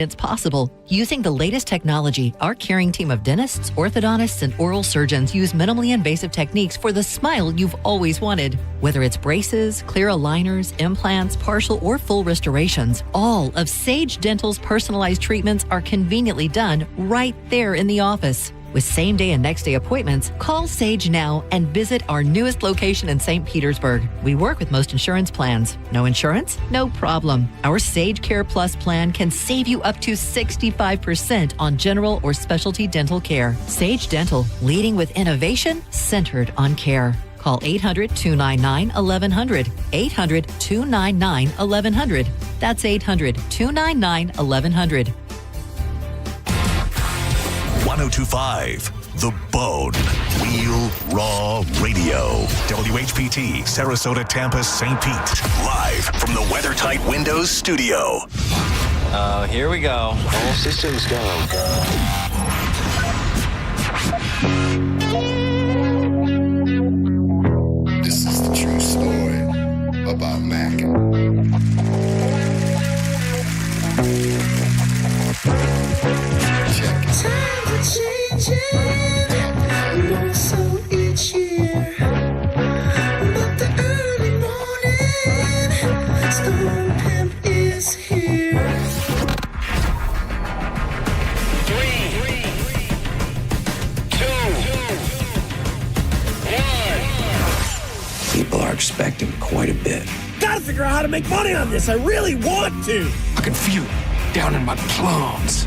It's possible. Using the latest technology, our caring team of dentists, orthodontists, and oral surgeons use minimally invasive techniques for the smile you've always wanted. Whether it's braces, clear aligners, implants, partial or full restorations, all of Sage Dental's personalized treatments are conveniently done right there in the office. With same-day and next-day appointments, call Sage now and visit our newest location in St. Petersburg. We work with most insurance plans. No insurance? No problem. Our Sage Care Plus plan can save you up to 65% on general or specialty dental care. Sage Dental, leading with innovation centered on care. Call 800-299-1100. 800-299-1100. That's 800-299-1100. 1025 The Bone. Real Raw Radio. WHPT, Sarasota, Tampa, St. Pete. Live from the WeatherTight Windows studio. Here we go. All systems go. This is the true story about Mac. Check it. Times are changing, more so each year. But the early morning storm pimp is here. 3, 2, 1. People are expecting quite a bit. Gotta figure out how to make money on this. I really want to. I can feel it down in my plums.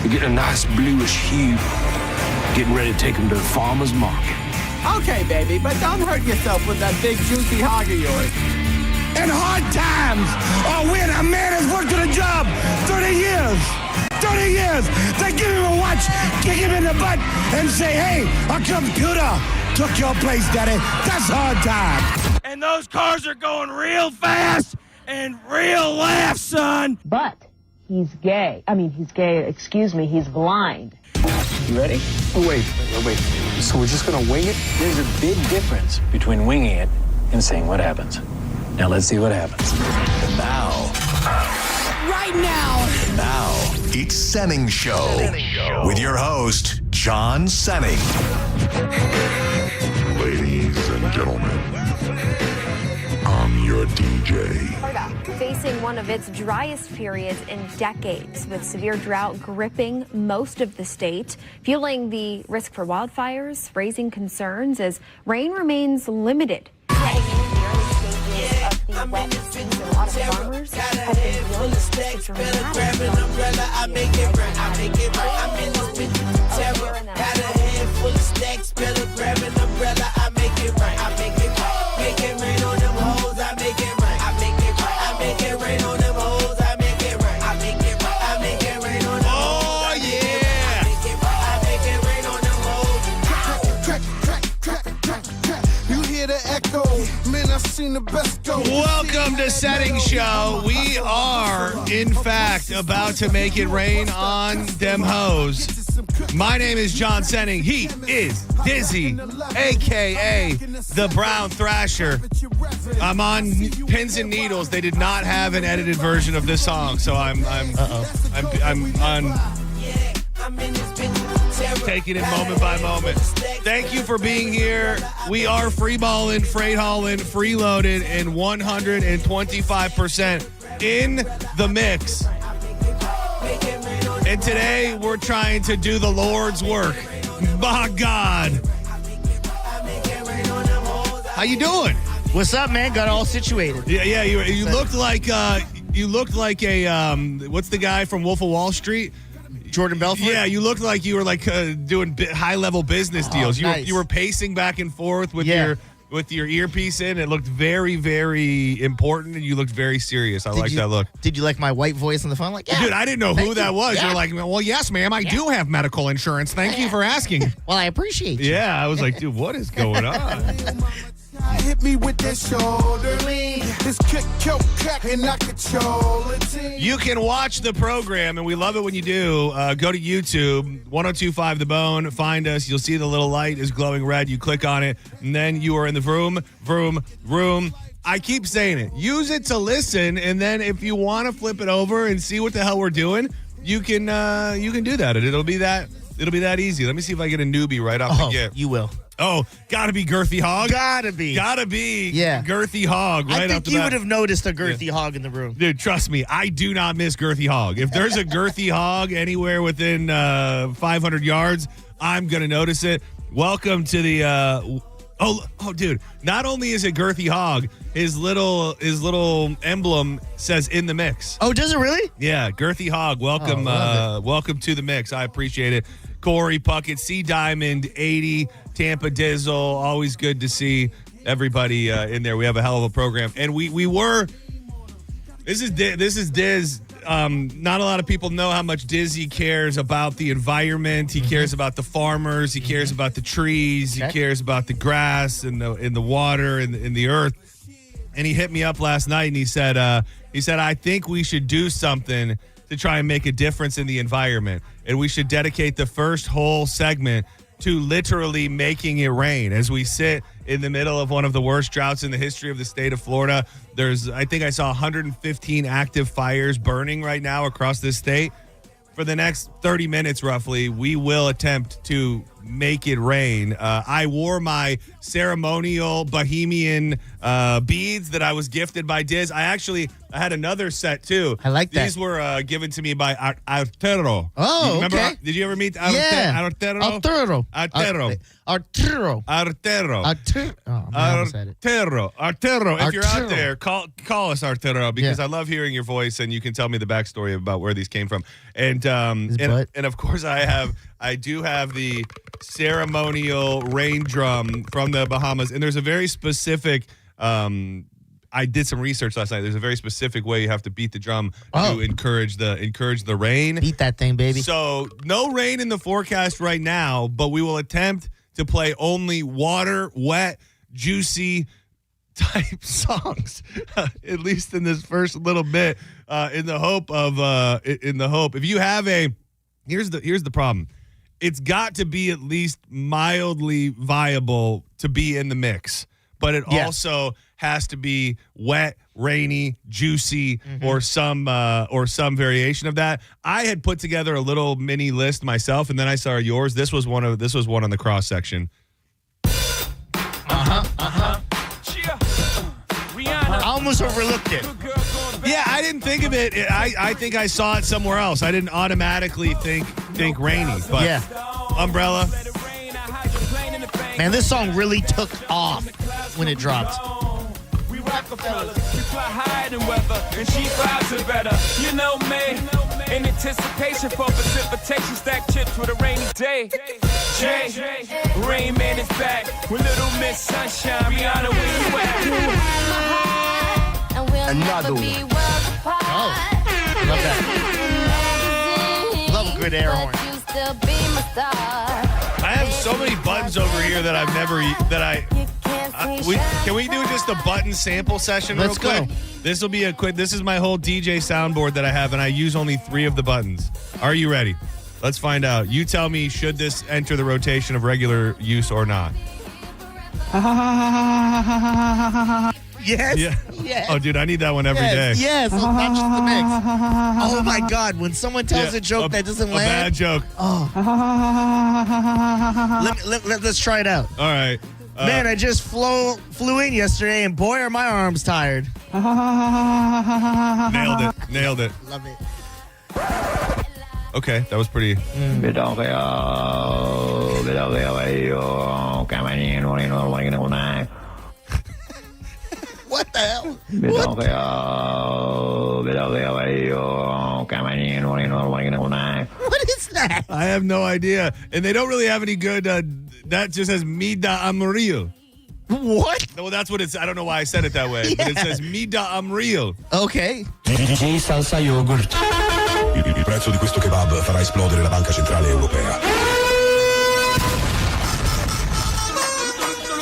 You're getting a nice bluish hue. Getting ready to take them to the farmer's market. Okay, baby, but don't hurt yourself with that big juicy hog of yours. In hard times, or when a man has worked at a job 30 years, they give him a watch, kick him in the butt, and say, hey, our computer took your place, daddy. That's hard time. And those cars are going real fast and real laugh, son. But he's gay. He's blind. You ready? Oh, wait. So we're just gonna wing it? There's a big difference between winging it and seeing what happens. Now let's see what happens. And now. Right now. Now, it's Senning Show. With your host, John Senning. Ladies and gentlemen, I'm your DJ. Florida facing one of its driest periods in decades, with severe drought gripping most of the state, fueling the risk for wildfires, raising concerns as rain remains limited. Heading into the early stages of the wet season, a lot of farmers have been dealing with such dramatic Welcome to Senning Show. We are, in fact, about to make it rain on them hoes. My name is John Senning. He is Dizzy, a.k.a. the Brown Thrasher. I'm on pins and needles. They did not have an edited version of this song, so I'm taking it moment by moment. Thank you for being here. We are freeballing, freight hauling, freeloaded, and 125% in the mix. And today we're trying to do the Lord's work. My God. How you doing? What's up, man? Got all situated. Yeah. You looked like a what's the guy from Wolf of Wall Street? Jordan Belfort? Yeah, you looked like you were doing high-level business deals. Nice. You were pacing back and forth with your earpiece in. It looked very, very important, and you looked very serious. I like that look. Did you like my white voice on the phone? Like, yeah. Dude, I didn't know who that was. Yeah. You're like, well, yes, ma'am, I do have medical insurance. Thank you for asking. Well, I appreciate you. Yeah, I was like, dude, what is going on? Hit me with that shoulder lean. This kick, crack, and I control it. You can watch the program, and we love it when you do. Go to YouTube, 1025 The Bone. Find us. You'll see the little light is glowing red. You click on it, and then you are in the vroom. I keep saying it. Use it to listen, and then if you want to flip it over and see what the hell we're doing, you can do that. It'll be that easy. Let me see if I get a newbie right off the get. You will. Oh, gotta be Girthy Hog. Gotta be. Yeah. Girthy Hog right I off think the you bat. would have noticed a Girthy Hog in the room. Dude, trust me, I do not miss Girthy Hog. If there's a Girthy Hog anywhere within 500 yards, I'm going to notice it. Welcome to the... dude, not only is it Girthy Hog, his little emblem says in the mix. Oh, does it really? Yeah, Girthy Hog, welcome welcome to the mix. I appreciate it. Corey Puckett, Sea Diamond 80, Tampa Dizzle, always good to see everybody in there. We have a hell of a program. And this is Diz. Not a lot of people know how much Dizzy cares about the environment. He cares about the farmers. He cares about the trees. He cares about the grass and the water and the earth. And he hit me up last night and he said, I think we should do something to try and make a difference in the environment. And we should dedicate the first whole segment to literally making it rain. As we sit in the middle of one of the worst droughts in the history of the state of Florida, I think I saw 115 active fires burning right now across this state. For the next 30 minutes, roughly, we will attempt to make it rain. I wore my ceremonial Bohemian beads that I was gifted by Diz. I had another set, too. I like that. These were given to me by Arturo. Oh, remember, okay. Did you ever meet Arturo? Yeah. Arturo. Arturo. If you're out there, call us, Arturo, because I love hearing your voice and you can tell me the backstory about where these came from. And of course I do have the ceremonial rain drum from the Bahamas, and there's a very specific I did some research last night. There's a very specific way you have to beat the drum to encourage the rain. Beat that thing, baby. So no rain in the forecast right now, but we will attempt to play only water, wet, juicy type songs, at least in this first little bit, in the hope. If you have here's the problem. It's got to be at least mildly viable to be in the mix, but it also has to be wet, rainy, juicy, or some variation of that. I had put together a little mini list myself, and then I saw yours. This was one on the cross section. I almost overlooked it. Yeah, I didn't think of it. I think I saw it somewhere else. I didn't automatically think rainy, but Umbrella. Man, this song really took off when it dropped. We Rockefellers, we fly higher than weather, and she vibes it better. You know me, in anticipation for precipitation, stack chips with a rainy day. Jay, Rain Man is back with Little Miss Sunshine. Rihanna, where you at? Another one. Oh, love that. Love a good air horn. I have so many buttons over here that I've never can we do just a button sample session real quick? Let's go. This will be a quick. This is my whole DJ soundboard that I have, and I use only 3 of the buttons. Are you ready? Let's find out. You tell me, should this enter the rotation of regular use or not? Yes. Yeah. Yes. Oh, dude, I need that one every day. Yes, not just the mix. Oh my God, when someone tells a joke that doesn't land. A bad joke. Oh. Let's try it out. All right. Man, I just flew in yesterday, and boy, are my arms tired. Nailed it. Love it. Okay, that was pretty. What the hell? What is that? I have no idea. And they don't really have any good, that just says Mida Amarillo. What? Well, that's what it's, I don't know why I said it that way, but it says Mida Amarillo. Okay. Salsa yogurt. Il prezzo di questo kebab farà esplodere la Banca Centrale Europea.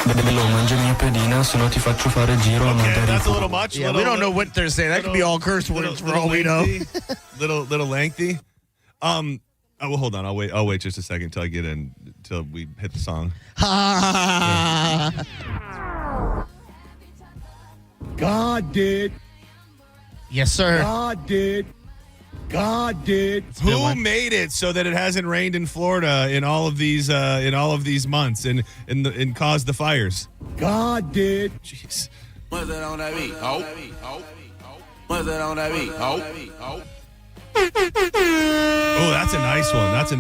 Bello, mangia mia pedina, se no ti faccio fare giro. Okay, that's a little much. Yeah, we don't know what they're saying. That could be all curse words for all we know. little lengthy. Oh, well, hold on. I'll wait just a second till I get in, till we hit the song. God did. Yes, sir. God did. God did. Who made it so that it hasn't rained in Florida in all of these months and caused the fires? God did. Jeez. What's that on that beat? Oh. What's that on that beat? Oh. Oh, that's a nice one. That's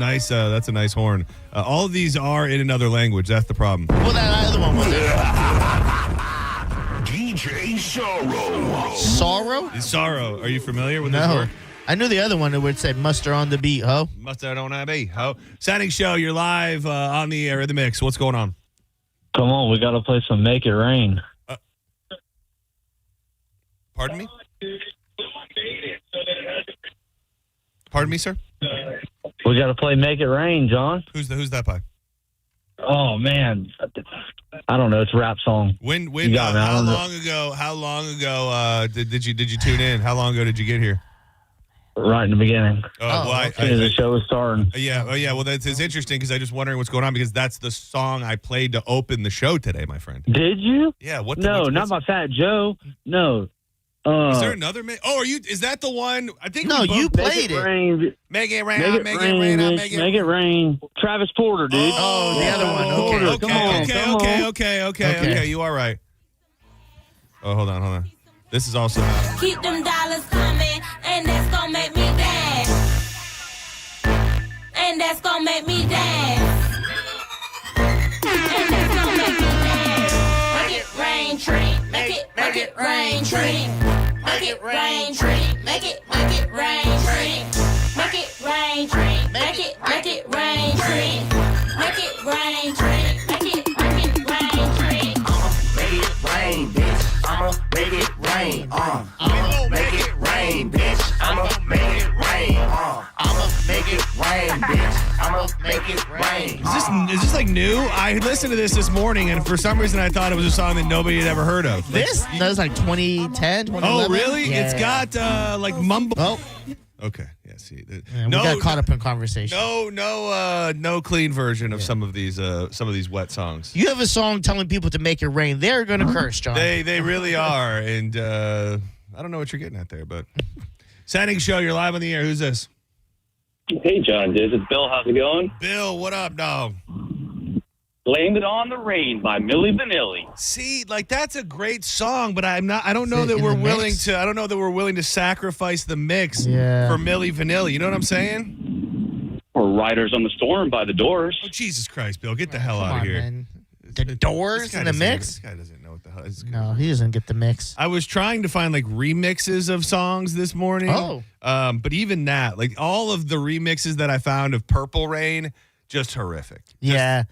a nice horn. All of these are in another language. That's the problem. Well, that other one was DJ Sorrow. Sorrow? Are you familiar with this No. word? I knew the other one that would say muster on the beat, ho. Mustard on that beat, ho. Senning Show, you're live on the air in the mix. What's going on? Come on, we got to play some Make It Rain. Pardon me? Pardon me, sir? We got to play Make It Rain, John. Who's that by? Oh, man. I don't know. It's a rap song. How long ago did you tune in? How long ago did you get here? Right in the beginning. As the show was starting. Yeah. Well, it's interesting because I'm just wondering what's going on because that's the song I played to open the show today, my friend. Did you? Yeah. Not by Fat Joe. No. Is there another? Is that the one? I think no. You played it. Make it rain. Make it rain. Travis Porter, dude. Oh, the other one. Okay. You are right. Oh, hold on. This is also. Keep them dollars coming, and that's gonna make me dance. And that's gonna make me dance. And that's gonna make me dance. Make it rain, tree. Make it rain, tree. Make it rain, tree. Make it rain, tree. Make it rain, tree. Make it rain, tree. Make it rain, tree. Make it rain, tree. Make it rain, bitch. I'ma make it rain. I'ma make it rain, bitch. I'ma make it rain. I'ma make it rain, bitch. I'ma make it rain. Is this like new? I listened to this morning, and for some reason I thought it was a song that nobody had ever heard of. This? That was like 2010, 2011. Oh, really? Yeah. It's got like mumble. Oh. Okay. Yeah. See, We got caught up in conversation. No clean version of some of these wet songs. You have a song telling people to make it rain. They're going to curse, John. They really are, and I don't know what you're getting at there, but Senning Show, you're live on the air. Who's this? Hey, John. This is Bill. How's it going? Bill, what up, dog? Blame It on the Rain by Milli Vanilli. See, like that's a great song, but I don't know that we're willing to sacrifice the mix for Milli Vanilli. You know what I'm saying? Or Riders on the Storm by The Doors. Oh, Jesus Christ, Bill, get the hell out of here. Man. The Doors in the mix? This guy doesn't know what the hell is. No, he doesn't get the mix. I was trying to find like remixes of songs this morning. Oh. But even that, like all of the remixes that I found of Purple Rain, just horrific. Yeah.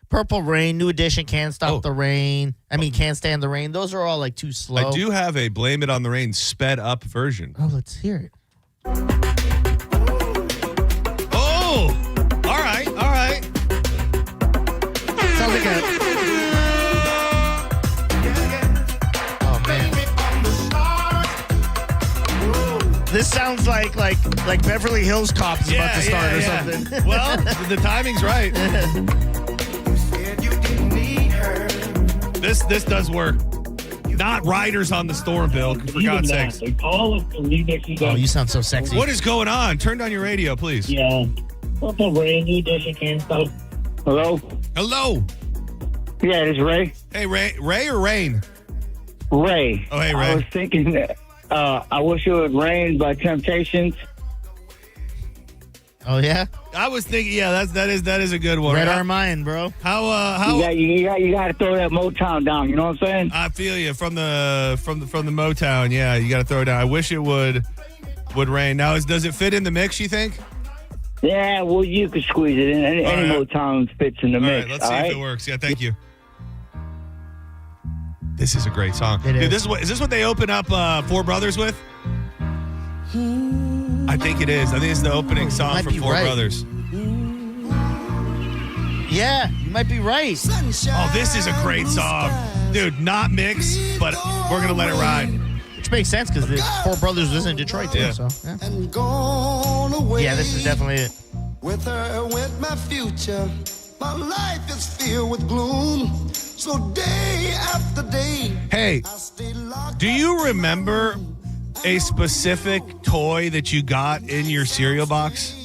Purple Rain, New Edition, Can't Stop the Rain. Can't Stand the Rain. Those are all like too slow. I do have a Blame It on the Rain sped up version. Oh, let's hear it. Oh, all right. Sounds like a... Oh, man. This sounds like Beverly Hills Cop is about to start or something. Well, the timing's right. This does work. Not Riders on the Storm, Bill, for God's sakes. All of the remixes. Oh, you sound so sexy. What is going on? Turn down your radio, please. Yeah. Purple Rain, New Edition, Can't Stop. Hello? Yeah, it's Ray. Hey, Ray or Rain? Ray. Oh, hey, Ray. I was thinking that I Wish It Would Rain by Temptations. Oh, yeah? I was thinking, that is a good one. Red Our Mind, bro. How you got to throw that Motown down, you know what I'm saying? I feel you from the Motown. Yeah, you got to throw it down. I Wish It Would Rain. Now, does it fit in the mix, you think? Yeah, well, you could squeeze it in. Any Motown fits in the mix. All right, let's see if it works. Yeah, thank you. This is a great song. Dude, is this what they open up Four Brothers with? I think it is. I think it's the opening song for Four Brothers. Yeah, you might be right. Oh, this is a great song. Dude, not mix, but we're going to let it ride. Which makes sense because the Four Brothers was in Detroit too. Yeah. So, yeah, this is definitely it. With her went my future. My life is filled with gloom. So day after day. Hey, do you remember a specific toy that you got in your cereal box?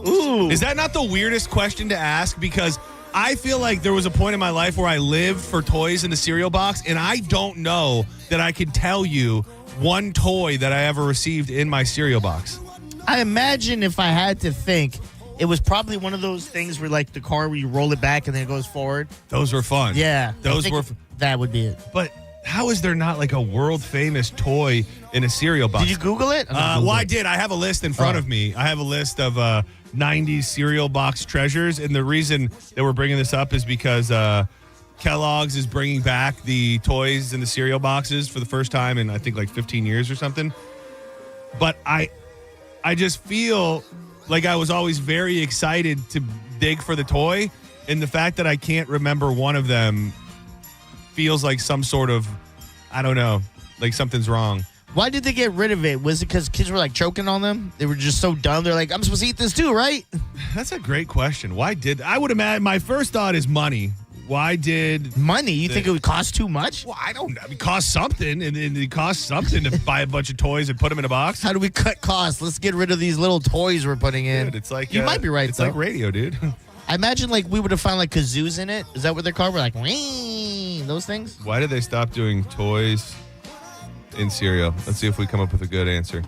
Ooh. Is that not the weirdest question to ask? Because I feel like there was a point in my life where I lived for toys in the cereal box, and I don't know that I could tell you one toy that I ever received in my cereal box. I imagine if I had to think, it was probably one of those things where, like, the car where you roll it back and then it goes forward. Those were fun. Yeah. Those were. That would be it. But how is there not like a world famous toy in a cereal box? Did you Google it? Well, I did. I have a list in front of me. I have a list of 90s cereal box treasures. And the reason that we're bringing this up is because Kellogg's is bringing back the toys in the cereal boxes for the first time in, I think, like 15 years or something. But I just feel like I was always very excited to dig for the toy. And the fact that I can't remember one of them feels like some sort of, I don't know, like something's wrong. Why did they get rid of it? Was it because kids were like choking on them? They were just so dumb. They're like, I'm supposed to eat this too, right? That's a great question. Why did I would imagine my first thought is money. Why did money? You think it would cost too much? Well, I don't know. It costs something, and it costs something to buy a bunch of toys and put them in a box. How do we cut costs? Let's get rid of these little toys we're putting in. Dude, it's like you might be right. It's though. like radio, dude. I imagine like we would have found like kazoos in it. Is that what they're called? We're like, wee, those things. Why did they stop doing toys in cereal? Let's see if we come up with a good answer.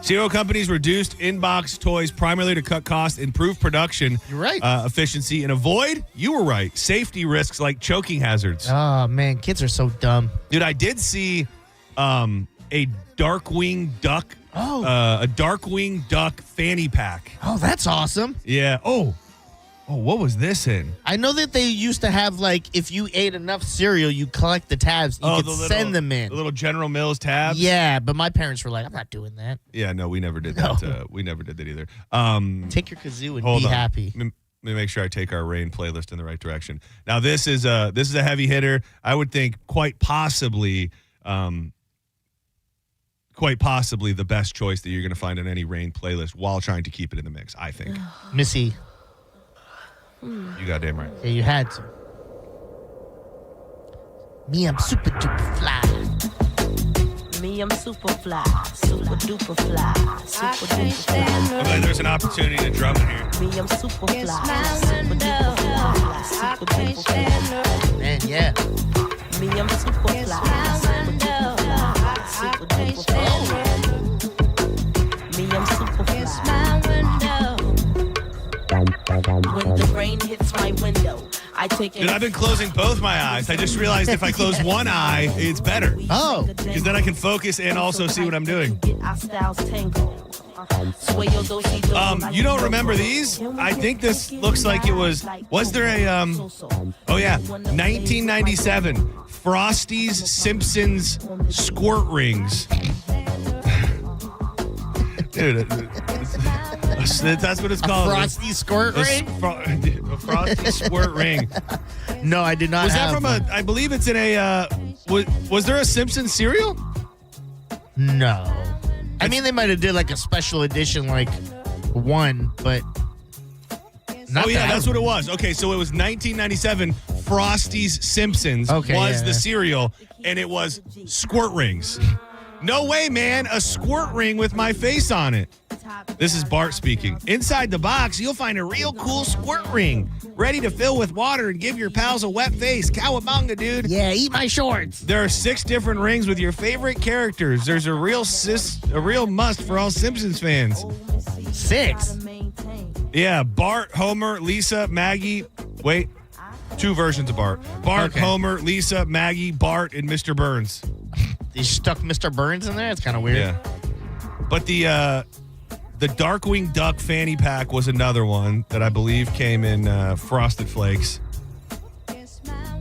Cereal companies reduced in-box toys primarily to cut costs, improve production, You're right. Efficiency, and avoid, you were right, safety risks like choking hazards. Oh, man, kids are so dumb. Dude, I did see a Darkwing Duck, a Darkwing Duck fanny pack. Oh, that's awesome. Yeah. Oh, what was this in? I know that they used to have, like, if you ate enough cereal, you collect the tabs. You could send them in. The little General Mills tabs? Yeah, but my parents were like, I'm not doing that. Yeah, no, we never did that. We never did that either. Take your kazoo and be happy. Let me make sure I take our Rain playlist in the right direction. Now, this is a heavy hitter. I would think quite possibly the best choice that you're going to find on any Rain playlist while trying to keep it in the mix, I think. Missy. You goddamn right. Yeah, you had to. Me, I'm super duper fly. Me, I'm super fly. Super duper fly. Super duper fly. I'm glad there's an opportunity to drum in here. Me, I'm super fly. Super duper fly. Super duper fly. Man, yeah. Me, I'm super fly. Super duper fly. Super duper fly. Me, I'm super fly. When the rain hits my window, I take it. Dude, I've been closing both my eyes. I just realized if I close one eye, it's better. Oh. Because then I can focus and also see what I'm doing. You don't remember these? I think this looks like it was there a, 1997 Frosty's Simpsons squirt rings. Dude, that's what it's called. A Frosty squirt ring? A Frosty squirt ring. No, I did not Was have that from one. I believe it's in a, was there a Simpsons cereal? No. I mean, they might have did like a special edition, like one, but not that's what it was. Okay, so it was 1997 Frosty's Simpsons the cereal, and it was squirt rings. No way, man. A squirt ring with my face on it. This is Bart speaking. Inside the box, you'll find a real cool squirt ring, ready to fill with water and give your pals a wet face. Cowabunga, dude. Yeah, eat my shorts. There are 6 different rings with your favorite characters. There's a real must for all Simpsons fans. 6? Yeah, Bart, Homer, Lisa, Maggie. Wait, 2 versions of Bart. Bart, Okay. Homer, Lisa, Maggie, Bart, and Mr. Burns. They stuck Mr. Burns in there? It's kind of weird. Yeah. But the Darkwing Duck fanny pack was another one that I believe came in Frosted Flakes.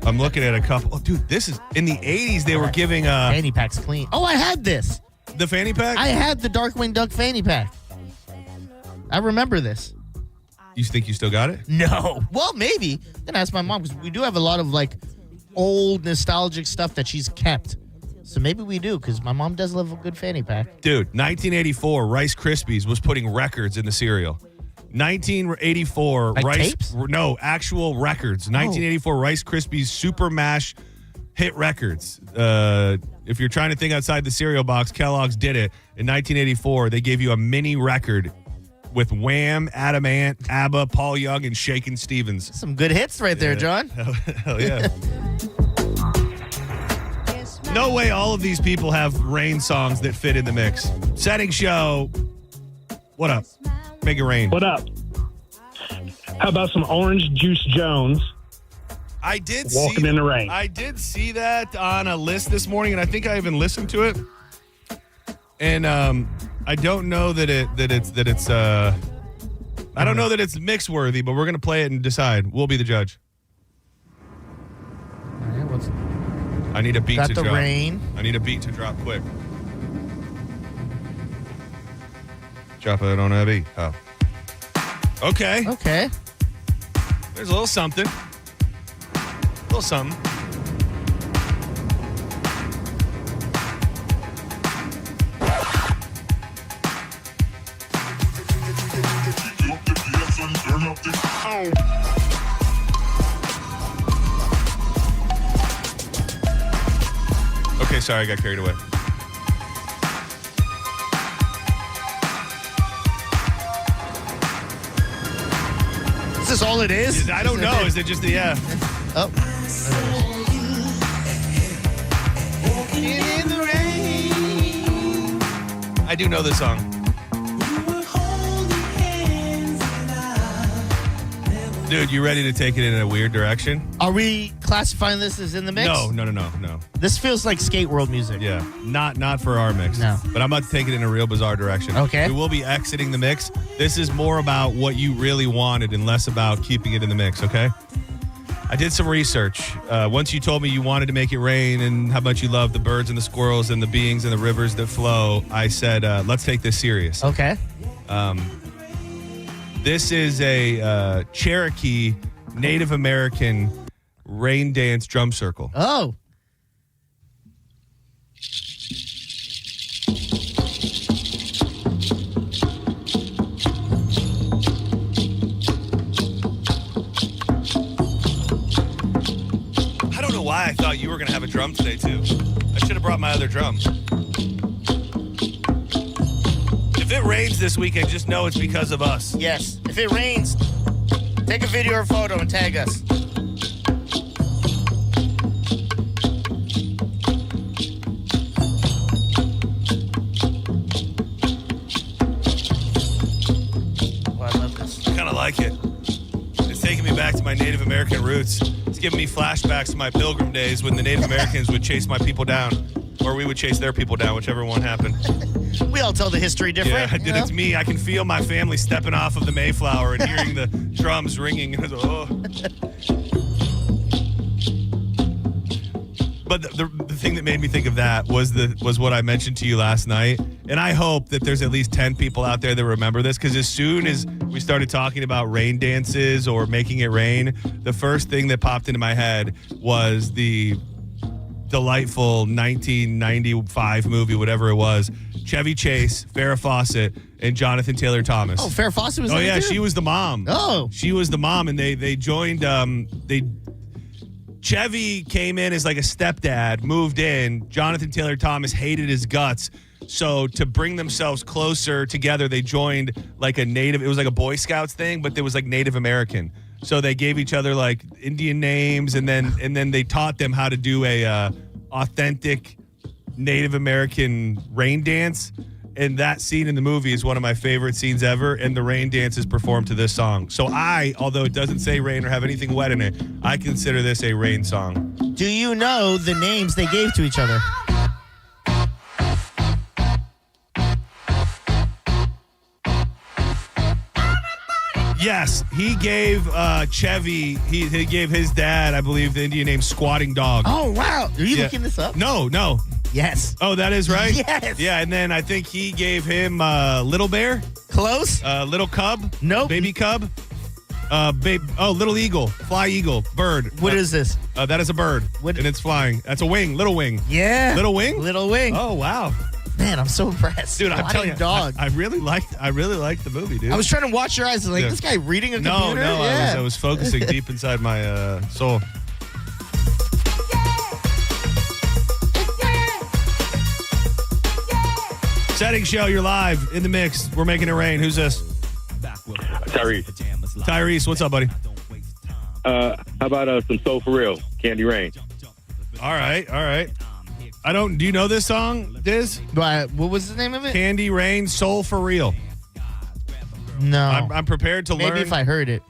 I'm looking at a couple. Oh, dude, this is in the 80s. They were giving fanny pack's clean. Oh, I had this. The fanny pack? I had the Darkwing Duck fanny pack. I remember this. You think you still got it? No. Well, maybe. Then ask my mom, because we do have a lot of like old nostalgic stuff that she's kept. So maybe we do, because my mom does love a good fanny pack. Dude, 1984, Rice Krispies was putting records in the cereal. 1984, Like tapes? No, actual records. 1984, Rice Krispies Super Mash hit records. If you're trying to think outside the cereal box, Kellogg's did it. In 1984, they gave you a mini record with Wham, Adam Ant, ABBA, Paul Young, and Shakin' Stevens. Some good hits right there, John. Hell yeah. No way all of these people have rain songs that fit in the mix. Senning Show, what up? Make it rain. What up? How about some Orange Juice Jones? I did Walking in the Rain. I did see that on a list this morning, and I think I even listened to it. And I don't know that it's I don't know that it's mix worthy, but we're gonna play it and decide. We'll be the judge. All right, I need a beat to Got the drop. rain. I need a beat to drop quick. Drop it on a beat. Oh. Okay. Okay. There's a little something. A little something. Okay, sorry, I got carried away. Is this all it is? I don't know. Is it just the, yeah. Oh. In the rain. I do know this song. Dude, you ready to take it in a weird direction? Are we classifying this as in the mix? No. This feels like skate world music. Yeah, not for our mix. No. But I'm about to take it in a real bizarre direction. Okay. We will be exiting the mix. This is more about what you really wanted and less about keeping it in the mix, okay? I did some research. Once you told me you wanted to make it rain and how much you love the birds and the squirrels and the beings and the rivers that flow, I said, let's take this serious. Okay. This is a Cherokee Native American rain dance drum circle. Oh. I don't know why I thought you were going to have a drum today, too. I should have brought my other drum. If it rains this weekend, just know it's because of us. Yes. If it rains, take a video or photo and tag us. Oh, I love this. I kind of like it. It's taking me back to my Native American roots. It's giving me flashbacks to my pilgrim days when the Native Americans would chase my people down, or we would chase their people down, whichever one happened. We all tell the history different. Yeah, it's me. I can feel my family stepping off of the Mayflower and hearing the drums ringing. And oh. But the thing that made me think of that was what I mentioned to you last night. And I hope that there's at least 10 people out there that remember this, because as soon as we started talking about rain dances or making it rain, the first thing that popped into my head was the delightful 1995 movie, whatever it was. Chevy Chase, Farrah Fawcett, and Jonathan Taylor Thomas. Oh, Farrah Fawcett was there yeah, too? she was the mom. Oh. She was the mom, and they joined, Chevy came in as like a stepdad, moved in. Jonathan Taylor Thomas hated his guts. So to bring themselves closer together, they joined like it was like a Boy Scouts thing, but it was like Native American. So they gave each other like Indian names, and then they taught them how to do a authentic Native American rain dance. And that scene in the movie is one of my favorite scenes ever, and the rain dance is performed to this song. So although it doesn't say rain or have anything wet in it, I consider this a rain song. Do you know the names they gave to each other? Yes, he gave Chevy, he gave his dad, I believe, the Indian name Squatting Dog. Oh, wow. Are you looking this up? No. Yes. Oh, that is right? Yes. Yeah, and then I think he gave him Little Bear. Close. Little Cub. Nope. Baby Cub. Little Eagle. Fly Eagle. Bird. What is this? That is a bird. And it's flying. That's a wing. Little Wing. Yeah. Little Wing? Little Wing. Oh, wow. Man, I'm so impressed. Dude, I'm telling you, dog. I really liked the movie, dude. I was trying to watch your eyes. Like, this guy reading a computer? No, yeah. I was focusing deep inside my soul. Senning Show, you're live in the mix. We're making it rain. Who's this? Tyrese, what's up, buddy? How about some Soul for Real, Candy Rain? All right. Do you know this song, Diz? What was the name of it? Candy Rain, Soul for Real. No. I'm prepared to learn. Maybe if I heard it.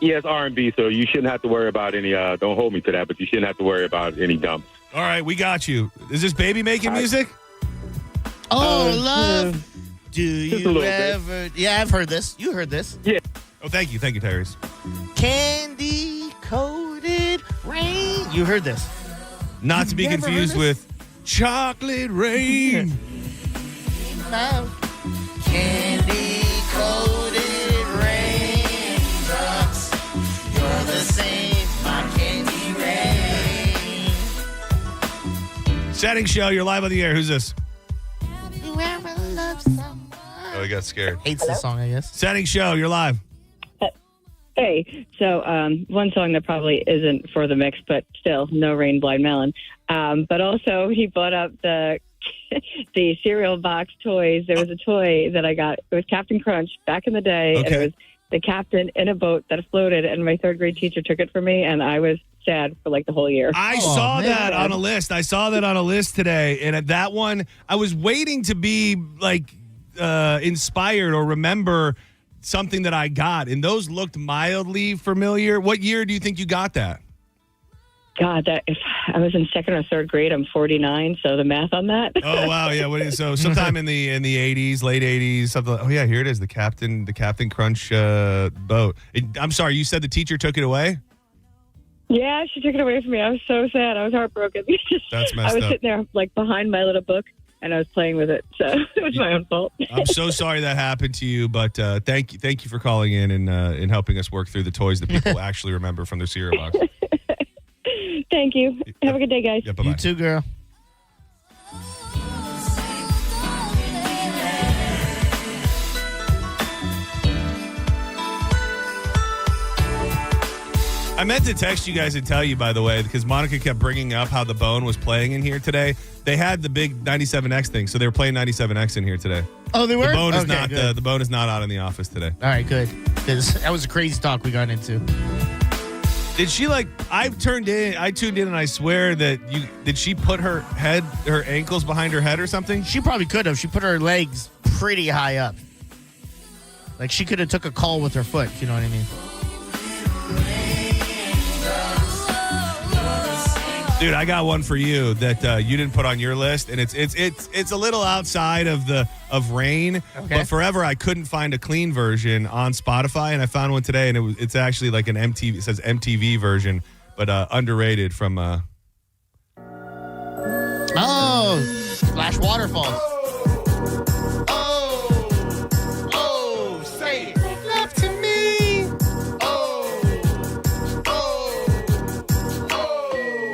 Yeah, it's R&B, so you shouldn't have to worry about any, don't hold me to that, but you shouldn't have to worry about any dumps. All right, we got you. Is this Baby making music? Oh, love. Do just a you little ever? Yeah, I've heard this. You heard this. Yeah. Oh, thank you, Tyrese. Candy coated rain. You heard this. Not to be never confused heard with Chocolate Rain. Candy coated raindrops. You're the same, my candy rain. Senning Show, you're live on the air. Who's this? Whoever loves someone. Oh, he got scared. Hates the song, I guess. Senning Show, you're live. Hey, so one song that probably isn't for the mix, but still, No Rain, Blind Melon. But also, he bought up the cereal box toys. There was a toy that I got. It was Captain Crunch back in the day, and it was the captain in a boat that floated, and my third grade teacher took it from me, and I was sad for like the whole year. I saw that on a list. I saw that on a list today, and at that one, I was waiting to be like inspired or remember something that I got, and those looked mildly familiar. What year do you think you got that? God, that if I was in second or third grade, I'm 49, so the math on that. Oh wow, yeah. So sometime in the 80s, late 80s, something. Oh yeah, here it is, the Captain Crunch boat. I'm sorry, you said the teacher took it away? Yeah, she took it away from me. I was so sad. I was heartbroken. That's messed I was up. sitting there like behind my little book, and I was playing with it, so it was my own fault. I'm so sorry that happened to you, but thank you for calling in and helping us work through the toys that people actually remember from their cereal box. Thank you. Have a good day, guys. Yeah, bye-bye. You too, girl. I meant to text you guys and tell you, by the way, because Monica kept bringing up how the Bone was playing in here today. They had the big 97X thing, so they were playing 97X in here today. Oh, they were? The Bone is Okay, not. good. The Bone is not out in the office today. All right, good. Because that was a crazy talk we got into. Did she I tuned in and I swear that did she put her ankles behind her head or something? She probably could have. She put her legs pretty high up. Like she could have took a call with her foot, you know what I mean? Dude, I got one for you that you didn't put on your list, and it's a little outside of Rain, but forever I couldn't find a clean version on Spotify, and I found one today, and it's actually like an MTV. It says MTV version, but underrated from. Splash Waterfalls. Say it. Make love to me.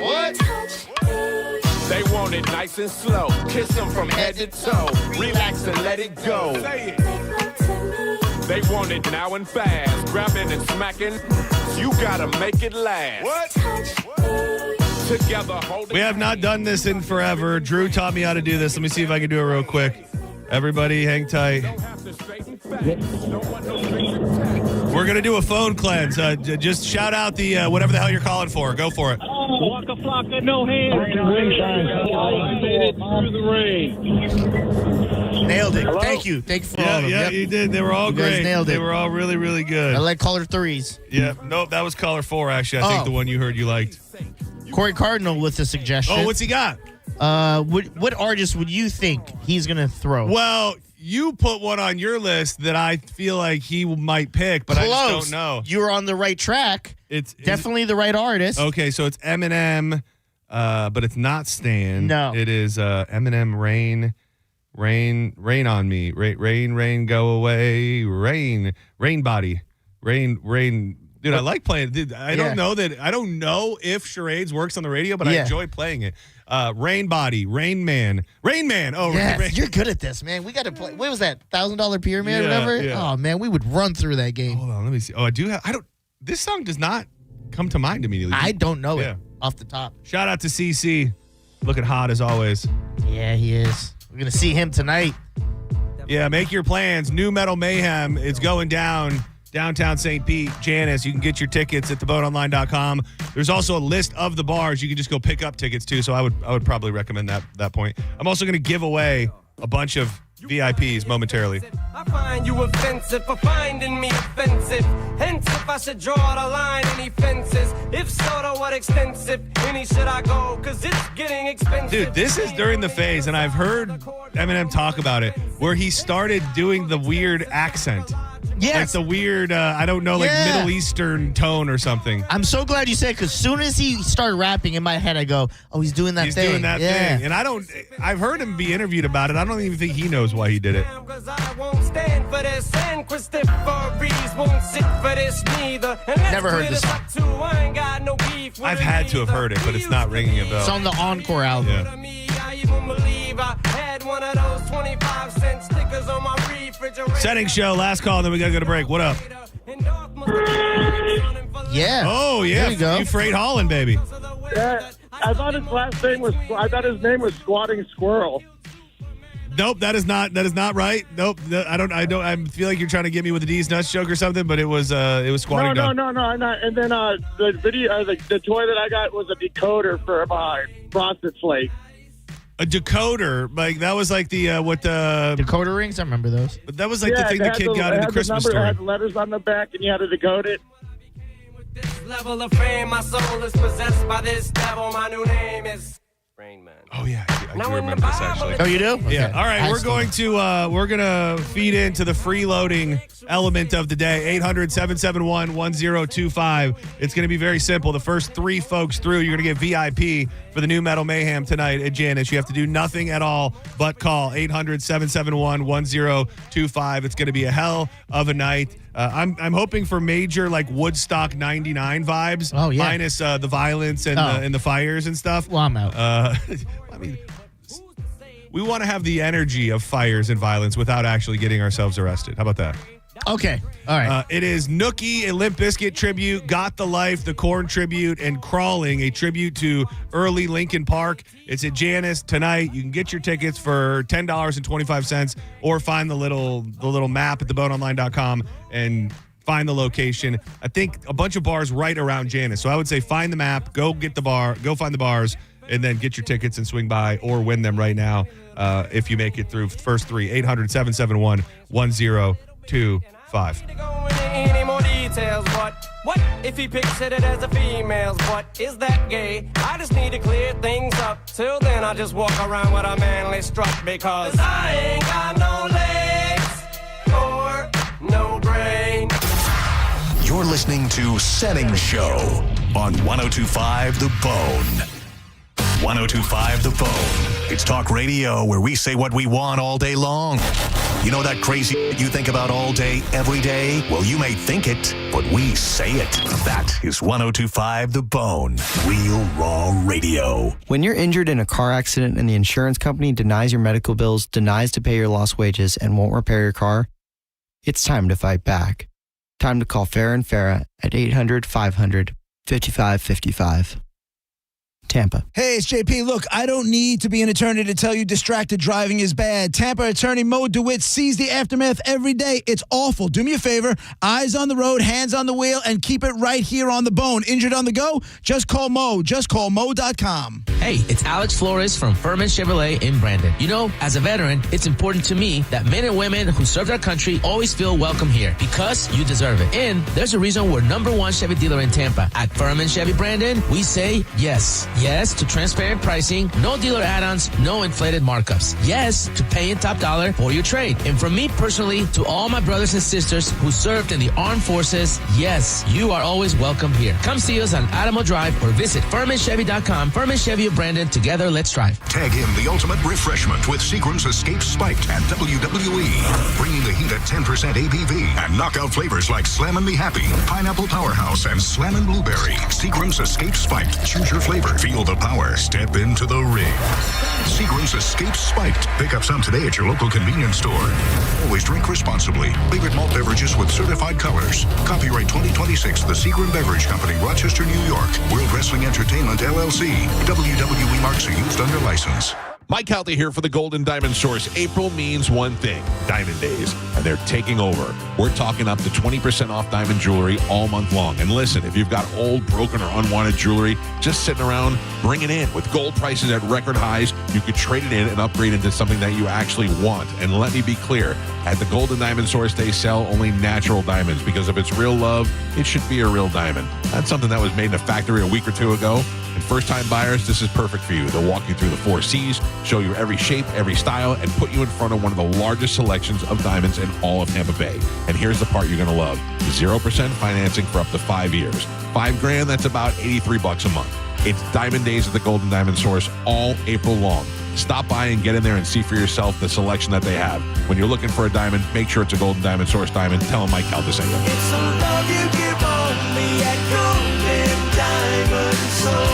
What? They want it nice and slow. Kiss them from head to toe. Relax and let it go. Say it. They want it now and fast. Grabbing and smacking. You gotta make it last. What? Together, hold We have not done this in forever. Drew taught me how to do this. Let me see if I can do it real quick. Everybody, hang tight. We're going to do a phone cleanse. Just shout out the whatever the hell you're calling for. Go for it. Waka flocka, no hands. Through the rain. Nailed it. Hello? Thank you for all of them. Yeah, Yep. you did. They were all You guys great. nailed it. They were all really, really good. I like caller threes. Yeah. Nope, that was caller 4, actually. I think the one you heard you liked. Corey Cardinal with a suggestion. Oh, what's he got? What artist would you think he's going to throw? Well, you put one on your list that I feel like he might pick, but Close. I just don't know. You're on the right track. It's definitely the right artist. Okay, so it's Eminem, but it's not Stan. No. It is Eminem, Rain on Me. Rain, go away. Rain body. Rain. Dude, I like playing. Dude, I don't know if Charades works on the radio, but I enjoy playing it. Rain Body, Rain Man. Oh, yes, you're good at this, man. We got to play. What was that? $1,000 pyramid or Yeah, whatever? yeah. Oh, man, we would run through that game. Hold on, let me see. Oh, this song does not come to mind immediately. I don't know it off the top. Shout out to CC. Looking hot as always. Yeah, he is. We're going to see him tonight. Yeah, make your plans. New Metal Mayhem is going down downtown St. Pete. Janice, you can get your tickets at theboatonline.com. There's also a list of the bars. You can just go pick up tickets too, so I would probably recommend that point. I'm also going to give away a bunch of VIPs momentarily. I find you offensive for finding me offensive. Hence, if I should draw the line, any fences. If so, to what extensive? Any should I go? Because it's getting expensive. Dude, this is during the phase, and I've heard Eminem talk about it, where he started doing the weird accent. Yes. Like the weird, Middle Eastern tone or something. I'm so glad you said, because as soon as he started rapping in my head, I go, oh, he's doing that thing. He's doing that thing. And I've heard him be interviewed about it. I don't even think he knows why he did it. I won't stand for this, and Christopher Reeves won't sit for this neither. Never heard this song. I ain't got no beef with I've had to have heard it, but it's not ringing a bell. It's on the Encore album. Yeah. I even believe I had one of those 25-cent stickers on my refrigerator. Senning Show, last call, then we got to go to break. What up? Yeah. Oh, yeah. There you go. You Freight Holland, baby. Yeah, I thought his name was Squatting Squirrel. Nope, that is not right. Nope, I don't. I feel like you're trying to get me with a D's nuts joke or something, but it was squatting down. No, I'm not. And then the video, the toy that I got was a decoder for my Frosted Flake. A decoder, like that was like the decoder rings. I remember those. But that was like the thing the kid got in the Christmas It story. had the letters on the back, and you had to decode it. This level of fame, my soul is possessed by this devil. My new name is Rain Man. Oh yeah, I do remember this actually. Oh, you do? Yeah. Okay. All right, we're gonna feed into the freeloading element of the day. 800-771-1025. It's gonna be very simple. The first 3 folks through, you're gonna get VIP for the New Metal Mayhem tonight at Janice. You have to do nothing at all but call 800-771-1025. It's gonna be a hell of a night. I'm hoping for major like Woodstock '99 vibes. Oh yeah, minus the violence and the fires and stuff. Well, I'm out. I mean, we want to have the energy of fires and violence without actually getting ourselves arrested. How about that? Okay. All right. It is Nookie, a Limp Bizkit tribute, Got the Life, the Korn tribute, and Crawling, a tribute to early Linkin Park. It's at Janice tonight. You can get your tickets for $10.25 or find the little map at theboatonline.com and find the location. I think a bunch of bars right around Janice. So I would say find the map, go find the bars, and then get your tickets and swing by or win them right now if you make it through first 3. 800-771-1025. Any more details, but what if he pictured it as a female's? What is that gay? I just need to clear things up. Till then, I just walk around with a manly strut because I ain't got no legs or no brain. You're listening to Senning Show on 102.5 The Bone. 102.5 The Bone. It's talk radio where we say what we want all day long. You know that crazy you think about all day, every day? Well, you may think it, but we say it. That is 102.5 The Bone. Real Raw Radio. When you're injured in a car accident and the insurance company denies your medical bills, denies to pay your lost wages, and won't repair your car, it's time to fight back. Time to call Farah and Farah at 800-500-5555. Tampa. Hey, it's JP. Look, I don't need to be an attorney to tell you distracted driving is bad. Tampa attorney Mo DeWitt sees the aftermath every day. It's awful. Do me a favor. Eyes on the road, hands on the wheel, and keep it right here on the bone. Injured on the go? Just call Mo. Just call Mo.com. Hey, it's Alex Flores from Furman Chevrolet in Brandon. You know, as a veteran, it's important to me that men and women who served our country always feel welcome here because you deserve it. And there's a reason we're #1 Chevy dealer in Tampa. At Furman Chevy Brandon, we say yes. Yes to transparent pricing, no dealer add-ons, no inflated markups. Yes to paying top dollar for your trade. And from me personally to all my brothers and sisters who served in the armed forces, yes, you are always welcome here. Come see us on Adamo Drive or visit FurmanChevy.com. Furman Chevy of Brandon. Together, let's drive. Tag him the ultimate refreshment with Seagram's Escape Spiked at WWE. Bringing the heat at 10% ABV and knockout flavors like Slammin' Me Happy, Pineapple Powerhouse, and Slammin' Blueberry. Seagram's Escape Spiked. Choose your flavor. Feel the power. Step into the ring. Seagram's Escape Spiked. Pick up some today at your local convenience store. Always drink responsibly. Favorite malt beverages with certified colors. Copyright 2026, the Seagram Beverage Company, Rochester, New York. World Wrestling Entertainment, LLC. WWE marks are used under license. Mike Calta here for the Golden Diamond Source. April means one thing, Diamond Days, and they're taking over. We're talking up to 20% off diamond jewelry all month long. And listen, if you've got old, broken, or unwanted jewelry just sitting around, bring it in. With gold prices at record highs, you could trade it in and upgrade into something that you actually want. And let me be clear, at the Golden Diamond Source, they sell only natural diamonds because if it's real love, it should be a real diamond. That's something that was made in a factory a week or two ago. And first-time buyers, this is perfect for you. They'll walk you through the 4 C's, show you every shape, every style, and put you in front of one of the largest selections of diamonds in all of Tampa Bay. And here's the part you're going to love. 0% financing for up to 5 years. $5,000, that's about $83 a month. It's Diamond Days at the Golden Diamond Source all April long. Stop by and get in there and see for yourself the selection that they have. When you're looking for a diamond, make sure it's a Golden Diamond Source diamond. Tell them Mike Calta sent you. It's a love you give only at Golden Diamond Source.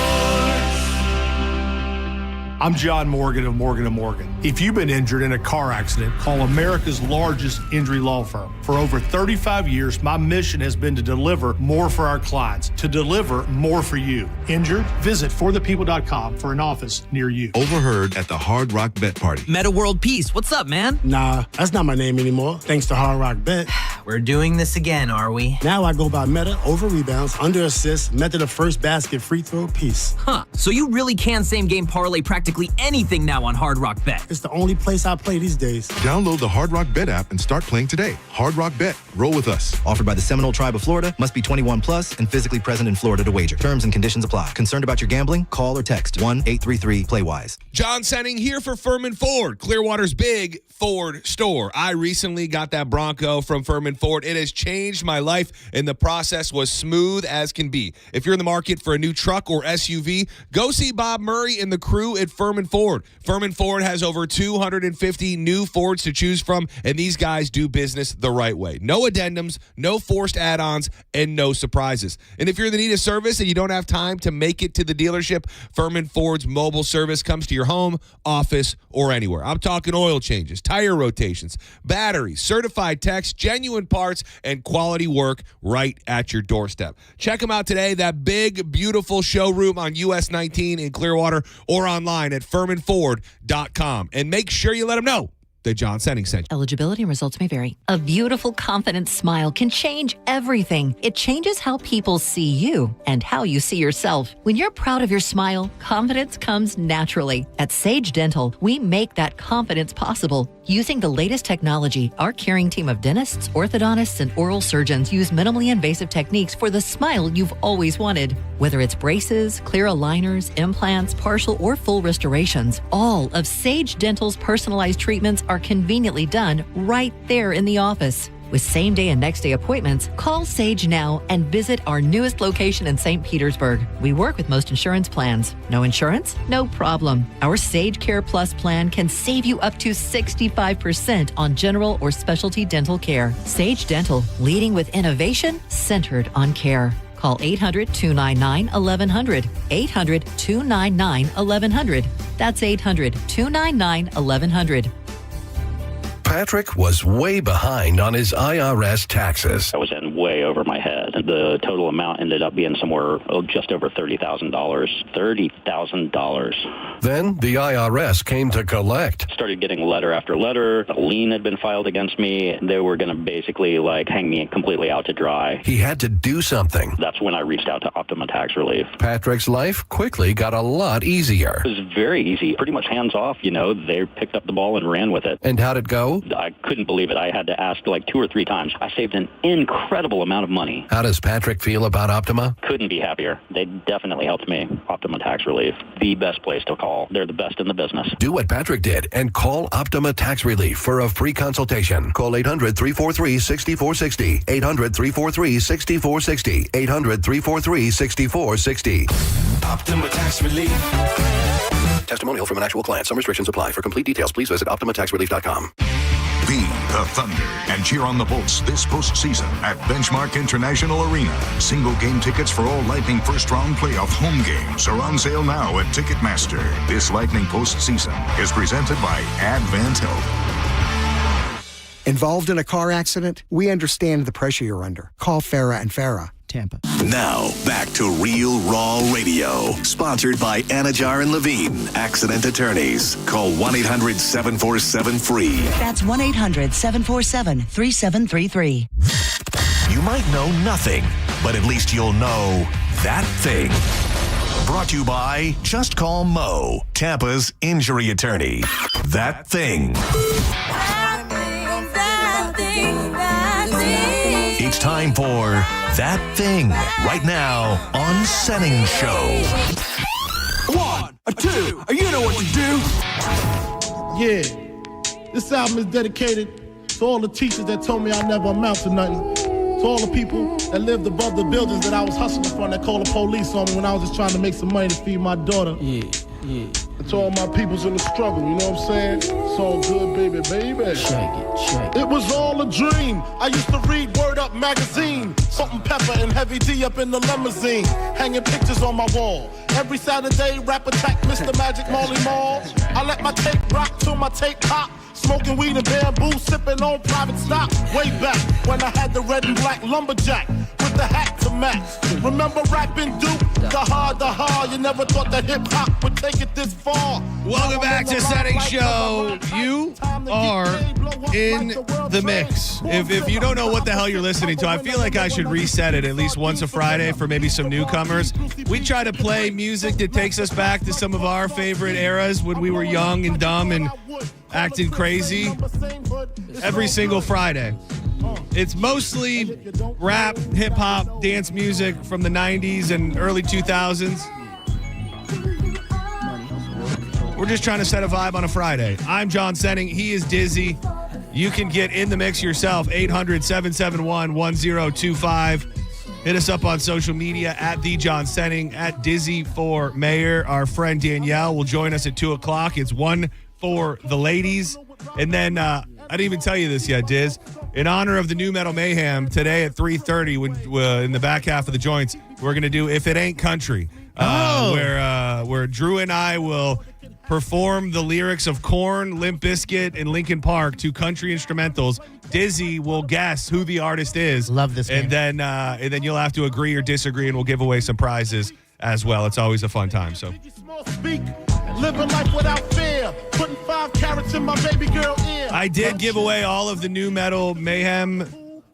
I'm John Morgan of Morgan & Morgan. If you've been injured in a car accident, call America's largest injury law firm. For over 35 years, my mission has been to deliver more for our clients, to deliver more for you. Injured? Visit forthepeople.com for an office near you. Overheard at the Hard Rock Bet Party. Meta World Peace, what's up, man? Nah, that's not my name anymore, thanks to Hard Rock Bet. We're doing this again, are we? Now I go by Meta over rebounds, under assists, Meta the first basket, free throw, piece. Huh, so you really can same-game parlay practically anything now on Hard Rock Bet. It's the only place I play these days. Download the Hard Rock Bet app and start playing today. Hard Rock Bet. Roll with us. Offered by the Seminole Tribe of Florida. Must be 21 plus and physically present in Florida to wager. Terms and conditions apply. Concerned about your gambling? Call or text 1-833-PLAY-WISE. John Senning here for Furman Ford, Clearwater's big Ford store. I recently got that Bronco from Furman Ford. It has changed my life, and the process was smooth as can be. If you're in the market for a new truck or SUV, go see Bob Murray and the crew at Furman Ford. Furman Ford has over 250 new Fords to choose from, and these guys do business the right way. No addendums, no forced add-ons, and no surprises. And if you're in the need of service and you don't have time to make it to the dealership, Furman Ford's mobile service comes to your home, office, or anywhere. I'm talking oil changes, tire rotations, batteries, certified techs, genuine parts, and quality work right at your doorstep. Check them out today, that big, beautiful showroom on US 19 in Clearwater, or online at FurmanFord.com. And make sure you let them know that John Senning sent you. Eligibility and results may vary. A beautiful, confident smile can change everything. It changes how people see you and how you see yourself. When you're proud of your smile, confidence comes naturally. At Sage Dental, we make that confidence possible. Using the latest technology, our caring team of dentists, orthodontists, and oral surgeons use minimally invasive techniques for the smile you've always wanted. Whether it's braces, clear aligners, implants, partial or full restorations, all of Sage Dental's personalized treatments are conveniently done right there in the office. With same-day and next-day appointments, call Sage now and visit our newest location in St. Petersburg. We work with most insurance plans. No insurance? No problem. Our Sage Care Plus plan can save you up to 65% on general or specialty dental care. Sage Dental, leading with innovation centered on care. Call 800-299-1100. 800-299-1100. That's 800-299-1100. Patrick was way behind on his IRS taxes. I was in way over my head. The total amount ended up being somewhere just over $30,000. $30,000. Then the IRS came to collect. Started getting letter after letter. A lien had been filed against me. They were going to basically hang me completely out to dry. He had to do something. That's when I reached out to Optima Tax Relief. Patrick's life quickly got a lot easier. It was very easy, pretty much hands off. They picked up the ball and ran with it. And how'd it go? I couldn't believe it. I had to ask 2 or 3 times. I saved an incredible amount of money. How does Patrick feel about Optima? Couldn't be happier. They definitely helped me. Optima Tax Relief, the best place to call. They're the best in the business. Do what Patrick did and call Optima Tax Relief for a free consultation. Call 800-343-6460. 800-343-6460. 800-343-6460. Optima Tax Relief. Testimonial from an actual client. Some restrictions apply. For complete details, please visit OptimaTaxRelief.com. Be the Thunder and cheer on the Bolts this postseason at Benchmark International Arena. Single game tickets for all Lightning first round playoff home games are on sale now at Ticketmaster. This Lightning postseason is presented by Advent Health. Involved in a car accident? We understand the pressure you're under. Call Farah and Farah. Tampa. Now, back to Real Raw Radio. Sponsored by Anajar and Levine, Accident Attorneys. Call 1-800-747-FREE. That's 1-800-747-3733. You might know nothing, but at least you'll know that thing. Brought to you by Just Call Mo, Tampa's injury attorney. That thing. It's time for That Thing right now on Senning Show. 1, 2, you know what to do. Yeah, this album is dedicated to all the teachers that told me I never amount to nothing. To all the people that lived above the buildings that I was hustling from that called the police on me when I was just trying to make some money to feed my daughter. Yeah. And to all my peoples in the struggle, you know what I'm saying? It's all good, baby. Shake it. It was all a dream. I used to read Word Up magazine. Salt and Pepper and Heavy D up in the limousine. Hanging pictures on my wall. Every Saturday, rap attack, Mr. Magic Molly Mall. I let my tape rock till my tape pop. Smoking weed and bamboo, sipping on private stock. Way back when I had the red and black lumberjack with the hat to match. Remember rapping Duke? The hard. You never thought that hip hop would take it this far. Welcome back to Senning Show. You are in the mix. If you don't know what the hell you're listening to, I feel like I should reset it at least once a Friday for maybe some newcomers. We try to play music that takes us back to some of our favorite eras when we were young and dumb and acting crazy every single Friday. It's mostly rap, hip-hop, dance music from the 90s and early 2000s. We're just trying to set a vibe on a Friday. I'm John Senning. He is Dizzy. You can get in the mix yourself, 800-771-1025. Hit us up on social media at The John Senning, at Dizzy for Mayor. Our friend Danielle will join us at 2 o'clock. It's one for the ladies. And then, I didn't even tell you this yet, Diz. In honor of the New Metal Mayhem, today at 3:30, when in the back half of the joints, we're going to do If It Ain't Country, where Drew and I will perform the lyrics of Korn, Limp Bizkit, and Linkin Park to country instrumentals. Dizzy will guess who the artist is. Love this game. And then you'll have to agree or disagree, and we'll give away some prizes as well. It's always a fun time. So. Living life without fear, putting 5 carats in my baby girl ear. I did give away all of the New Metal Mayhem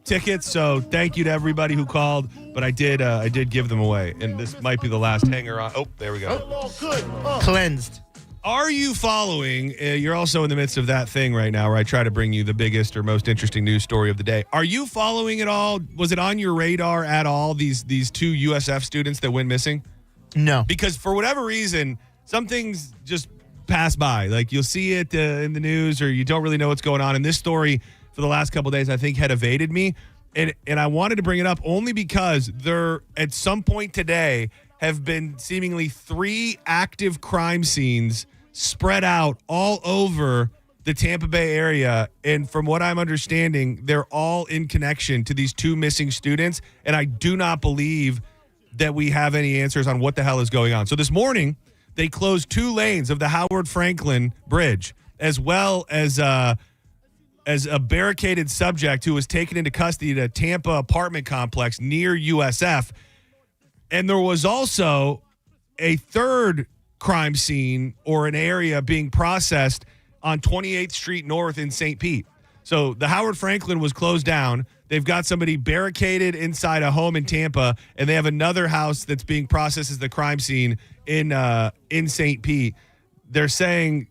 tickets, so thank you to everybody who called. But I did give them away, and this might be the last hanger on. Oh, there we go. Cleansed. Are you following? You're also in the midst of that thing right now, where I try to bring you the biggest or most interesting news story of the day. Are you following it all? Was it on your radar at all? These 2 USF students that went missing? No, because for whatever reason, some things just pass by. Like you'll see it in the news, or you don't really know what's going on. And this story for the last couple of days, I think, had evaded me. And I wanted to bring it up only because there, at some point today, have been seemingly 3 active crime scenes spread out all over the Tampa Bay area. And from what I'm understanding, they're all in connection to these 2 missing students. And I do not believe that we have any answers on what the hell is going on. So this morning, they closed 2 lanes of the Howard Franklin Bridge, as well as a barricaded subject who was taken into custody at a Tampa apartment complex near USF. And there was also a 3rd crime scene, or an area being processed on 28th Street North in St. Pete. So the Howard Franklin was closed down. They've got somebody barricaded inside a home in Tampa, and they have another house that's being processed as the crime scene in St. Pete. They're saying,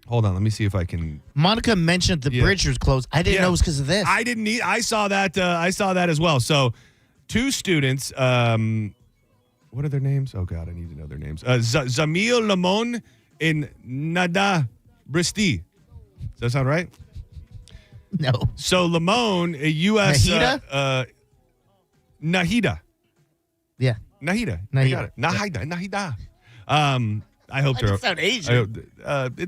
hold on, let me see if I can. Monica mentioned the bridge was closed. I didn't know it was because of this. I didn't. I saw that. I saw that as well. So, 2 students. What are their names? Oh God, I need to know their names. Zamil Lamon and Nada Bristi. Does that sound right? No. So Lamon, a U.S. Nahida. Yeah. Nahida. I got it. Nahida. I hope they're sound Asian.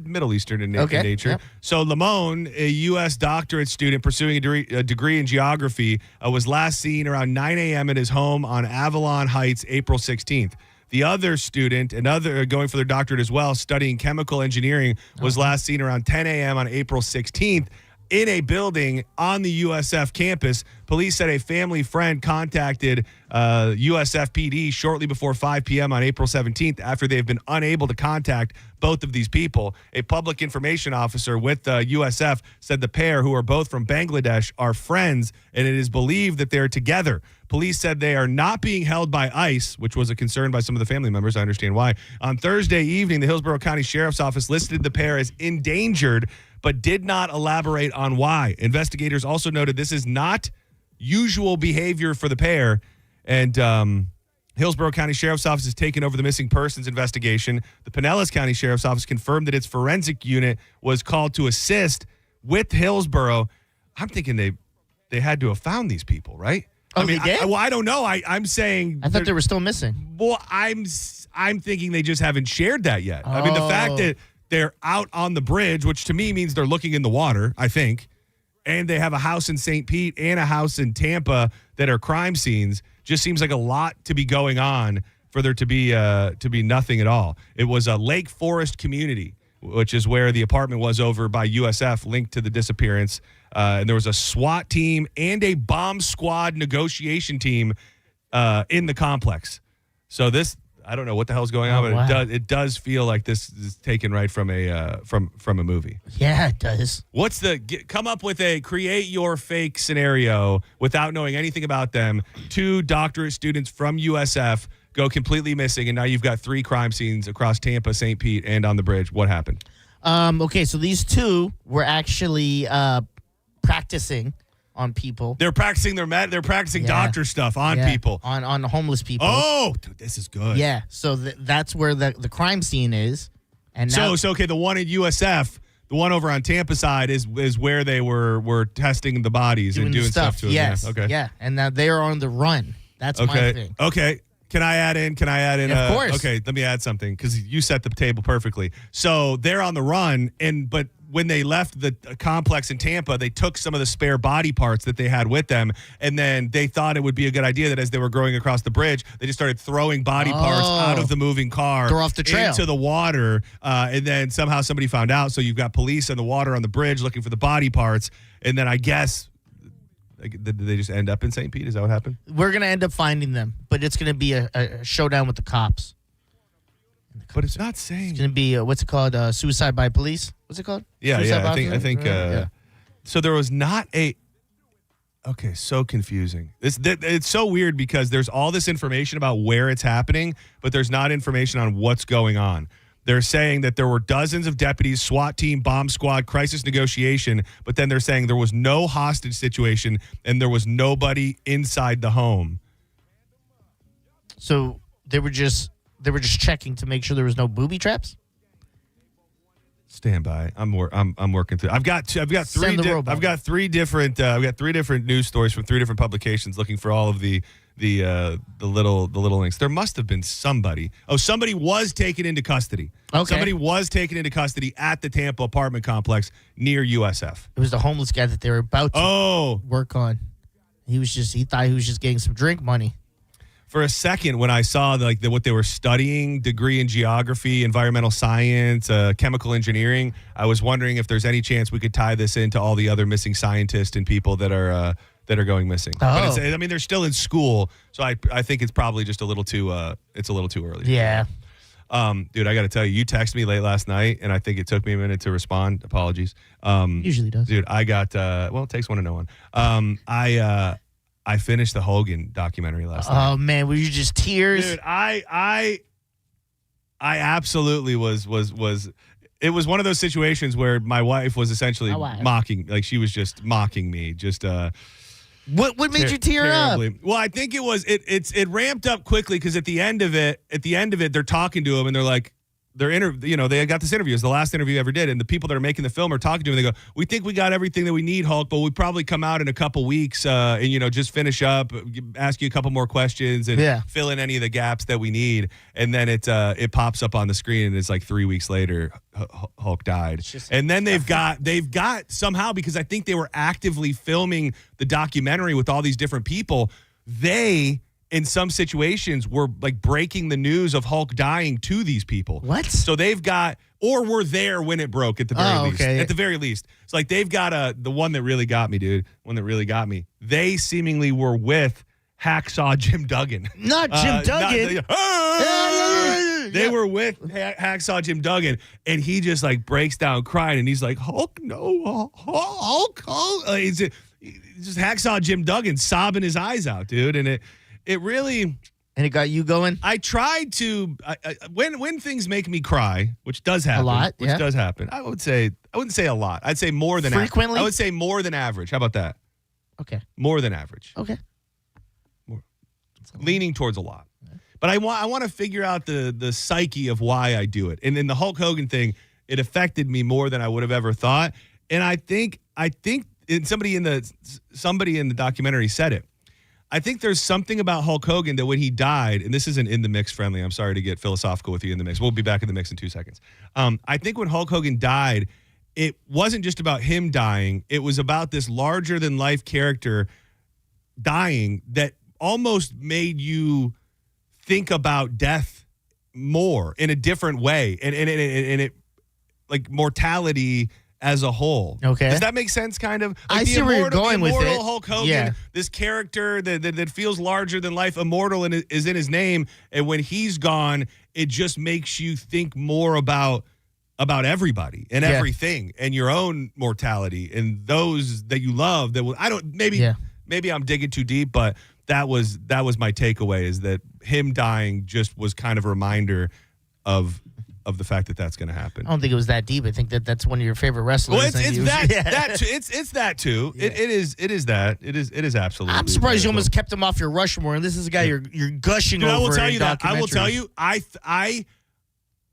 Middle Eastern in nature. Yep. So Lamon, a U.S. doctorate student pursuing a degree in geography, was last seen around 9 a.m. at his home on Avalon Heights, April 16th. The other student, going for their doctorate as well, studying chemical engineering, was last seen around 10 a.m. on April 16th in a building on the USF campus. Police said a family friend contacted USF PD shortly before 5 p.m. on April 17th after they've been unable to contact both of these people. A public information officer with USF said the pair, who are both from Bangladesh, are friends, and it is believed that they're together. Police said they are not being held by ICE, which was a concern by some of the family members. I understand why. On Thursday evening, the Hillsborough County Sheriff's Office listed the pair as endangered, but did not elaborate on why. Investigators also noted this is not usual behavior for the pair, and Hillsborough County Sheriff's Office has taken over the missing persons investigation. The Pinellas County Sheriff's Office confirmed that its forensic unit was called to assist with Hillsborough. I'm thinking they had to have found these people, right? Oh, they did? I don't know. I'm saying I thought they were still missing. Well, I'm thinking they just haven't shared that yet. I mean, the fact that they're out on the bridge, which to me means they're looking in the water, I think, and they have a house in St. Pete and a house in Tampa that are crime scenes, just seems like a lot to be going on for there to be nothing at all. It was a Lake Forest community, which is where the apartment was over by USF, linked to the disappearance. And there was a SWAT team and a bomb squad negotiation team in the complex. So this, I don't know what the hell's going on, but it does feel like this is taken right from a movie. Yeah, it does. Come up with create your fake scenario without knowing anything about them. 2 doctorate students from USF go completely missing, and now you've got 3 crime scenes across Tampa, St. Pete, and on the bridge. What happened? Okay, so these 2 were actually practicing on people. They're practicing they're practicing doctor stuff on people. On homeless people. Oh, dude, this is good. Yeah, so that's where the crime scene is. And now, so okay, the one at USF, the one over on Tampa side is where they were testing the bodies and doing stuff to them. Yes. Yeah. Okay. Yeah, and now they are on the run. That's my thing. Okay. Can I add in? Of course. Okay, let me add something because you set the table perfectly. So they're on the run, but when they left the complex in Tampa, they took some of the spare body parts that they had with them, and then they thought it would be a good idea that as they were going across the bridge, they just started throwing body parts out of the moving car, throw off the trail into the water, and then somehow somebody found out. So you've got police in the water on the bridge looking for the body parts, and then I guess. Did they just end up in St. Pete? Is that what happened? We're going to end up finding them, but it's going to be a showdown with the cops. But it's not saying. It's going to be, what's it called? Suicide by police? What's it called? Yeah, Suicide by I think. yeah. So there was not a. Okay, so confusing. It's so weird because there's all this information about where it's happening, but there's not information on what's going on. They're saying that there were dozens of deputies, SWAT team, bomb squad, crisis negotiation, but then they're saying there was no hostage situation and there was nobody inside the home. So they were just checking to make sure there was no booby traps. Stand by. I'm working through. I've got three different news stories from 3 different publications looking for all of the little links. There must have been somebody. Oh, somebody was taken into custody. Okay. Somebody was taken into custody at the Tampa apartment complex near USF. It was the homeless guy that they were about to work on. He thought he was just getting some drink money. For a second, when I saw what they were studying, degree in geography, environmental science, chemical engineering, I was wondering if there's any chance we could tie this into all the other missing scientists and people that are going missing. Oh. But they're still in school, so I think it's probably just a little too early. Yeah. Dude, I got to tell you, you texted me late last night, and I think it took me a minute to respond. Apologies. Usually does. Dude, I got it takes one to know one. I finished the Hogan documentary last night. Oh man, were you just tears? Dude, I absolutely was. It was one of those situations where my wife was essentially mocking, she was just mocking me. Just what made you tear terribly. up? Well, I think it was it ramped up quickly because at the end of it, they're talking to him and they're like. They got this interview. It's the last interview you ever did. And the people that are making the film are talking to him. They go, we think we got everything that we need, Hulk, but we'll probably come out in a couple weeks and, just finish up, ask you a couple more questions and fill in any of the gaps that we need. And then it pops up on the screen and it's like 3 weeks later, Hulk died. And then they've got somehow, because I think they were actively filming the documentary with all these different people, in some situations, we're breaking the news of Hulk dying to these people. What? So they've got or were there when it broke at the very least. Okay. At the very least. It's like they've got the one that really got me, dude. One that really got me. They seemingly were with Hacksaw Jim Duggan. Not Jim Duggan. They were with Hacksaw Jim Duggan, and he just like breaks down crying, and he's like, Hulk, no, Hulk. He's just Hacksaw Jim Duggan sobbing his eyes out, dude. And it really... And it got you going? I tried to... when things make me cry, which does happen. A lot, Which does happen. I wouldn't say a lot. I'd say more than frequently. I would say more than average. How about that? Okay. More than average. Okay. Leaning towards a lot. But I want to figure out the psyche of why I do it. And in the Hulk Hogan thing, it affected me more than I would have ever thought. And I think somebody in the documentary said it. I think there's something about Hulk Hogan that when he died, and this isn't in the mix friendly. I'm sorry to get philosophical with you in the mix. We'll be back in the mix in 2 seconds. I think when Hulk Hogan died, it wasn't just about him dying. It was about this larger than life character dying that almost made you think about death more in a different way, and it like mortality as a whole. Okay, does that make sense? Kind of. Like I see where you're going with it. Hulk Hogan, yeah. This character that feels larger than life, immortal, and is in his name. And when he's gone, it just makes you think more about everybody and everything, and your own mortality, and those that you love. That will. I don't. Maybe I'm digging too deep, but that was my takeaway, is that him dying just was kind of a reminder of the fact that that's going to happen. I don't think it was that deep. I think that's one of your favorite wrestlers. Well, it's that too. It's that too. Yeah. It is absolutely. I'm surprised you almost kept him off your Rushmore, and this is a guy you're gushing over. I will tell you that. I will documentaries. tell you. I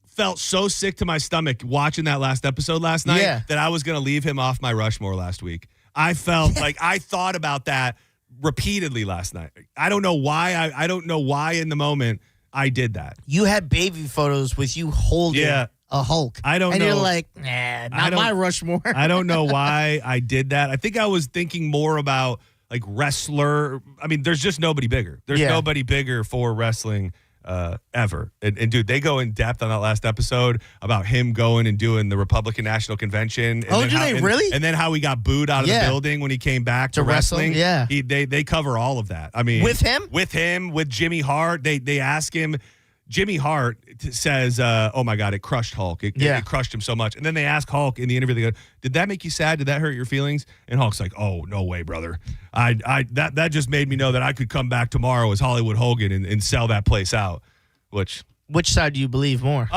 felt so sick to my stomach watching that last episode last night that I was going to leave him off my Rushmore last week. I felt like I thought about that repeatedly last night. I don't know why. I don't know why in the moment I did that. You had baby photos with you holding a Hulk. I don't know. And you're like, nah, not my Rushmore. I don't know why I did that. I think I was thinking more about like wrestler. I mean, there's just nobody bigger. There's nobody bigger for wrestling ever. And dude, they go in depth on that last episode about him going and doing the Republican National Convention. And do they really? And then how he got booed out of the building when he came back to wrestling. Yeah. They cover all of that. I mean, with him, with Jimmy Hart. They ask him. Jimmy Hart says, oh my God, it crushed Hulk. It crushed him so much. And then they ask Hulk in the interview, they go, did that make you sad? Did that hurt your feelings? And Hulk's like, oh, no way, brother. That just made me know that I could come back tomorrow as Hollywood Hogan and sell that place out. Which side do you believe more?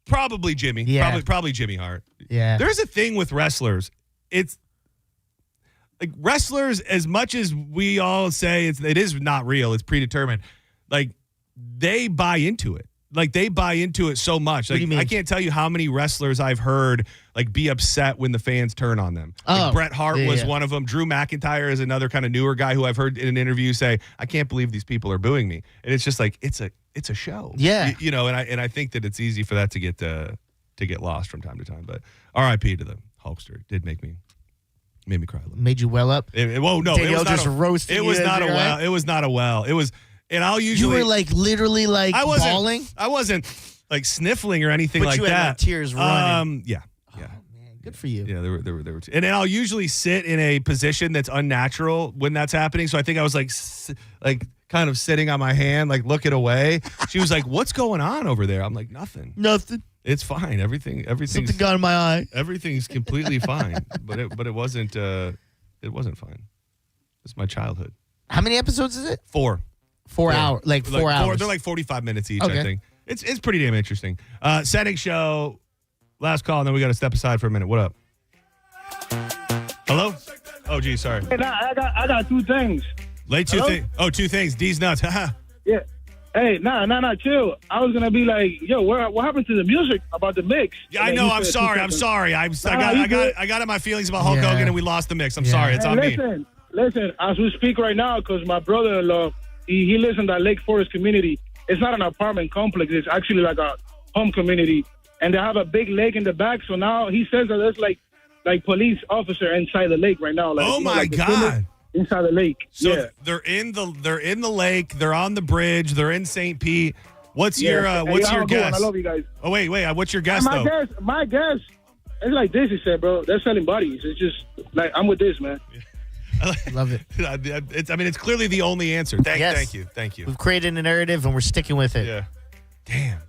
Probably Jimmy. Yeah. Probably Jimmy Hart. Yeah. There's a thing with wrestlers. It's like wrestlers, as much as we all say it is not real, it's predetermined. Like, they buy into it. Like, they buy into it so much. Like, what do you mean? I can't tell you how many wrestlers I've heard like be upset when the fans turn on them. Like Bret Hart was one of them. Drew McIntyre is another kind of newer guy who I've heard in an interview say, I can't believe these people are booing me. And it's just like, it's a show. Yeah. You know, and I think that it's easy for that to get lost from time to time. But R.I.P. to the Hulkster. It did made me cry a little. Made you well up? No. Danielle just roasting you. It was not a well. Right? It was not a well. It was... And I'll usually... You were like literally like bawling? I wasn't like sniffling or anything but like you that. Had like tears running. Yeah. Oh, man. Good for you. Yeah, there were two. And then I'll usually sit in a position that's unnatural when that's happening. So I think I was like kind of sitting on my hand, like looking away. She was like, what's going on over there? I'm like, nothing. Nothing. It's fine. Everything's... Something got in my eye. Everything's completely fine. But it wasn't fine. It's my childhood. How many episodes is it? 4. 4 hours, like 4 hours. They're like 45 minutes each, okay. I think. It's pretty damn interesting. Senning Show, last call, and then we got to step aside for a minute. What up? Hello? Oh, geez, sorry. Hey, I got 2 things. Late 2 things. Oh, 2 things. D's nuts. Yeah. Hey, nah, chill. I was gonna be like, yo, what happened to the music about the mix? Yeah, I know. I'm sorry. I got in my feelings about Hulk Hogan, and we lost the mix. I'm sorry. It's on me. Listen, as we speak right now, because my brother-in-law, he lives in that Lake Forest community. It's not an apartment complex. It's actually like a home community. And they have a big lake in the back. So now he says that there's like police officer inside the lake right now. Like, oh, my God. Inside the lake. So they're in the lake. They're on the bridge. They're in St. Pete. What's your guess? I love you guys. Oh, wait. What's your guess, My though? guess, it's like this, he said, bro. They're selling bodies. It's just like, I'm with this, man. Love it. It's clearly the only answer. Thank you. We've created a narrative, and we're sticking with it. Yeah. Damn.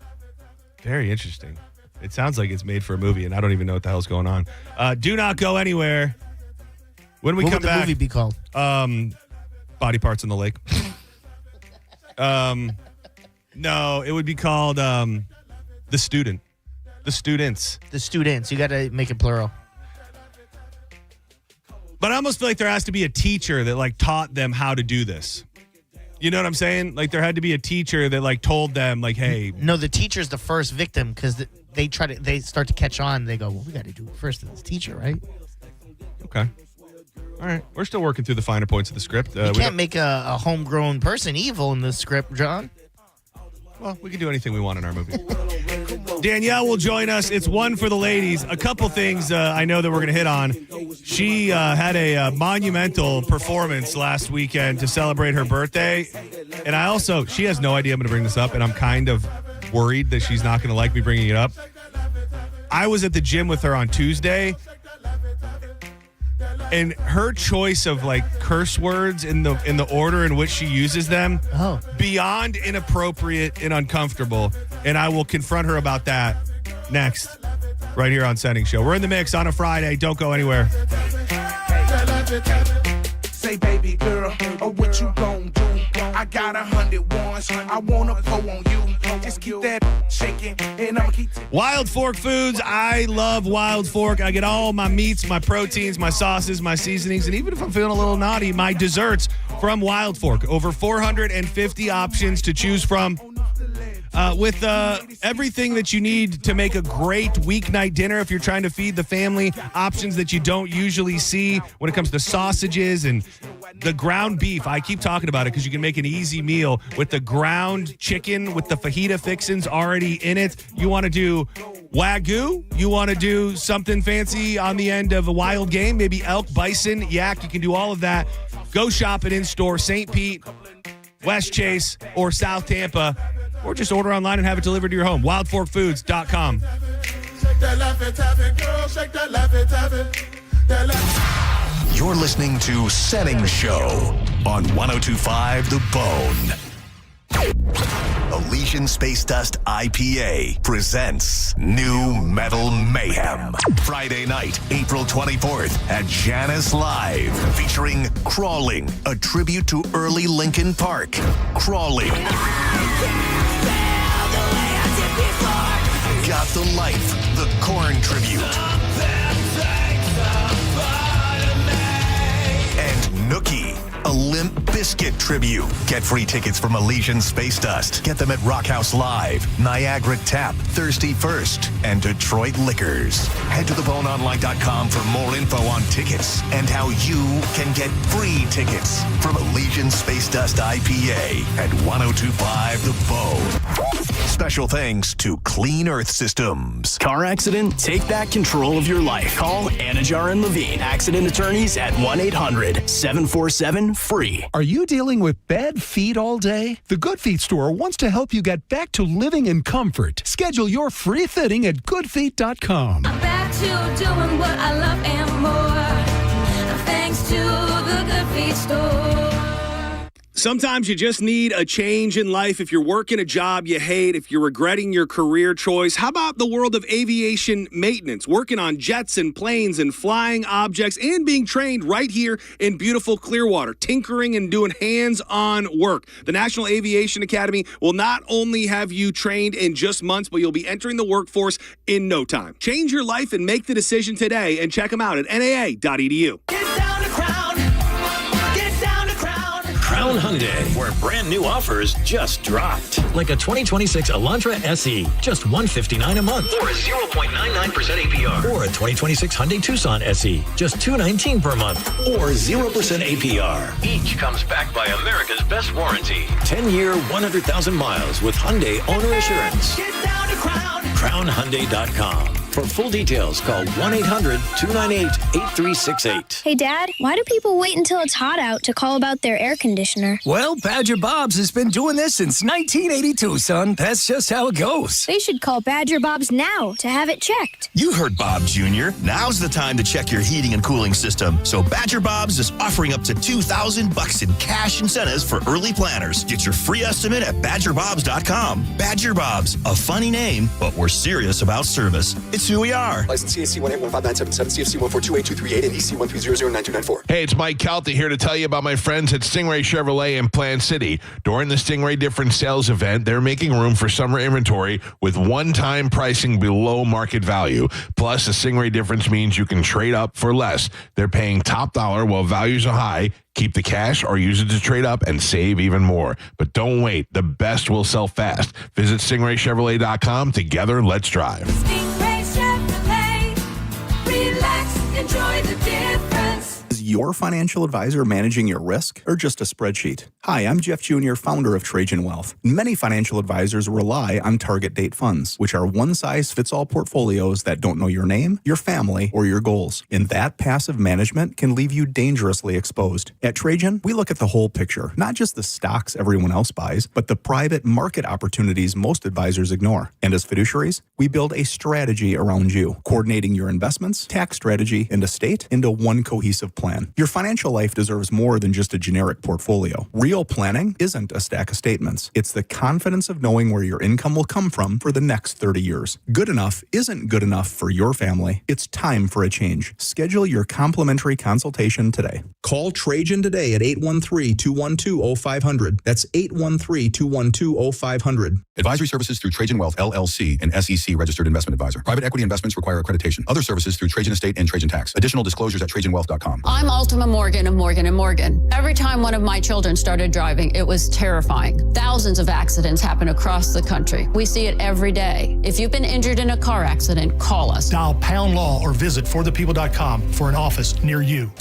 Very interesting. It sounds like it's made for a movie, and I don't even know what the hell's going on. Do not go anywhere. When we What come would the back, movie be called? Body Parts in the Lake. No, it would be called The Student. The Students. The Students. You got to make it plural. But I almost feel like there has to be a teacher that like taught them how to do this. You know what I'm saying? Like there had to be a teacher that like told them like, hey. No, the teacher's the first victim because they start to catch on. They go, well, we got to do it first to this teacher, right? Okay. All right. We're still working through the finer points of the script. You can't make a homegrown person evil in this script, John. Well, we can do anything we want in our movie. Danielle will join us. It's one for the ladies. A couple things I know that we're going to hit on. She had a monumental performance last weekend to celebrate her birthday. And she has no idea I'm going to bring this up, and I'm kind of worried that she's not going to like me bringing it up. I was at the gym with her on Tuesday, and her choice of like curse words in the order in which she uses them, beyond inappropriate and uncomfortable. And I will confront her about that next, right here on Senning Show. We're in the mix on a Friday. Don't go anywhere. Say, baby girl, what you gon' do? I got 100 ones. I wanna pull on you. Just keep that shaking, and I'ma keep. Wild Fork Foods. I love Wild Fork. I get all my meats, my proteins, my sauces, my seasonings, and even if I'm feeling a little naughty, my desserts from Wild Fork. Over 450 options to choose from. With everything that you need to make a great weeknight dinner if you're trying to feed the family, options that you don't usually see when it comes to sausages and the ground beef. I keep talking about it because you can make an easy meal with the ground chicken with the fajita fixins already in it. You want to do Wagyu? You want to do something fancy on the end of a wild game? Maybe elk, bison, yak. You can do all of that. Go shop it in-store, St. Pete, West Chase, or South Tampa. Or just order online and have it delivered to your home. WildForkFoods.com. You're listening to Senning Show on 102.5 The Bone. Elysian Space Dust IPA presents New Metal Mayhem. Friday night, April 24th at Janus Live, featuring Crawling, a tribute to early Linkin Park. Crawling. Got the Life, the Korn tribute. And Nookie, a Limp Bizkit tribute. Get free tickets from Elysian Space Dust. Get them at Rockhouse Live, Niagara Tap, Thirsty First, and Detroit Liquors. Head to theboneonline.com for more info on tickets and how you can get free tickets from Elysian Space Dust IPA at 102.5 The Bone. Special thanks to Clean Earth Systems. Car accident? Take back control of your life. Call Anajar and Levine, accident attorneys at 1-800-747-FREE. Are you dealing with bad feet all day? The Good Feet store wants to help you get back to living in comfort. Schedule your free fitting at goodfeet.com. I'm back to doing what I love and more. Thanks to the Good Feet store. Sometimes you just need a change in life. If you're working a job you hate, if you're regretting your career choice, how about the world of aviation maintenance? Working on jets and planes and flying objects and being trained right here in beautiful Clearwater, tinkering and doing hands-on work. The National Aviation Academy will not only have you trained in just months, but you'll be entering the workforce in no time. Change your life and make the decision today and check them out at naa.edu. Crown Hyundai, where brand new offers just dropped. Like a 2026 Elantra SE, just $159 a month. Or a 0.99% APR. Or a 2026 Hyundai Tucson SE, just $219 per month. Or 0% APR. Each comes backed by America's best warranty. 10-year, 100,000 miles with Hyundai Owner Assurance. Get down to Crown. CrownHyundai.com. For full details, call 1-800-298-8368. Hey, Dad, why do people wait until it's hot out to call about their air conditioner? Well, Badger Bob's has been doing this since 1982, son. That's just how it goes. They should call Badger Bob's now to have it checked. You heard Bob Jr. Now's the time to check your heating and cooling system. So Badger Bob's is offering up to $2,000 in cash incentives for early planners. Get your free estimate at badgerbobs.com. Badger Bob's, a funny name, but we're serious about service. It's who we are. License CAC 1815977, CFC 1428238, and EC 130099294. Hey, it's Mike Calta here to tell you about my friends at Stingray Chevrolet in Plant City. During the Stingray Difference Sales event, they're making room for summer inventory with one-time pricing below market value. Plus, the Stingray Difference means you can trade up for less. They're paying top dollar while values are high. Keep the cash or use it to trade up and save even more. But don't wait. The best will sell fast. Visit StingrayChevrolet.com. Together, let's drive. Stingray Chevrolet. Relax, enjoy the difference. Is your financial advisor managing your risk or just a spreadsheet? Hi, I'm Jeff Jr., founder of Trajan Wealth. Many financial advisors rely on target date funds, which are one-size-fits-all portfolios that don't know your name, your family, or your goals. And that passive management can leave you dangerously exposed. At Trajan, we look at the whole picture, not just the stocks everyone else buys, but the private market opportunities most advisors ignore. And as fiduciaries, we build a strategy around you, coordinating your investments, tax strategy, and estate into one cohesive plan. Your financial life deserves more than just a generic portfolio. Real planning isn't a stack of statements. It's the confidence of knowing where your income will come from for the next 30 years. Good enough isn't good enough for your family. It's time for a change. Schedule your complimentary consultation today. Call Trajan today at 813-212-0500. That's 813-212-0500. Advisory services through Trajan Wealth, LLC, an SEC registered investment advisor. Private equity investments require accreditation. Other services through Trajan Estate and Trajan Tax. Additional disclosures at TrajanWealth.com. I'm Ultima Morgan of Morgan & Morgan. Every time one of my children started driving, it was terrifying. Thousands of accidents happen across the country. We see it every day. If you've been injured in a car accident, call us. Dial pound law or visit forthepeople.com for an office near you.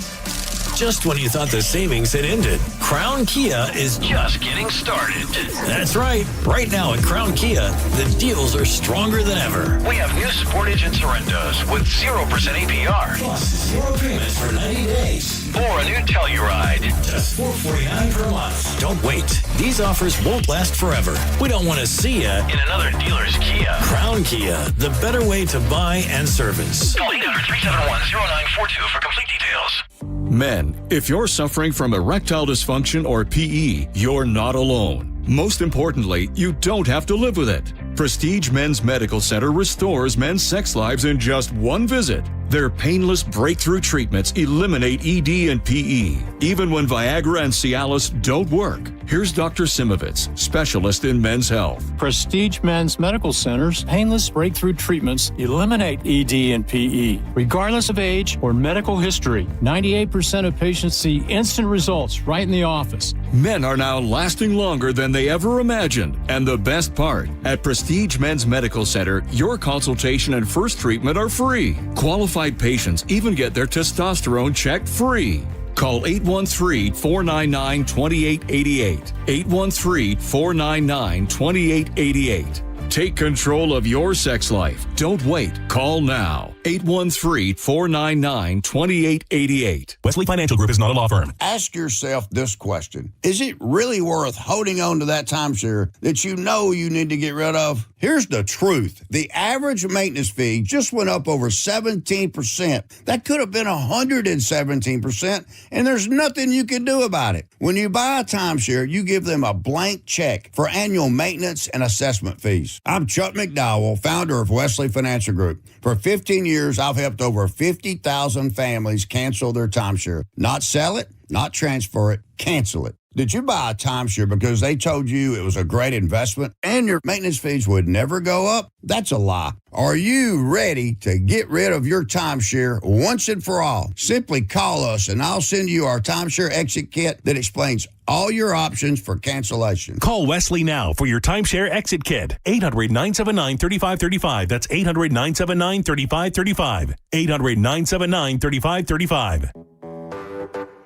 Just when you thought the savings had ended, Crown Kia is just getting started. That's right. Right now at Crown Kia, the deals are stronger than ever. We have new Sportage and Sorrentos with 0% APR. Plus 0 payments for 90 days. Or a new Telluride. Just $449 per month. Don't wait. These offers won't last forever. We don't want to see you in another dealer's Kia. Crown Kia, the better way to buy and service. Call 800-371-0942 for complete details. Men, if you're suffering from erectile dysfunction or PE, you're not alone. Most importantly, you don't have to live with it. Prestige Men's Medical Center restores men's sex lives in just one visit. Their painless breakthrough treatments eliminate ED and PE, even when Viagra and Cialis don't work. Here's Dr. Simovitz, specialist in men's health. Prestige Men's Medical Center's painless breakthrough treatments eliminate ED and PE, regardless of age or medical history. 98% of patients see instant results right in the office. Men are now lasting longer than they ever imagined. And the best part, at Prestige Men's Medical Center, your consultation and first treatment are free. Qualified patients even get their testosterone checked free. Call 813-499-2888. 813-499-2888. Take control of your sex life. Don't wait. Call now. 813-499-2888. Wesley Financial Group is not a law firm. Ask yourself this question. Is it really worth holding on to that timeshare that you know you need to get rid of? Here's the truth. The average maintenance fee just went up over 17%. That could have been 117%, and there's nothing you can do about it. When you buy a timeshare, you give them a blank check for annual maintenance and assessment fees. I'm Chuck McDowell, founder of Wesley Financial Group. For 15 years, I've helped over 50,000 families cancel their timeshare. Not sell it, not transfer it, cancel it. Did you buy a timeshare because they told you it was a great investment and your maintenance fees would never go up? That's a lie. Are you ready to get rid of your timeshare once and for all? Simply call us and I'll send you our timeshare exit kit that explains all your options for cancellation. Call Wesley now for your timeshare exit kit. 800-979-3535. That's 800-979-3535. 800-979-3535.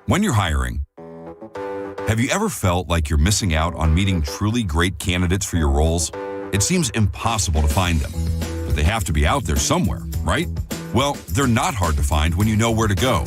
When you're hiring, have you ever felt like you're missing out on meeting truly great candidates for your roles? It seems impossible to find them, but they have to be out there somewhere. right? Well, they're not hard to find when you know where to go.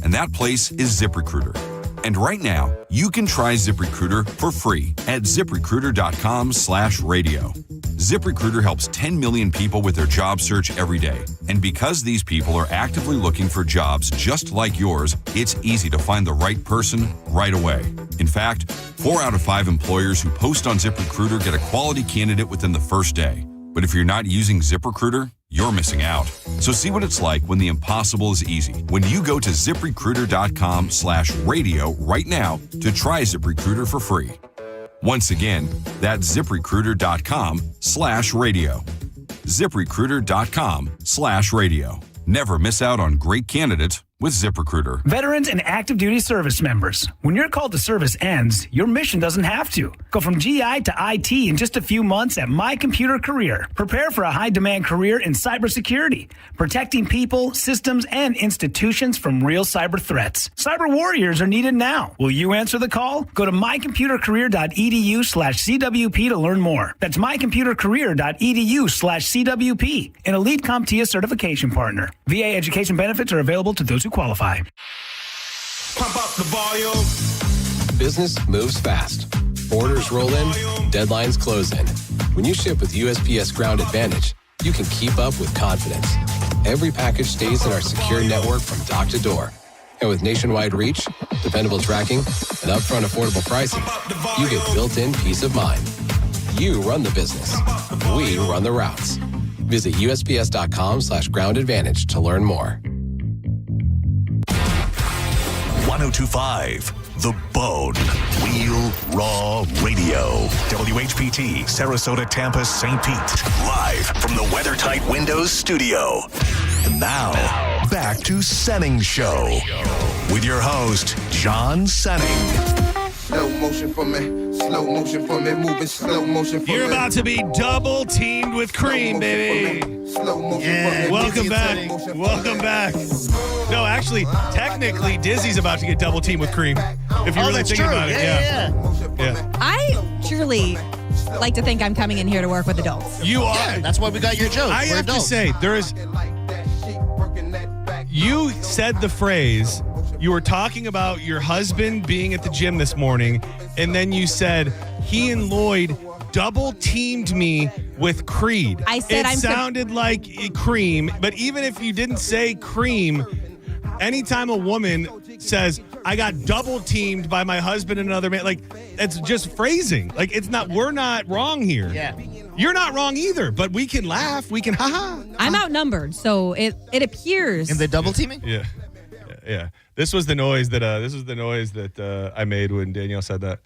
And that place is ZipRecruiter. And right now, you can try ZipRecruiter for free at ZipRecruiter.com/radio. ZipRecruiter helps 10 million people with their job search every day. And because these people are actively looking for jobs just like yours, it's easy to find the right person right away. In fact, 4 out of 5 employers who post on ZipRecruiter get a quality candidate within the first day. But if you're not using ZipRecruiter, you're missing out. So see what it's like when the impossible is easy. When you go to ZipRecruiter.com/radio right now to try ZipRecruiter for free. Once again, that's ZipRecruiter.com/radio. ZipRecruiter.com/radio. Never miss out on great candidates with ZipRecruiter. Veterans and active duty service members, when your call to service ends, your mission doesn't have to. Go from GI to IT in just a few months at My Computer Career. Prepare for a high-demand career in cybersecurity, protecting people, systems, and institutions from real cyber threats. Cyber warriors are needed now. Will you answer the call? Go to mycomputercareer.edu/CWP to learn more. That's mycomputercareer.edu/CWP, an elite CompTIA certification partner. VA education benefits are available to those who qualify. Pump up the volume. Business moves fast. Orders roll in, deadlines close in. When you ship with USPS Ground Advantage, you can keep up with confidence. Every package stays in our secure network from dock to door. And with nationwide reach, dependable tracking, and upfront affordable pricing, you get built-in peace of mind. You run the business. We run the routes. Visit USPS.com/Ground Advantage to learn more. 1025 The Bone. Wheel Raw Radio. WHPT, Sarasota, Tampa, St. Pete. Live from the WeatherTight Windows studio. And now, back to Senning Show. With your host, John Senning. Slow motion for me, slow motion for me, moving slow motion for me. You're about to be double teamed with cream, baby. Slow motion Yeah, welcome back. Welcome back. No, actually, technically, Dizzy's about to get double teamed with cream. If you really think about it, yeah. I truly like to think I'm coming in here to work with adults. You are. Yeah, that's why we got your joke. I have to say, there is. You said the phrase. You were talking about your husband being at the gym this morning, and then you said he and Lloyd double teamed me with Creed. I said it sounded like cream, but even if you didn't say cream, anytime a woman says, I got double teamed by my husband and another man, like, it's just phrasing. Like, it's not, we're not wrong here. Yeah. You're not wrong either, but we can laugh. We can, ha-ha. I'm outnumbered, so it appears. In the double teaming? Yeah. Yeah. This was the noise that I made when Danielle said that.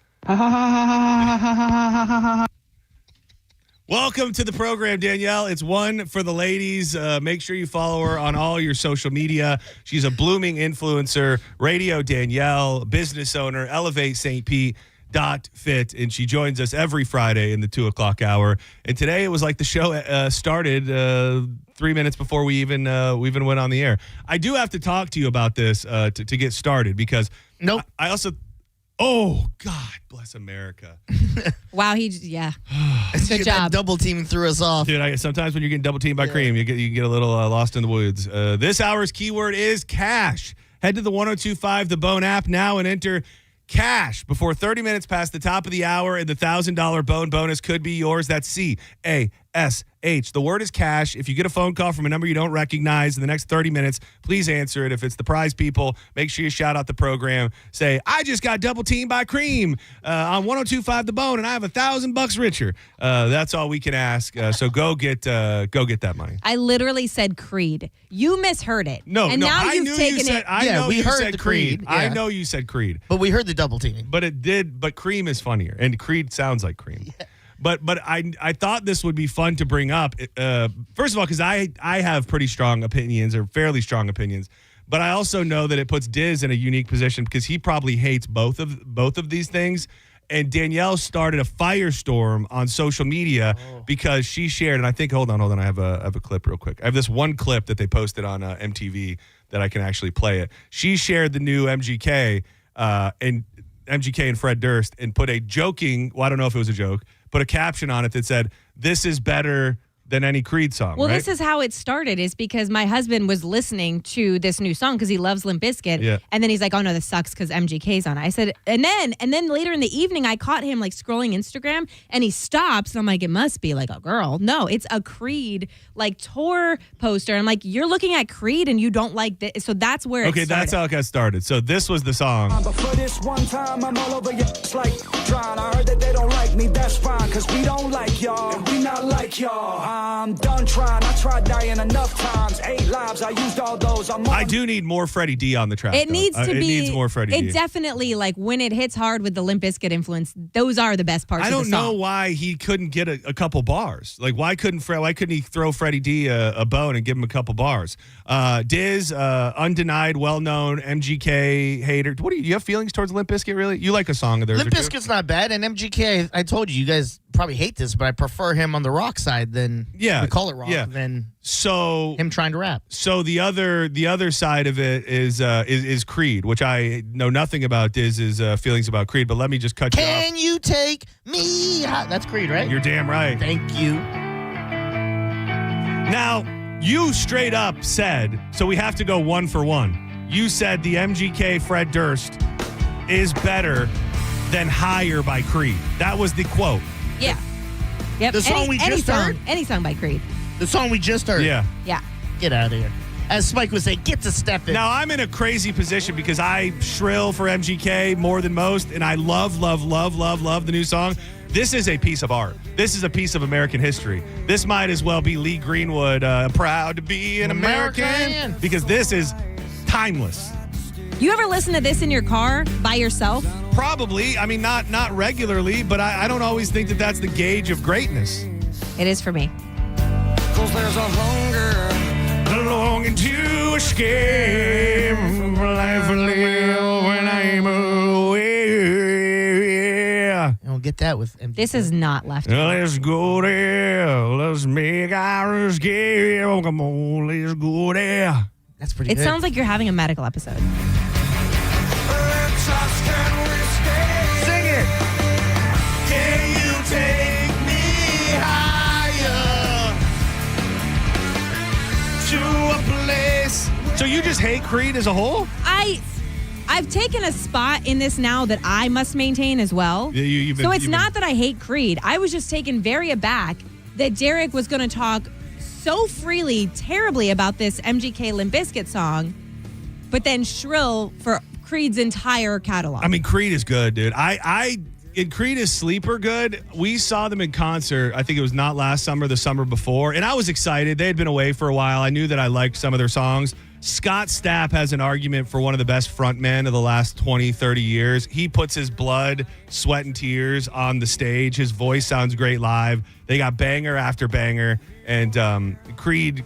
Welcome to the program, Danielle. It's one for the ladies. Make sure you follow her on all your social media. She's a blooming influencer, Radio Danielle, business owner, Elevate St. Pete. .fit, and she joins us every Friday in the 2:00 hour. And today it was like the show started 3 minutes before we even went on the air. I do have to talk to you about this to get started because I also. Oh, God bless America. Wow, good job. Double team threw us off. Dude, sometimes when you're getting double teamed by cream, you get a little lost in the woods. This hour's keyword is cash. Head to the 1025 The Bone app now and enter cash before 30 minutes past the top of the hour, and the $1,000 Bone bonus could be yours. That's CASH. The word is cash. If you get a phone call from a number you don't recognize in the next 30 minutes, please answer it. If it's the prize people, make sure you shout out the program. Say, I just got double teamed by cream on 1025 The Bone, and I have $1,000 richer. That's all we can ask. So go get that money. I literally said Creed. You misheard it. Now you've taken it. We heard the Creed. Yeah. I know you said Creed. But we heard the double teaming. But cream is funnier, and Creed sounds like cream. Yeah. But I thought this would be fun to bring up. First of all, because I have pretty strong opinions, or fairly strong opinions. But I also know that it puts Diz in a unique position because he probably hates both of these things. And Danielle started a firestorm on social media because she shared, and I think, hold on, I have a clip real quick. I have this one clip that they posted on MTV that I can actually play it. She shared the new MGK and MGK and Fred Durst, and put a joking, well, I don't know if it was a joke, put a caption on it that said, "This is better than any Creed song. Well, right? this is how it started, is because my husband was listening to this new song because he loves Limp Bizkit. Yeah. And then he's like, oh no, this sucks because MGK's on it. I said, and then later in the evening, I caught him like scrolling Instagram and he stops. And I'm like, it must be like a girl. No, it's a Creed like tour poster. I'm like, you're looking at Creed and you don't like this. So that's where it started. That's how it got started. So this was the song. But for this one time, I'm all over you. It's like trying. I heard that they don't like me. That's fine, because we don't like y'all. And we not like y'all. I'm done trying. I tried dying enough times. 8 lives. I used all those. I do need more Freddie D on the track. It though. needs to be. It needs more Freddie D. It definitely, like, when it hits hard with the Limp Bizkit influence, those are the best parts I of the don't song. know why he couldn't get a couple bars. Like, why couldn't he throw Freddie D a bone and give him a couple bars? Diz, undenied, well-known MGK hater. What do you have feelings towards Limp Bizkit, really? You like a song of theirs? Limp Bizkit's not bad, and MGK, I told you guys probably hate this, but I prefer him on the rock side than we call it rock than him trying to rap. So the other side of it is Creed, which I know nothing about. Diz's feelings about Creed, but let me just cut you off. Can you take me? That's Creed, right? You're damn right. Thank you. Now, you straight up said, so we have to go 1 for 1. You said the MGK Fred Durst is better than Higher by Creed. That was the quote. Yeah. Yep. The song we just heard? Any song by Creed. The song we just heard? Yeah. Yeah. Get out of here. As Spike would say, get to step in. Now, I'm in a crazy position because I shrill for MGK more than most, and I love the new song. This is a piece of art. This is a piece of American history. This might as well be Lee Greenwood, proud to be an American, because this is timeless. You ever listen to this in your car by yourself? Probably. I mean, not regularly, but I don't always think that that's the gauge of greatness. It is for me. 'Cause there's a hunger, longing to escape from life and live when I'm away. You don't get that with MGK. This is not left. Let's go there. Let's make our escape. Come on, let's go there. That's pretty It good. sounds like you're having a medical episode. Sing it. Can you take me higher to a place? So you just hate Creed as a whole? I've taken a spot in this now that I must maintain as well. Yeah, you've been, so it's not that I hate Creed. I was just taken very aback that Derek was going to talk so freely, terribly about this MGK Limp Bizkit song, but then shrill for Creed's entire catalog. I mean, Creed is good, dude. And Creed is sleeper good. We saw them in concert. I think it was not last summer, the summer before. And I was excited. They had been away for a while. I knew that I liked some of their songs. Scott Stapp has an argument for one of the best frontmen of the last 20, 30 years. He puts his blood, sweat, and tears on the stage. His voice sounds great live. They got banger after banger. And Creed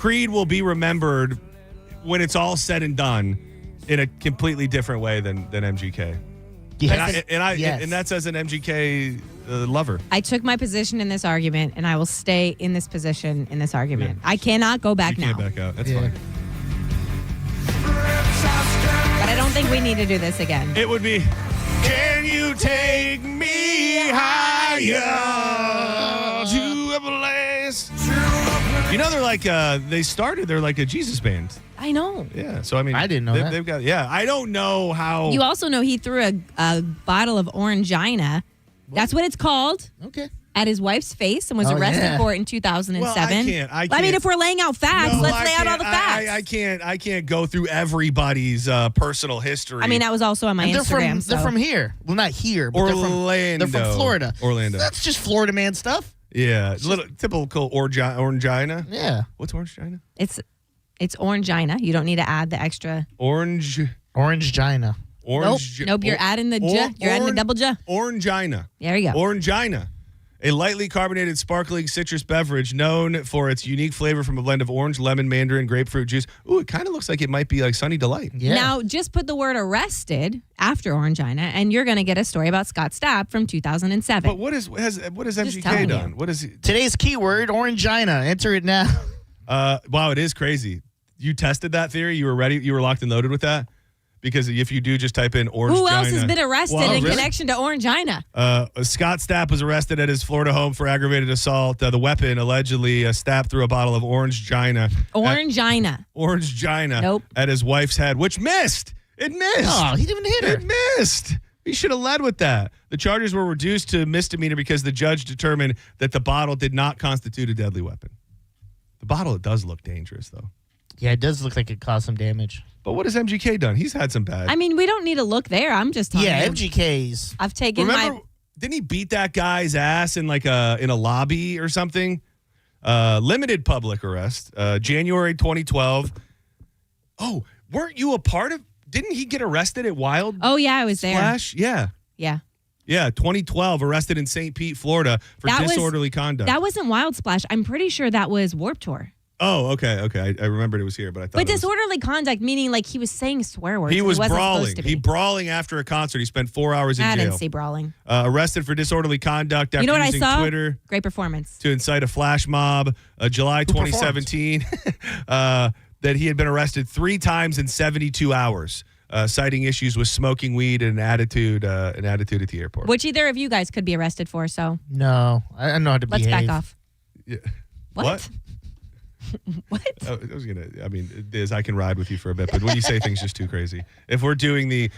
will be remembered when it's all said and done in a completely different way than MGK. Yes. And that's as an MGK lover. I took my position in this argument, and I will stay in this position in this argument. Yeah. I cannot go back now. You can't back out. That's fine. But I don't think we need to do this again. It would be, can you take me higher to a place? You know, they're like, they're like a Jesus band. I know. Yeah, so I mean, I didn't know that. They've got, I don't know how. You also know he threw a bottle of Orangina. That's what it's called. Okay. At his wife's face and was arrested for it in 2007. Well, I can't. I mean, if we're laying out facts, let's lay out all the facts. I can't go through everybody's personal history. I mean, that was also on my Instagram. They're from here. Well, not here, but Orlando. They're from Florida. Orlando. So that's just Florida man stuff. Yeah, little typical Orangina. Yeah. What's Orangina? It's Orangina. You don't need to add the extra. Orangina. Nope. You're adding the J. You're adding the double J. Orangina. There you go. Orangina. A lightly carbonated sparkling citrus beverage known for its unique flavor from a blend of orange, lemon, mandarin, grapefruit juice. Ooh, it kind of looks like it might be like Sunny Delight. Yeah. Now, just put the word arrested after Orangina, and you're going to get a story about Scott Stapp from 2007. But what has MGK done? What is today's keyword? Orangina. Enter it now. Wow, it is crazy. You tested that theory? You were ready? You were locked and loaded with that? because if you do just type in Orange Who else Gina- has been arrested Well, in really? connection to Orangina? Scott Stapp was arrested at his Florida home for aggravated assault. The weapon allegedly stabbed through a bottle of Orange Gina. Orangina. Orange Gina. Nope. At his wife's head, which missed. It missed. Oh, he didn't even hit her. It missed. He should have led with that. The charges were reduced to misdemeanor because the judge determined that the bottle did not constitute a deadly weapon. The bottle, it does look dangerous, though. Yeah, it does look like it caused some damage. But what has MGK done? He's had some bad. I mean, we don't need to look there. I'm just telling you. MGK's. I've taken Remember, didn't he beat that guy's ass in like in a lobby or something? Limited public arrest, January 2012. Oh, weren't you a part of? Didn't he get arrested at Wild? Oh yeah, I was there. Splash? Yeah. Yeah. 2012, arrested in St. Pete, Florida for disorderly conduct. That wasn't Wild Splash. I'm pretty sure that was Warped Tour. Oh, okay. I remembered it was here, but I thought. But disorderly conduct, meaning like he was saying swear words. He was wasn't brawling. supposed to be. He brawling after a concert. He spent 4 hours in I jail. didn't see brawling. Arrested for disorderly conduct after You know what I using saw? Twitter Great performance. to incite a flash mob. July 2017, that he had been arrested 3 times in 72 hours, citing issues with smoking weed and an attitude at the airport. Which either of you guys could be arrested for, so. No, I know how to Let's behave. back off. Yeah. What? What? I was gonna. I mean, Diz, I can ride with you for a bit, but when you say things just too crazy, if we're doing the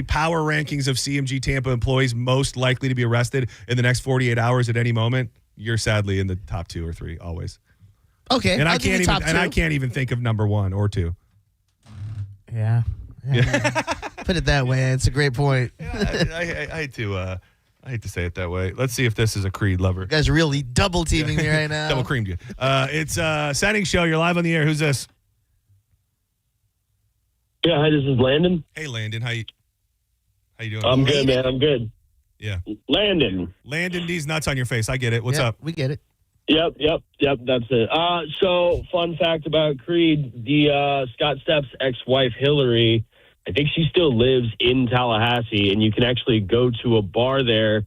power rankings of CMG Tampa employees most likely to be arrested in the next 48 hours at any moment, you're sadly in the top 2 or 3 always. Okay, and I can't even think of number 1 or 2. Yeah. Put it that way. It's a great point. I hate to say it that way. Let's see if this is a Creed lover. You guys are really double teaming me right now. Double creamed you. It's Senning Show. You're live on the air. Who's this? Yeah, hi, this is Landon. Hey, Landon. How you doing? I'm good, man. I'm good. Yeah. Landon, these nuts on your face. I get it. What's up? We get it. Yep. That's it. So, fun fact about Creed: the Scott Stapp's ex-wife Hillary, I think she still lives in Tallahassee, and you can actually go to a bar there,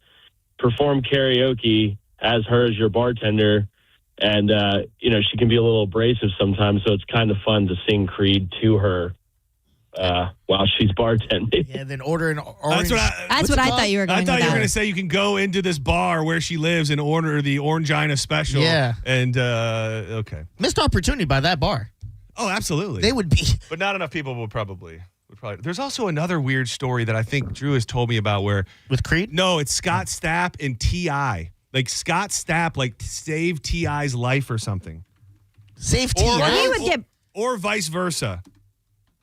perform karaoke as her as your bartender, and she can be a little abrasive sometimes. So it's kind of fun to sing Creed to her while she's bartending. Yeah, then order an orange. That's what I thought you were going I thought you were with going to that. say you can go into this bar where she lives and order the Orangina special. Yeah. And, okay. Missed opportunity by that bar. Oh, absolutely. They would be. But not enough people would probably. There's also another weird story that I think Drew has told me about where. With Creed? No, it's Scott Stapp and T.I. Like Scott Stapp, saved T.I.'s life or something. Saved T.I.? Or vice versa.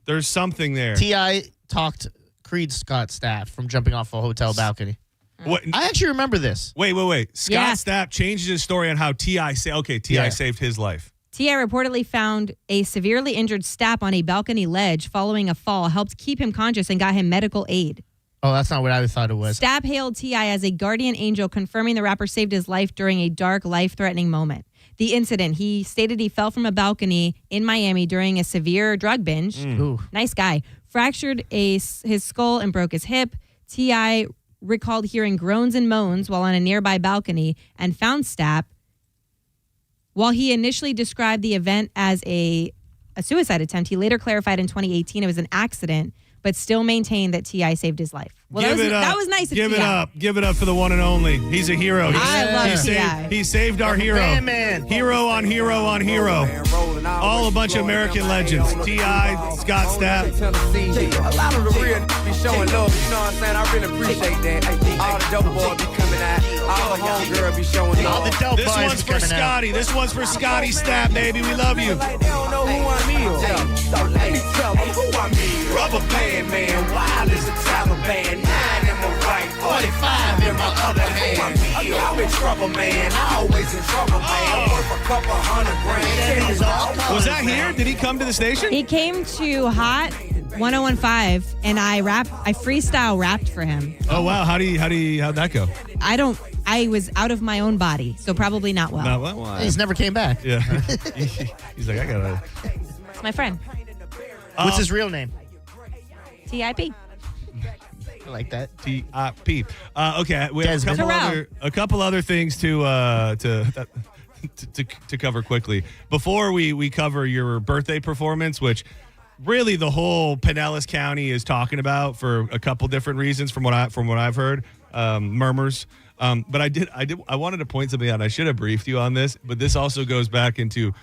There's something there. T.I. talked Creed Scott Stapp from jumping off a hotel balcony. What? I actually remember this. Wait. Scott Stapp changes his story on how T.I. saved his life. T.I. reportedly found a severely injured Stapp on a balcony ledge following a fall, helped keep him conscious, and got him medical aid. Oh, that's not what I thought it was. Stapp hailed T.I. as a guardian angel, confirming the rapper saved his life during a dark, life-threatening moment. The incident, he stated he fell from a balcony in Miami during a severe drug binge. Nice guy. Fractured his skull and broke his hip. T.I. recalled hearing groans and moans while on a nearby balcony and found Stapp. While he initially described the event as a suicide attempt, he later clarified in 2018 it was an accident, but still maintained that T.I. saved his life. Well, that was nice of Give it T.I. up. Give it up for the one and only. He's a hero. I love T.I. He saved our hero. Hero on hero on hero. All a bunch of American legends. T.I., Scott Stapp. A lot of the real be showing love. You know what I'm saying? I really appreciate that. All the dope boys be coming out. All the homegirls be showing love. All the dope This boys one's be for coming out. Scotty. This one's for Scotty Stapp, baby. We love you. They don't know who I am. So let me tell them who I mean. Rubber band man, wild as a Taliban. 9 in my right, 45 in my other hand. I'm in trouble, man. I always in trouble, man. Worth a couple $100,000. Was that here? Did he come to the station? He came to Hot 1015, and I freestyle rapped for him. Oh wow! How'd that go? I was out of my own body, so probably not well. Not well. He's never came back. Yeah. He's like, I gotta. It's my friend. What's his real name? T.I.P. I like that. T.I.P. Okay, we have a couple other things to cover quickly before we cover your birthday performance, which really the whole Pinellas County is talking about for a couple different reasons from what I've heard, murmurs. But I wanted to point something out. I should have briefed you on this, but this also goes back into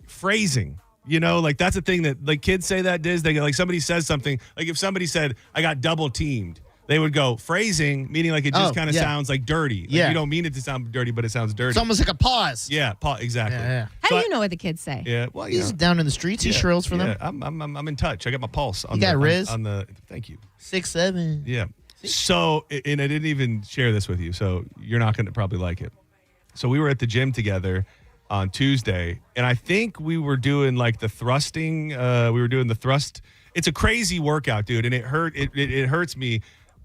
phrasing. You know, like that's a thing that like kids say that Diz. They go, like somebody says something, like if somebody said, I got double teamed, they would go phrasing, meaning like it just kind of sounds like dirty. Like you don't mean it to sound dirty, but it sounds dirty. It's almost like a pause. Yeah, exactly. Yeah. How do you know what the kids say? Yeah, well, He's down in the streets. He shrills for them. I'm in touch. I got my pulse. On you got Riz on the. Thank you. 6'7". Yeah. So, and I didn't even share this with you, so you're not going to probably like it. So we were at the gym together on Tuesday, and I think we were doing like the thrusting. We were doing the thrust. It's a crazy workout, dude, and it hurts me.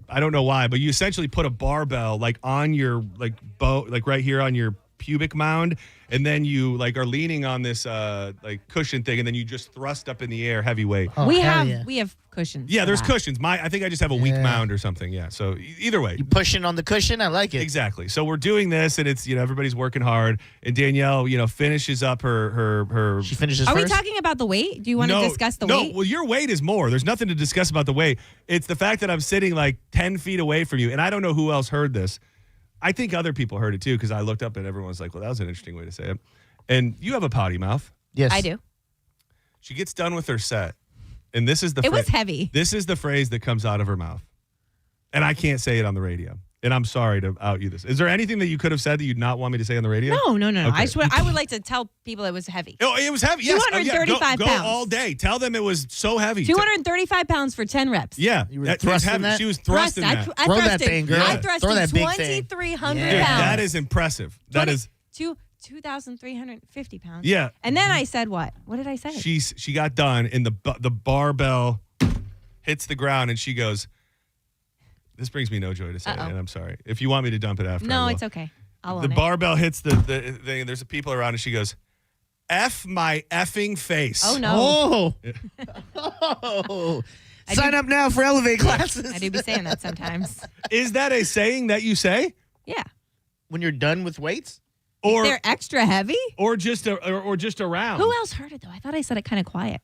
I don't know why, but you essentially put a barbell like on your like right here on your pubic mound, and then you like are leaning on this like cushion thing, and then you just thrust up in the air, heavy weight. We have cushions. Yeah, there's cushions. I think I just have a weak mound or something. Yeah. So either way, you pushing on the cushion. I like it. Exactly. So we're doing this, and it's everybody's working hard, and Danielle finishes up her. She finishes. Are first? we talking about the weight? Do you want to discuss the weight? No. Well, your weight is more. There's nothing to discuss about the weight. It's the fact that I'm sitting like 10 feet away from you, and I don't know who else heard this. I think other people heard it too, because I looked up and everyone was like, well, that was an interesting way to say it. And you have a potty mouth. Yes. I do. She gets done with her set, and this is the It was heavy. This is the phrase that comes out of her mouth. And I can't say it on the radio. And I'm sorry to out you this. Is there anything that you could have said that you'd not want me to say on the radio? No. Okay. I would like to tell people it was heavy. Oh, it was heavy. Yes. 235 Go pounds. all day. Tell them it was so heavy. 235 pounds for 10 reps. Yeah. You were thrusting that? She was thrusting that. Throw that thing, girl. I thrusted Throw that big thing. 2,300 Dude, pounds. that is impressive. That is 2,350 pounds. Yeah. And then I said what? What did I say? She got done, and the barbell hits the ground, and she goes, this brings me no joy to say it, and I'm sorry. If you want me to dump it after, No, I will. it's okay. I'll The own it. barbell hits the thing, and there's people around, and she goes, F my effing face. Oh, no. Oh. Sign up now for Elevate classes. I do be saying that sometimes. Is that a saying that you say? Yeah. When you're done with weights? Or they're extra heavy? Or just around. Who else heard it, though? I thought I said it kind of quiet.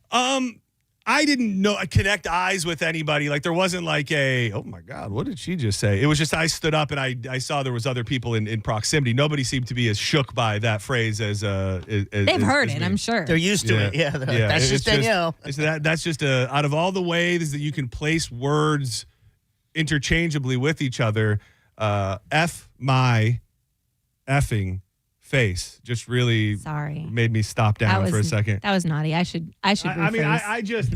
I didn't connect eyes with anybody. Like there wasn't like oh my God, what did she just say? It was just I stood up and I saw there was other people in proximity. Nobody seemed to be as shook by that phrase as they've heard it, I'm sure. They're used to it. Yeah. That's just Danielle. That's just out of all the ways that you can place words interchangeably with each other, F my effing face just really made me stop down for a second. That was naughty. I should rephrase. I mean, I just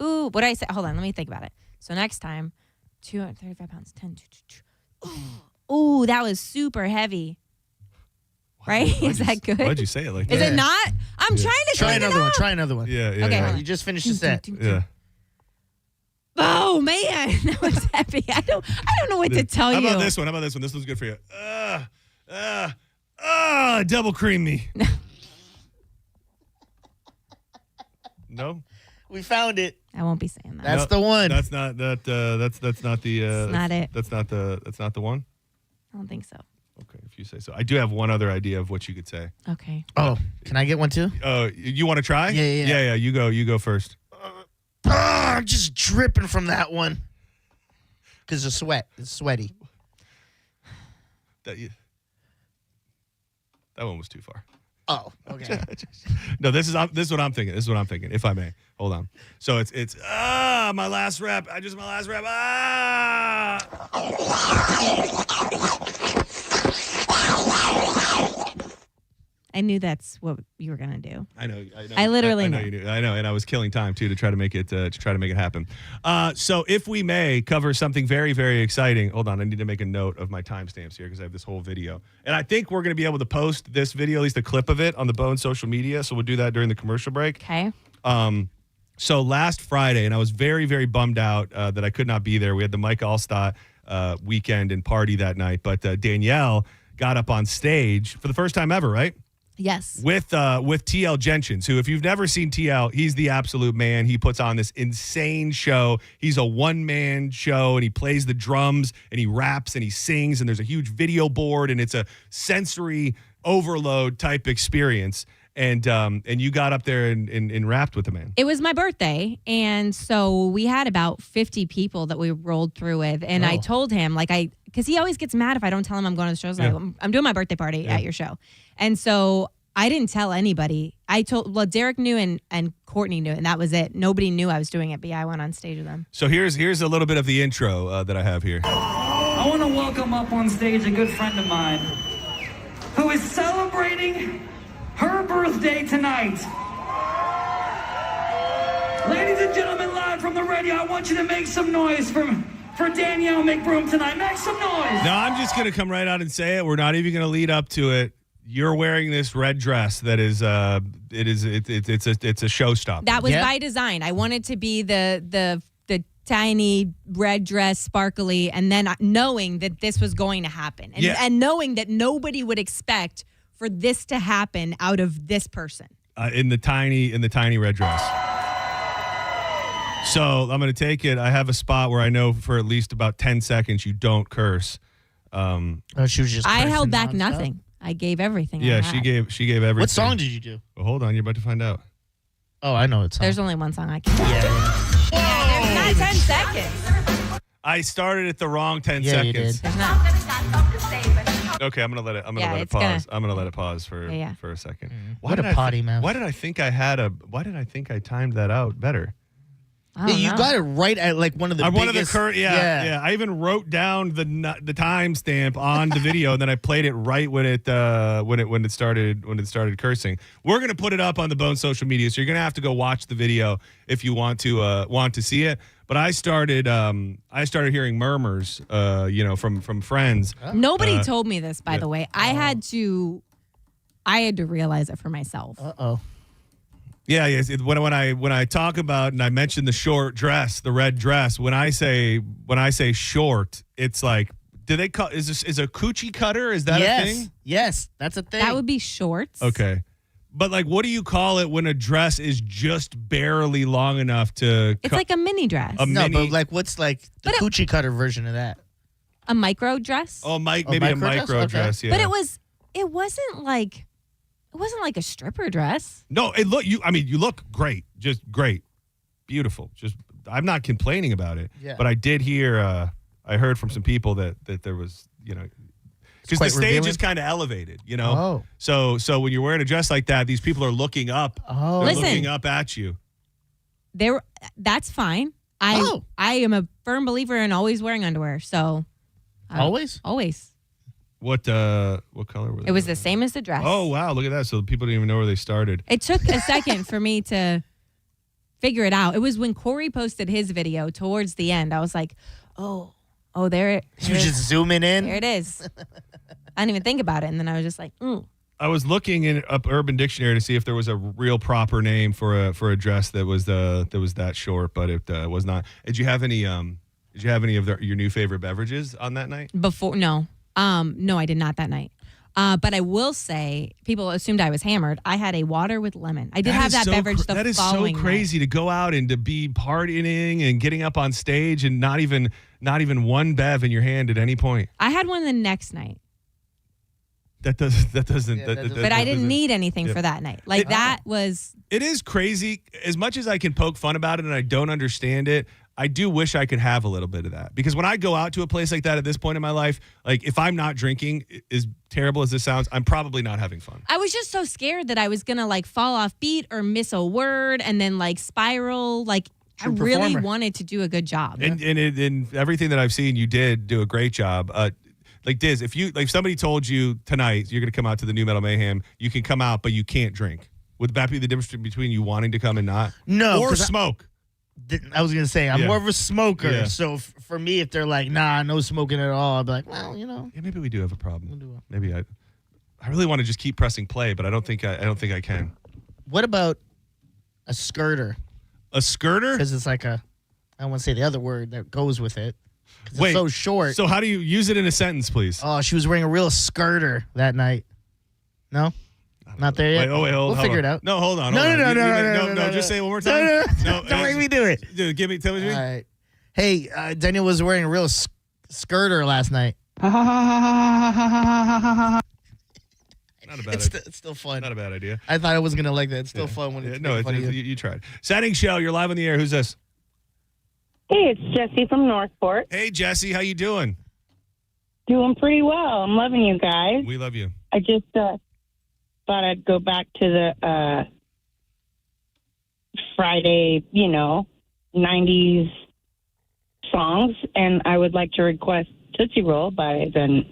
Ooh, what did I say? Hold on, let me think about it. So next time, 235 pounds, 10. Ooh, that was super heavy. Right? Is that good? Why'd you say it like that? Is it not? I'm trying to try clean it another one. up. Try another one. Yeah. Okay, You just finished the set. Yeah. Oh man, that was heavy. I don't know what to tell you. How about this one? This one's good for you. Double cream me. No? We found it. I won't be saying that. That's the one. That's not that. That's not the. It's not it. That's not the one. I don't think so. Okay, if you say so. I do have one other idea of what you could say. Okay. Oh, can I get one too? You want to try? Yeah. You go first. I'm just dripping from that one. Because of sweat. It's sweaty. That one was too far. Oh, okay. No, this is what I'm thinking. If I may, hold on. So it's my last rep. My last rep. I knew that's what you were gonna do. I know. I literally know you knew. I know, and I was killing time too to try to make it happen. So if we may cover something very, very exciting. Hold on, I need to make a note of my timestamps here because I have this whole video, and I think we're gonna be able to post this video, at least a clip of it, on the Bone social media. So we'll do that during the commercial break. Okay. So last Friday, and I was very, very bummed out that I could not be there. We had the Mike Allstott weekend and party that night, but Danielle got up on stage for the first time ever, right? Yes. With TL Jenkins, who, if you've never seen TL, he's the absolute man. He puts on this insane show. He's a one-man show, and he plays the drums, and he raps, and he sings, and there's a huge video board, and it's a sensory overload type experience. And you got up there and rapped with the man. It was my birthday, and so we had about 50 people that we rolled through with. And I told him, because he always gets mad if I don't tell him I'm going to the show. Like, I'm doing my birthday party at your show. And so I didn't tell anybody. Derek knew and Courtney knew, and that was it. Nobody knew I was doing it, but yeah, I went on stage with them. So here's a little bit of the intro that I have here. I want to welcome up on stage a good friend of mine who is celebrating her birthday tonight. Ladies and gentlemen, live from the radio, I want you to make some noise for Danielle McBroom tonight. Make some noise. No, I'm just going to come right out and say it. We're not even going to lead up to it. You're wearing this red dress that is it's a showstopper. That was by design. I wanted to be the tiny red dress, sparkly, and then knowing that this was going to happen, and knowing that nobody would expect for this to happen out of this person. In the tiny red dress. So I'm going to take it. I have a spot where I know for at least about 10 seconds you don't curse. She was just. I held back nonstop? Nothing. I gave everything. Yeah, I she had. gave everything. What song did you do? Well, hold on, you're about to find out. Oh, I know it's. There's only one song I can. Yeah. There's not 10 seconds. I started at the wrong 10 Yeah, seconds. you did. There's not. Okay, I'm gonna let it. I'm gonna Yeah, let it it's pause. I'm gonna let it pause for a second. What a potty mouth. Why did I think I timed that out better? Yeah, you got it right at like one of the biggest. Yeah. I even wrote down the timestamp on the video, and then I played it right when it started cursing. We're gonna put it up on the Bone social media, so you're gonna have to go watch the video if you want to see it. But I started hearing murmurs, from friends. Nobody told me this, by the way. I had to realize it for myself. Uh-oh. Yeah, yes. When I talk about and I mention the short dress, the red dress, when I say short, it's like, do they call is a coochie cutter? Is that a thing? Yes, that's a thing. That would be shorts. Okay. But like, what do you call it when a dress is just barely long enough to? It's like a mini dress. But like, what's like the coochie cutter version of that? A micro dress. Oh, maybe a micro dress. Yeah. But it wasn't like a stripper dress. No, you look great, just great, beautiful. Just I'm not complaining about it. Yeah. But I did hear, I heard from some people that there was, because the stage is kind of elevated, Oh. So when you're wearing a dress like that, these people are looking up. Oh. They're looking up at you. That's fine. I am a firm believer in always wearing underwear. So always. What color was it? It was the same as the dress. Oh wow, look at that! So people didn't even know where they started. It took a second for me to figure it out. It was when Corey posted his video towards the end. I was like, oh, there it is. You just zooming in. There it is. I didn't even think about it, and then I was just like, I was looking up Urban Dictionary to see if there was a real proper name for a dress that was that short, but it was not. Did you have any of your new favorite beverages on that night? Before no, I did not that night. But I will say, people assumed I was hammered. I had a water with lemon. I did have that beverage the following night. That is so crazy to go out and to be partying and getting up on stage and not even one bev in your hand at any point. I had one the next night. That doesn't. But I didn't need anything for that night. It is crazy. As much as I can poke fun about it and I don't understand it, I do wish I could have a little bit of that. Because when I go out to a place like that at this point in my life, like if I'm not drinking, as terrible as this sounds, I'm probably not having fun. I was just so scared that I was going to like fall off beat or miss a word and then like spiral. Like I really wanted to do a good job. And in everything that I've seen, you did do a great job. Like Diz, if somebody told you tonight you're going to come out to the New Metal Mayhem, you can come out, but you can't drink. Would that be the difference between you wanting to come and not? No. Or smoke? I was going to say, I'm more of a smoker. Yeah. So for me, if they're like, nah, no smoking at all, I'll be like, well, Yeah, maybe we do have a problem. Maybe I really want to just keep pressing play, but I don't think I can. What about a skirter? A skirter? Because it's like I don't want to say the other word that goes with it. Wait, it's so short. So how do you use it in a sentence, please? Oh, she was wearing a real skirter that night. No? Not there yet? We'll figure it out. No, hold on. No. Just say it one more time. No. Don't make me do it. Dude, tell me. All right. Hey, Danielle was wearing a real skirter last night. Not a bad It's still fun. Not a bad idea. I thought I wasn't going to like that. It's still fun when it's funny. You tried. Senning Show, you're live on the air. Who's this? Hey, it's Jesse from Northport. Hey, Jesse. How you doing? Doing pretty well. I'm loving you guys. We love you. I just thought I'd go back to the Friday, 90s songs, and I would like to request Tootsie Roll by then.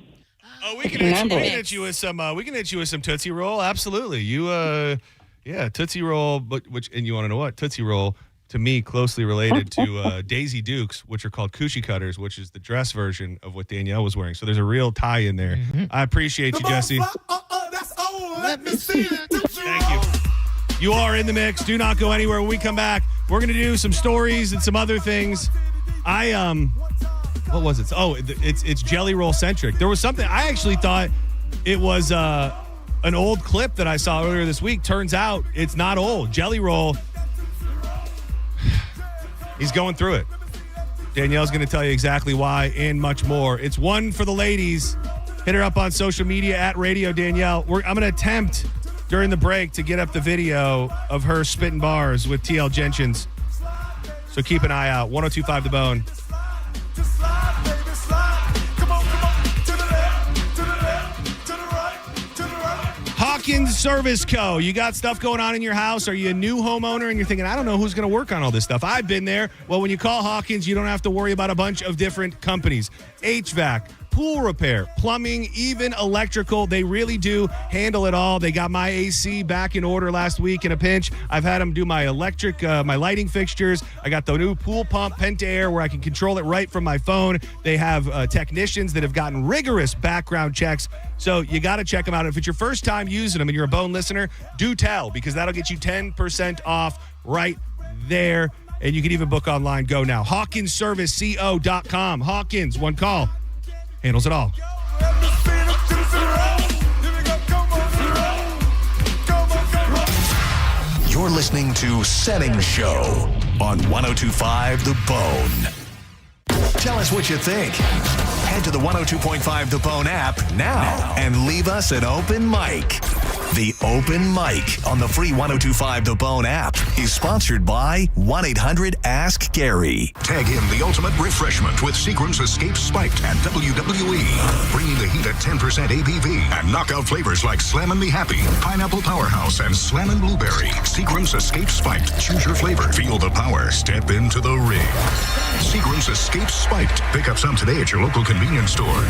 Oh, we can hit you with some. We can hit you with some Tootsie Roll. Absolutely. You, Tootsie Roll. And you want to know what? Tootsie Roll, to me, closely related to Daisy Dukes, which are called coochie cutters, which is the dress version of what Danielle was wearing. So there's a real tie in there. Mm-hmm. I appreciate you, Jesse. Let me see it. Thank you. You are in the mix. Do not go anywhere. When we come back, we're going to do some stories and some other things. What was it? Oh, it's Jelly Roll centric. There was something I actually thought it was an old clip that I saw earlier this week. Turns out it's not old. Jelly Roll, he's going through it. Danielle's going to tell you exactly why and much more. It's one for the ladies. Hit her up on social media at Radio Danielle. I'm going to attempt during the break to get up the video of her spitting bars with TL Jenkins. So keep an eye out. 102.5 The Bone. Hawkins Service Co. You got stuff going on in your house? Are you a new homeowner and you're thinking, I don't know who's going to work on all this stuff? I've been there. Well, when you call Hawkins, you don't have to worry about a bunch of different companies. HVAC, pool repair, plumbing, even electrical. They really do handle it all. They got my AC back in order last week in a pinch. I've had them do my electric, my lighting fixtures. I got the new pool pump, Penta-Air, where I can control it right from my phone. They have technicians that have gotten rigorous background checks. So you got to check them out. If it's your first time using them and you're a Bone listener, do tell, because that'll get you 10% off right there. And you can even book online. Go now. HawkinsServiceCO.com. Hawkins, one call. Handles it all. You're listening to Senning Show on 102.5 The Bone. Tell us what you think. Head to the 102.5 The Bone app now and leave us an open mic. The Open Mic on the free 102.5 The Bone app is sponsored by 1-800-ASK-GARY. Tag in the ultimate refreshment with Seagram's Escape Spiked at WWE. Bringing the heat at 10% ABV and knockout flavors like Slammin' Me Happy, Pineapple Powerhouse, and Slammin' Blueberry. Seagram's Escape Spiked. Choose your flavor. Feel the power. Step into the ring. Seagram's Escape Spiked. Pick up some today at your local convenience store.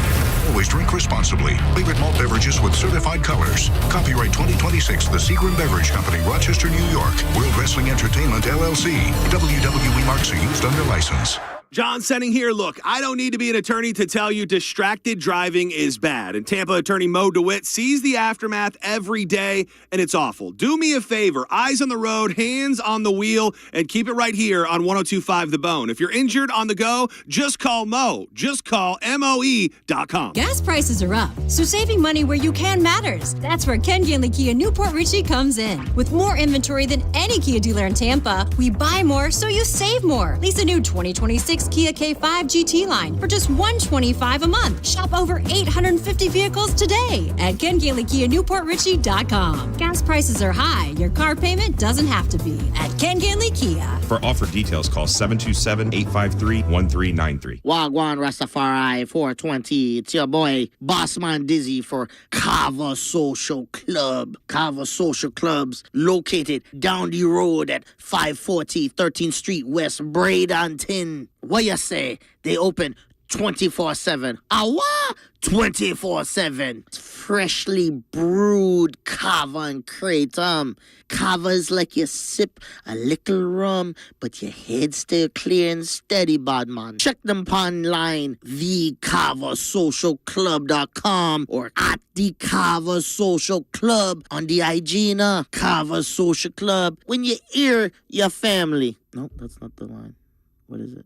Always drink responsibly. Favorite malt beverages with certified colors. Copyright 2026, the Seagram Beverage Company, Rochester, New York. World Wrestling Entertainment, LLC. WWE marks are used under license. John Senning here. Look, I don't need to be an attorney to tell you distracted driving is bad. And Tampa attorney Mo DeWitt sees the aftermath every day, and it's awful. Do me a favor. Eyes on the road, hands on the wheel, and keep it right here on 102.5 The Bone. If you're injured on the go, just call Mo. Just call MOE.com. Gas prices are up, so saving money where you can matters. That's where Ken Ganley Kia Newport Richey comes in. With more inventory than any Kia dealer in Tampa, we buy more so you save more. Lease a new 2026 Kia K5 GT line for just $125 a month. Shop over 850 vehicles today at KenGanleyKiaNewportRichey.com. Gas prices are high. Your car payment doesn't have to be at Ken Ganley Kia. For offer details, call 727-853-1393. Wagwan Rastafari 420. It's your boy Bossman Dizzy for Kava Social Club. Kava Social Club's located down the road at 540 13th Street West, Bradenton. What you say? They open 24/7. Awa! 24/7. Freshly brewed kava and kratom. Kava is like you sip a little rum, but your head still clear and steady, badman. Check them online, thekavasocialclub.com or at the Kava Social Club on the IG. Kava Social Club. When you hear your family. No, that's not the line. What is it?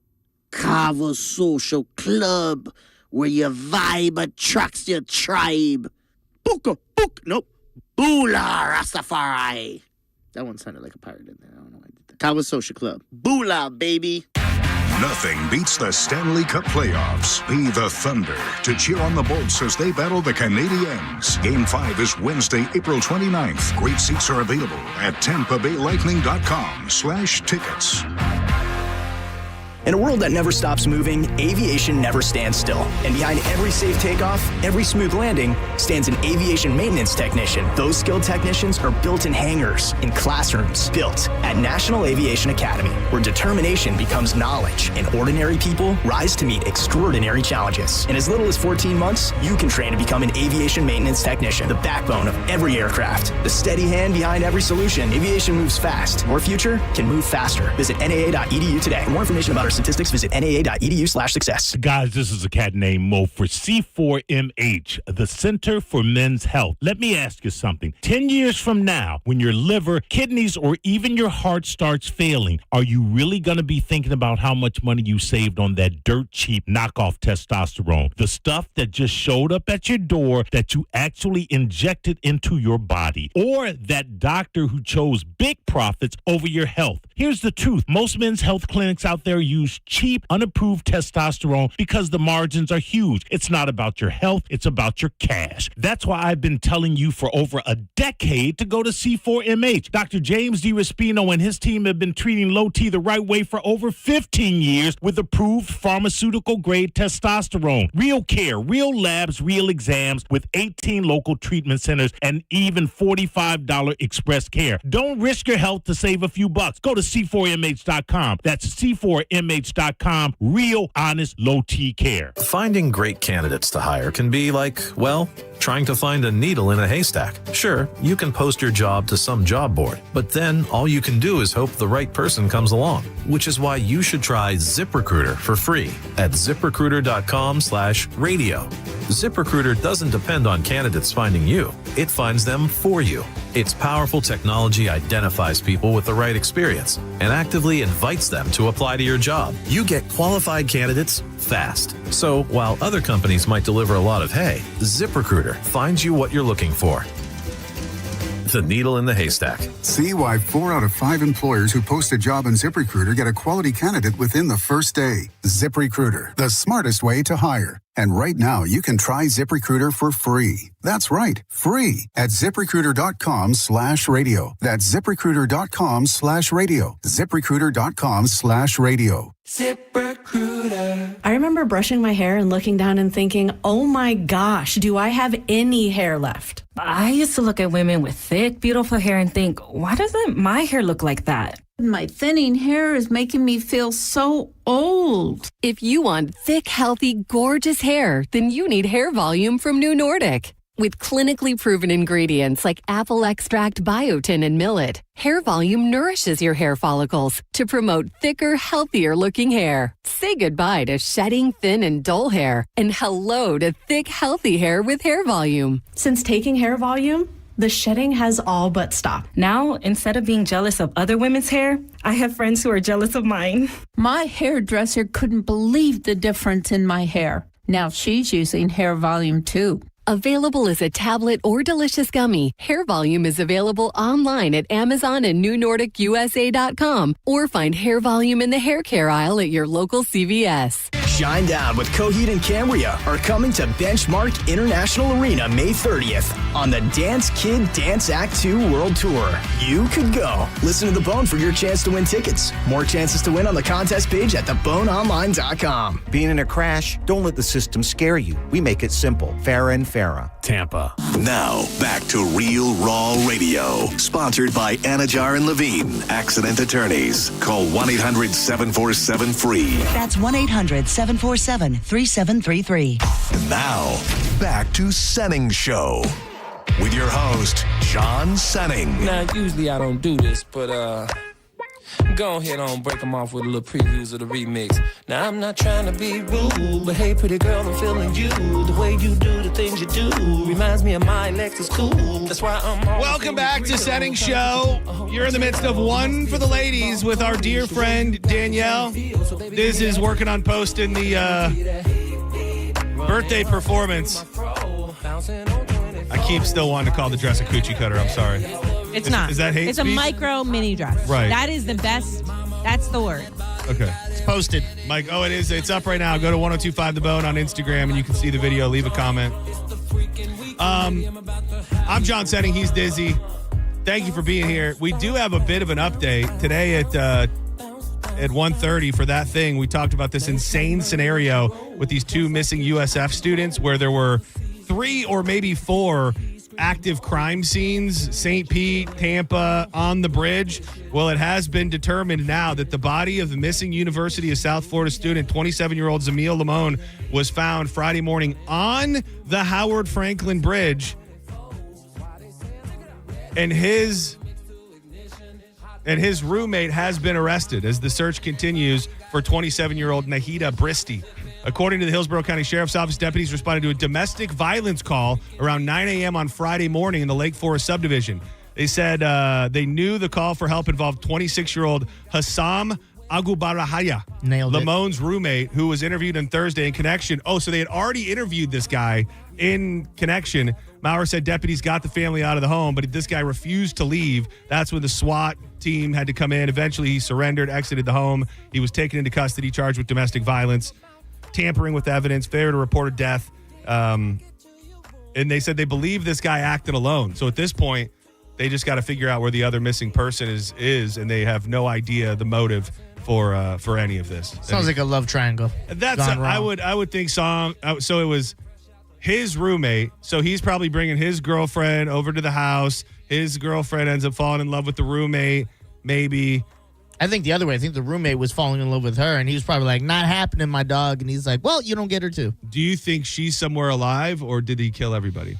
Kava Social Club, where your vibe attracts your tribe. Booka, book, nope. Bula Rastafari. That one sounded like a pirate in there. I don't know why I did that. Kava Social Club. Bula, baby. Nothing beats the Stanley Cup playoffs. Be the Thunder to cheer on the Bolts as they battle the Canadiens. Game 5 is Wednesday, April 29th. Great seats are available at TampaBayLightning.com/tickets. In a world that never stops moving, aviation never stands still. And behind every safe takeoff, every smooth landing, stands an aviation maintenance technician. Those skilled technicians are built in hangars, in classrooms, built at National Aviation Academy, where determination becomes knowledge and ordinary people rise to meet extraordinary challenges. In as little as 14 months, you can train to become an aviation maintenance technician, the backbone of every aircraft, the steady hand behind every solution. Aviation moves fast. Your future can move faster. Visit NAA.edu today. For more information about our statistics, visit NAA.edu/success. Guys, this is a cat named Mo for C4MH, the Center for Men's Health. Let me ask you something. 10 years from now, when your liver, kidneys, or even your heart starts failing, are you really going to be thinking about how much money you saved on that dirt cheap knockoff testosterone? The stuff that just showed up at your door that you actually injected into your body? Or that doctor who chose big profits over your health? Here's the truth. Most men's health clinics out there use cheap, unapproved testosterone because the margins are huge. It's not about your health. It's about your cash. That's why I've been telling you for over a decade to go to C4MH. Dr. James DiRespino and his team have been treating low T the right way for over 15 years with approved pharmaceutical-grade testosterone. Real care, real labs, real exams with 18 local treatment centers and even $45 express care. Don't risk your health to save a few bucks. Go to C4MH.com. That's C4MH.com. Real, honest, low T care. Finding great candidates to hire can be like, well, trying to find a needle in a haystack. Sure, you can post your job to some job board, but then all you can do is hope the right person comes along, which is why you should try ZipRecruiter for free at ZipRecruiter.com/radio. ZipRecruiter doesn't depend on candidates finding you. It finds them for you. Its powerful technology identifies people with the right experience and actively invites them to apply to your job. You get qualified candidates fast. So while other companies might deliver a lot of hay, ZipRecruiter finds you what you're looking for. The needle in the haystack. See why 4 out of 5 employers who post a job on ZipRecruiter get a quality candidate within the first day. ZipRecruiter, the smartest way to hire. And right now, you can try ZipRecruiter for free. That's right, free at ZipRecruiter.com/radio. That's ZipRecruiter.com/radio. ZipRecruiter.com/radio. ZipRecruiter. I remember brushing my hair and looking down and thinking, oh my gosh, do I have any hair left? I used to look at women with thick, beautiful hair and think, why doesn't my hair look like that? My thinning hair is making me feel so old. If you want thick, healthy, gorgeous hair, then you need Hair Volume from New Nordic. With clinically proven ingredients like apple extract, biotin, and millet, Hair Volume nourishes your hair follicles to promote thicker, healthier-looking hair. Say goodbye to shedding, thin, and dull hair, and hello to thick, healthy hair with Hair Volume. Since taking Hair Volume, the shedding has all but stopped. Now, instead of being jealous of other women's hair, I have friends who are jealous of mine. My hairdresser couldn't believe the difference in my hair. Now she's using Hair Volume too. Available as a tablet or delicious gummy, Hair Volume is available online at Amazon and NewNordicUSA.com, or find Hair Volume in the hair care aisle at your local CVS. Shine Down with Coheed and Cambria are coming to Benchmark International Arena May 30th on the Dance Kid Dance Act 2 World Tour. You could go. Listen to The Bone for your chance to win tickets. More chances to win on the contest page at theboneonline.com. Being in a crash? Don't let the system scare you. We make it simple. Farrah and Farrah. Tampa. Now, back to Real Raw Radio. Sponsored by Anajar and Levine, Accident Attorneys. Call 1-800-747-FREE. That's 1-800-747-3733. Now, back to Senning Show. With your host, John Senning. Now, usually I don't do this, but go ahead on, break them off with a little previews of the remix. Now, I'm not trying to be rude, but hey, pretty girl, I'm feeling you. The way you do the things you do reminds me of my Lexus cool. That's why I'm Welcome back to Senning Show. You're in the midst of One for the Ladies with our dear friend, Danielle. Diz is working on posting the birthday performance. I keep still wanting to call the dress a coochie cutter. I'm sorry. It's not. Is that hate It's speech? a micro mini dress. Right. That is the best. That's the word. Okay. It's posted. Mike, it is. It's up right now. Go to 1025 The Bone on Instagram and you can see the video. Leave a comment. I'm John Senning. He's Dizzy. Thank you for being here. We do have a bit of an update today at 1:30 for that thing. We talked about this insane scenario with these 2 missing USF students where there were 3 or maybe 4 active crime scenes, St. Pete, Tampa, on the bridge. Well, it has been determined now that the body of the missing University of South Florida student, 27-year-old Zamil Lamone, was found Friday morning on the Howard Franklin Bridge. And his roommate has been arrested as the search continues for 27-year-old Nahida Bristi. According to the Hillsborough County Sheriff's Office, deputies responded to a domestic violence call around 9 a.m. on Friday morning in the Lake Forest subdivision. They said they knew the call for help involved 26-year-old Hassam Agubarahaya, Lamone's roommate, who was interviewed on Thursday in connection. Oh, so they had already interviewed this guy in connection. Maurer said deputies got the family out of the home, but this guy refused to leave. That's when the SWAT team had to come in. Eventually, he surrendered, exited the home. He was taken into custody, charged with domestic violence, tampering with evidence, failure to report a death. And they said they believe this guy acted alone. So at this point, they just got to figure out where the other missing person is, and they have no idea the motive for any of this. Sounds like a love triangle. That's I would think so it was his roommate. So he's probably bringing his girlfriend over to the house. His girlfriend ends up falling in love with the roommate, maybe. I think the other way. I think the roommate was falling in love with her, and he was probably like, not happening, my dog. And he's like, well, you don't get her too. Do you think she's somewhere alive, or did he kill everybody?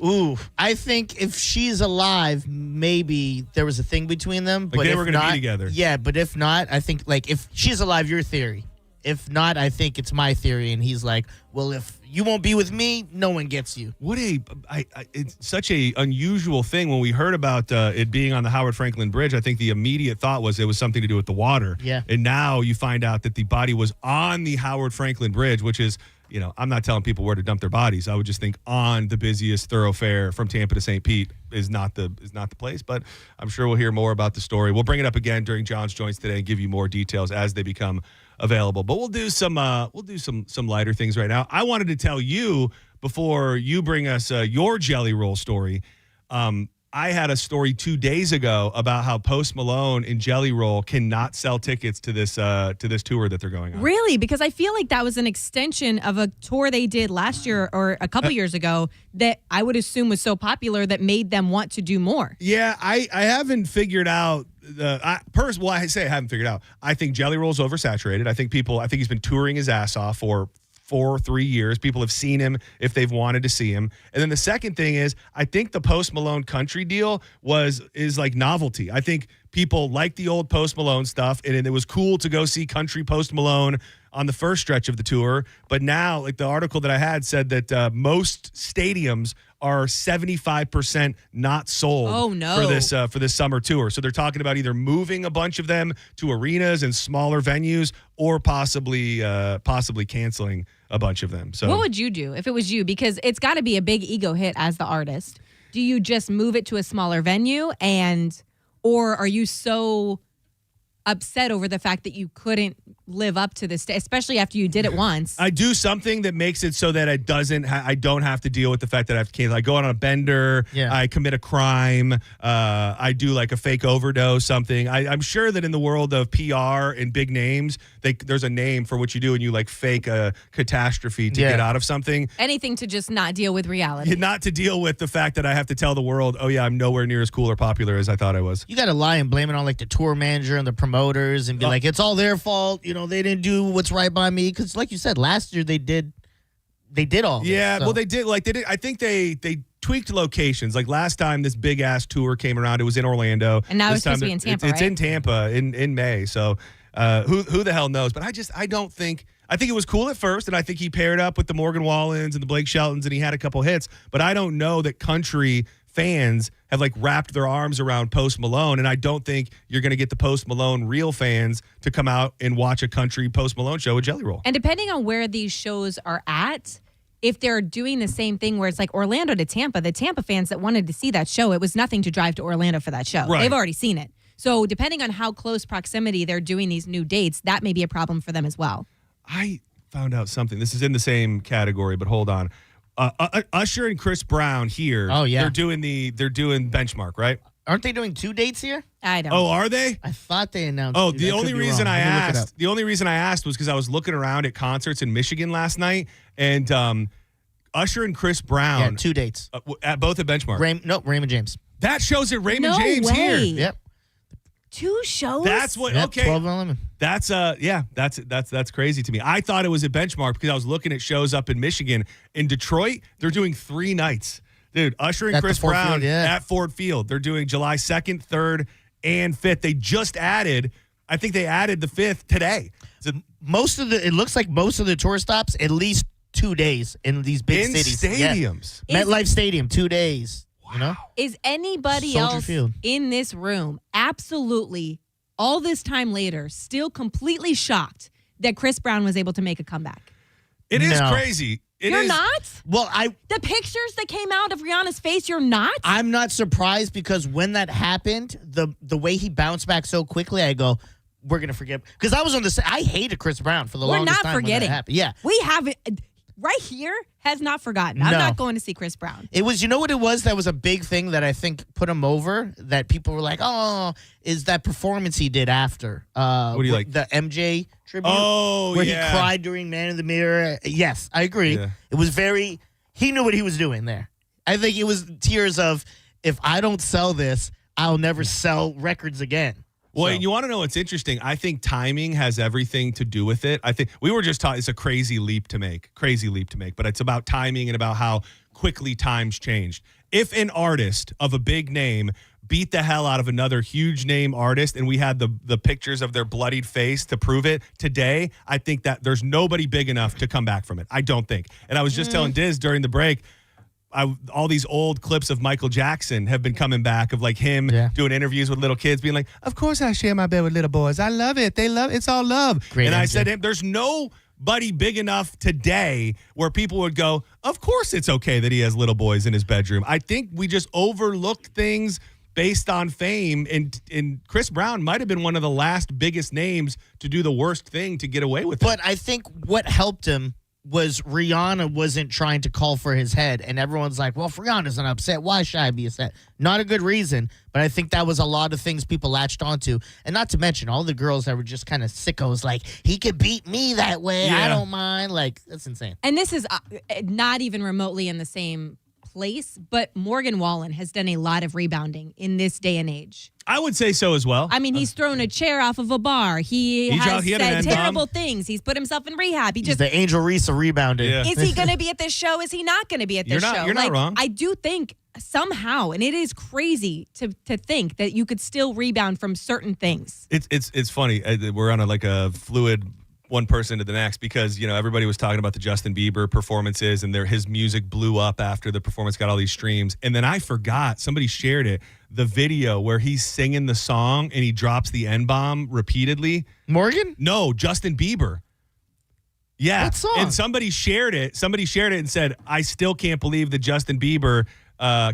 Ooh, I think if she's alive, maybe there was a thing between them. Like but they were going to be together. Yeah, but if not, I think, like, if she's alive, your theory. If not, I think it's my theory. And he's like, well, if you won't be with me, no one gets you. It's such a unusual thing. When we heard about it being on the Howard Franklin Bridge, I think the immediate thought was it was something to do with the water. Yeah. And now you find out that the body was on the Howard Franklin Bridge, which is, I'm not telling people where to dump their bodies. I would just think on the busiest thoroughfare from Tampa to St. Pete is not the place. But I'm sure we'll hear more about the story. We'll bring it up again during John's Joints today and give you more details as they become available. But we'll do some lighter things right now. I wanted to tell you before you bring us your Jelly Roll story. I had a story 2 days ago about how Post Malone and Jelly Roll cannot sell tickets to this tour that they're going on. Really? Because I feel like that was an extension of a tour they did last year or a couple years ago that I would assume was so popular that made them want to do more. Yeah, I haven't figured out. I haven't figured out. I think Jelly Roll's oversaturated. I think he's been touring his ass off for 3 years. People have seen him if they've wanted to see him. And then the second thing is, I think the Post Malone country deal is like novelty. I think people like the old Post Malone stuff, and it was cool to go see country Post Malone on the first stretch of the tour. But now, like the article that I had said that most stadiums are 75% not sold for this summer tour. So they're talking about either moving a bunch of them to arenas and smaller venues, or possibly canceling a bunch of them. So what would you do if it was you? Because it's got to be a big ego hit as the artist. Do you just move it to a smaller venue, or are you so upset over the fact that you couldn't live up to this, especially after you did it once? I do something that makes it so that it doesn't. I don't have to deal with the fact that I have to cancel. I go out on a bender. Yeah. I commit a crime. I do like a fake overdose. Something. I'm sure that in the world of PR and big names, there's a name for what you do, and you like fake a catastrophe to get out of something. Anything to just not deal with reality. Not to deal with the fact that I have to tell the world, oh yeah, I'm nowhere near as cool or popular as I thought I was. You got to lie and blame it on like the tour manager and the promoters and be like, it's all their fault. They didn't do what's right by me. Because like you said, last year they did all this, yeah, so. well, they did. I think they tweaked locations. Like last time this big ass tour came around, it was in Orlando. And now it's supposed to be in Tampa, It's in Tampa in May. So who the hell knows? But I don't think. I think it was cool at first, and I think he paired up with the Morgan Wallens and the Blake Sheltons, and he had a couple hits. But I don't know that country fans have like wrapped their arms around Post Malone, and I don't think you're going to get the Post Malone real fans to come out and watch a country Post Malone show with Jelly Roll. And depending on where these shows are at, if they're doing the same thing where it's like Orlando to Tampa, the Tampa fans that wanted to see that show, it was nothing to drive to Orlando for that show. Right. They've already seen it. So depending on how close proximity they're doing these new dates, that may be a problem for them as well. I found out something. This is in the same category, but hold on. Usher and Chris Brown here. Oh, yeah. They're doing Benchmark, right? Aren't they doing 2 dates here? I don't. Oh, are they? I thought they announced. Oh, two. the That only could be reason wrong. I Let me look it asked, was because I was looking around at concerts in Michigan last night, and Usher and Chris Brown. Yeah, 2 dates. Both at Benchmark. Raymond James. That shows at Raymond No James way. here. Yep. 2 shows? That's what. Yep, Okay. 12 and 11. That's crazy to me. I thought it was at Benchmark because I was looking at shows up in Michigan. In Detroit, they're doing 3 nights. Dude, Usher and At the Chris Ford Brown Field, yeah. at Ford Field. They're doing July 2nd, 3rd, and 5th. They just added, I think they added the 5th today. It looks like most of the tour stops at least 2 days in these big In cities. stadiums. Yeah. MetLife Stadium, 2 days. You know? Is anybody Soldier else Field. in this room absolutely, all this time later, still completely shocked that Chris Brown was able to make a comeback? It is No. crazy. You're not? Well, The pictures that came out of Rihanna's face, you're not? I'm not surprised because when that happened, the way he bounced back so quickly, I go, we're gonna forget. Because I was on the. I hated Chris Brown for the We're longest not time when that forgetting. happened. Yeah. We haven't. Right here has not forgotten. I'm No. not going to see Chris Brown. It was, you know what it was? That was a big thing that I think put him over. That people were like, "Oh, is that performance he did after?" What do you like? The MJ tribute? Oh, where yeah. he cried during Man in the Mirror. Yes, I agree. Yeah. It was very. He knew what he was doing there. I think it was tears of, if I don't sell this, I'll never sell records again. Well, So- and you want to know what's interesting? I think timing has everything to do with it. I think we were just taught it's a crazy leap to make, but it's about timing and about how quickly times changed. If an artist of a big name beat the hell out of another huge name artist and we had the pictures of their bloodied face to prove it today, I think that there's nobody big enough to come back from it. I don't think. And I was just telling Diz during the break, all these old clips of Michael Jackson have been coming back of like him doing interviews with little kids being like, of course I share my bed with little boys. I love it. They love it. It's all love. Great and I MJ. said to him, there's nobody big enough today where people would go, of course it's okay that he has little boys in his bedroom. I think we just overlook things based on fame. And Chris Brown might have been one of the last biggest names to do the worst thing to get away with it. But I think what helped him was Rihanna wasn't trying to call for his head, and everyone's like, well, if Rihanna's not upset, why should I be upset? Not a good reason, but I think that was a lot of things people latched onto. And not to mention all the girls that were just kind of sickos, like, he could beat me that way. I don't mind. Like, that's insane. And this is not even remotely in the same place, but Morgan Wallen has done a lot of rebounding in this day and age. I would say so as well. I mean, he's thrown a chair off of a bar. He has had an said N-bomb. terrible things. He's put himself in rehab. He's the Angel Reese of rebounding. Yeah. Is he going to be at this show? Is he not going to be at this show? You're not wrong. I do think somehow, and it is crazy to think that you could still rebound from certain things. It's funny. We're on a fluid one person to the next because, everybody was talking about the Justin Bieber performances and his music blew up after the performance got all these streams. And then I forgot, somebody shared it, the video where he's singing the song and he drops the N-bomb repeatedly. Morgan? No, Justin Bieber. Yeah. What song? And somebody shared it and said, I still can't believe that Justin Bieber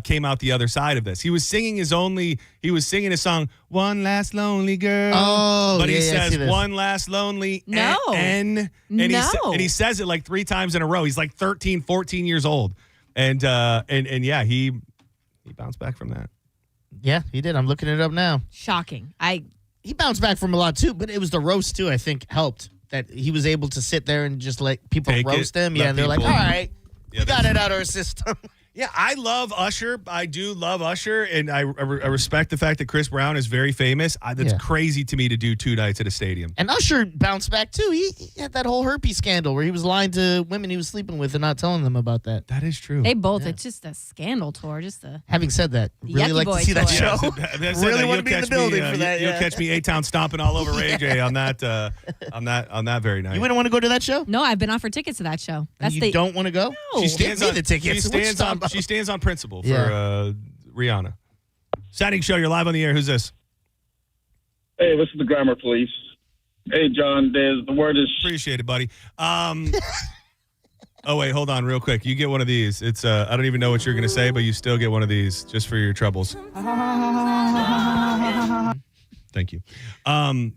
came out the other side of this. He was singing his song, One Last Lonely Girl. Oh, but he I see says, this. One Last Lonely No. and he says it like 3 times in a row. He's like 13, 14 years old. And yeah, he bounced back from that. Yeah, he did. I'm looking it up now. Shocking. He bounced back from a lot, too, but it was the roast, too, I think, helped. That he was able to sit there and just let people Take roast it, him. let Yeah, and they're like, all people- right, we got it out of our system. Yeah, I love Usher. I do love Usher, and I respect the fact that Chris Brown is very famous. That's crazy to me to do 2 nights at a stadium. And Usher bounced back, too. He had that whole herpes scandal where he was lying to women he was sleeping with and not telling them about that. That is true. They both, it's just a scandal tour. Having said that, really Yucky like Boy to see that tour. show. That said, Really that want to you'll be in the catch me, building for that. You'll catch me A-Town stomping all over Ray J on that very night. You wouldn't want to go to that show? No, I've been offered tickets to that show. And you don't want to go? No. She stands Give me on the tickets. She stands on principle for Yeah. Rihanna. Senning Show, you're live on the air. Who's this? Hey, this is the Grammar Police. Hey, John, the word is... Appreciate it, buddy. Oh, wait, hold on real quick. You get one of these. It's I don't even know what you're going to say, but you still get one of these just for your troubles. Thank you.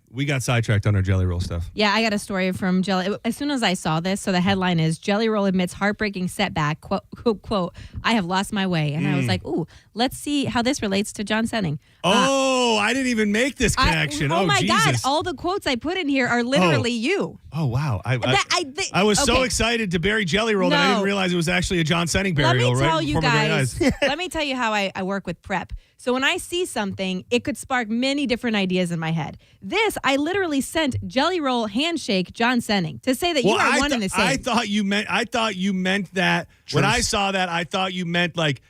We got sidetracked on our Jelly Roll stuff. Yeah, I got a story from Jelly. As soon as I saw this, so the headline is Jelly Roll admits heartbreaking setback. Quote, I have lost my way. And I was like, ooh, let's see how this relates to John Senning. I didn't even make this connection. Oh my Jesus. God. All the quotes I put in here are literally you. Oh, wow. I was so okay. excited to bury Jelly Roll that I didn't realize it was actually a John Senning burial. Let me tell you guys. Eyes. Let me tell you how I work with prep. So when I see something, it could spark many different ideas in my head. This, I literally sent Jelly Roll handshake John Senning to say that you are one and the same. I thought you meant that. Truth. When I saw that, I thought you meant like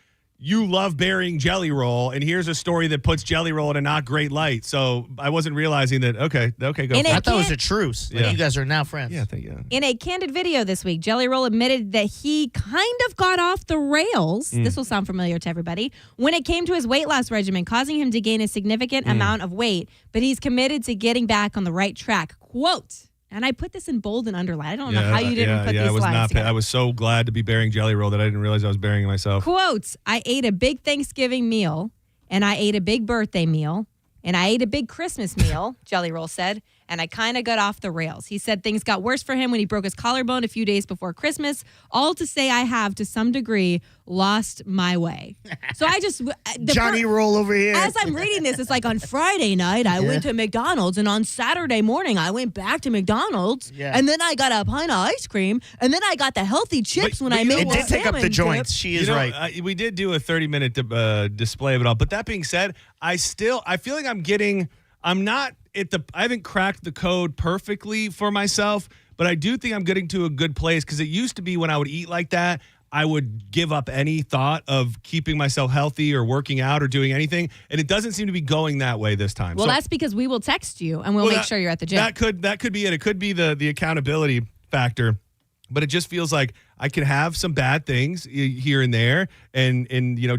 you love burying Jelly Roll, and here's a story that puts Jelly Roll in a not great light. So I wasn't realizing that. Okay, go. For I thought it was a truce. Like you guys are now friends. Yeah, In a candid video this week, Jelly Roll admitted that he kind of got off the rails. This will sound familiar to everybody. When it came to his weight loss regimen, causing him to gain a significant amount of weight, but he's committed to getting back on the right track. Quote. And I put this in bold and underlined. I don't know how you didn't put these lines together. I was so glad to be burying Jelly Roll that I didn't realize I was burying myself. Quote, I ate a big Thanksgiving meal, and I ate a big birthday meal, and I ate a big Christmas meal, Jelly Roll said, and I kind of got off the rails. He said things got worse for him when he broke his collarbone a few days before Christmas, all to say I have, to some degree, lost my way. So I just... Johnny Roll over here. As I'm reading this, it's like on Friday night, I went to McDonald's, and on Saturday morning, I went back to McDonald's, and then I got a pint of ice cream, and then I got the healthy chips when I made it did take up the joints. She is right. We did do a 30-minute display of it all. But that being said, I feel like I haven't cracked the code perfectly for myself, but I do think I'm getting to a good place because it used to be when I would eat like that, I would give up any thought of keeping myself healthy or working out or doing anything, and it doesn't seem to be going that way this time. Well, that's because we will text you and we'll make sure you're at the gym. That could be it. It could be the accountability factor, but it just feels like I can have some bad things here and there, and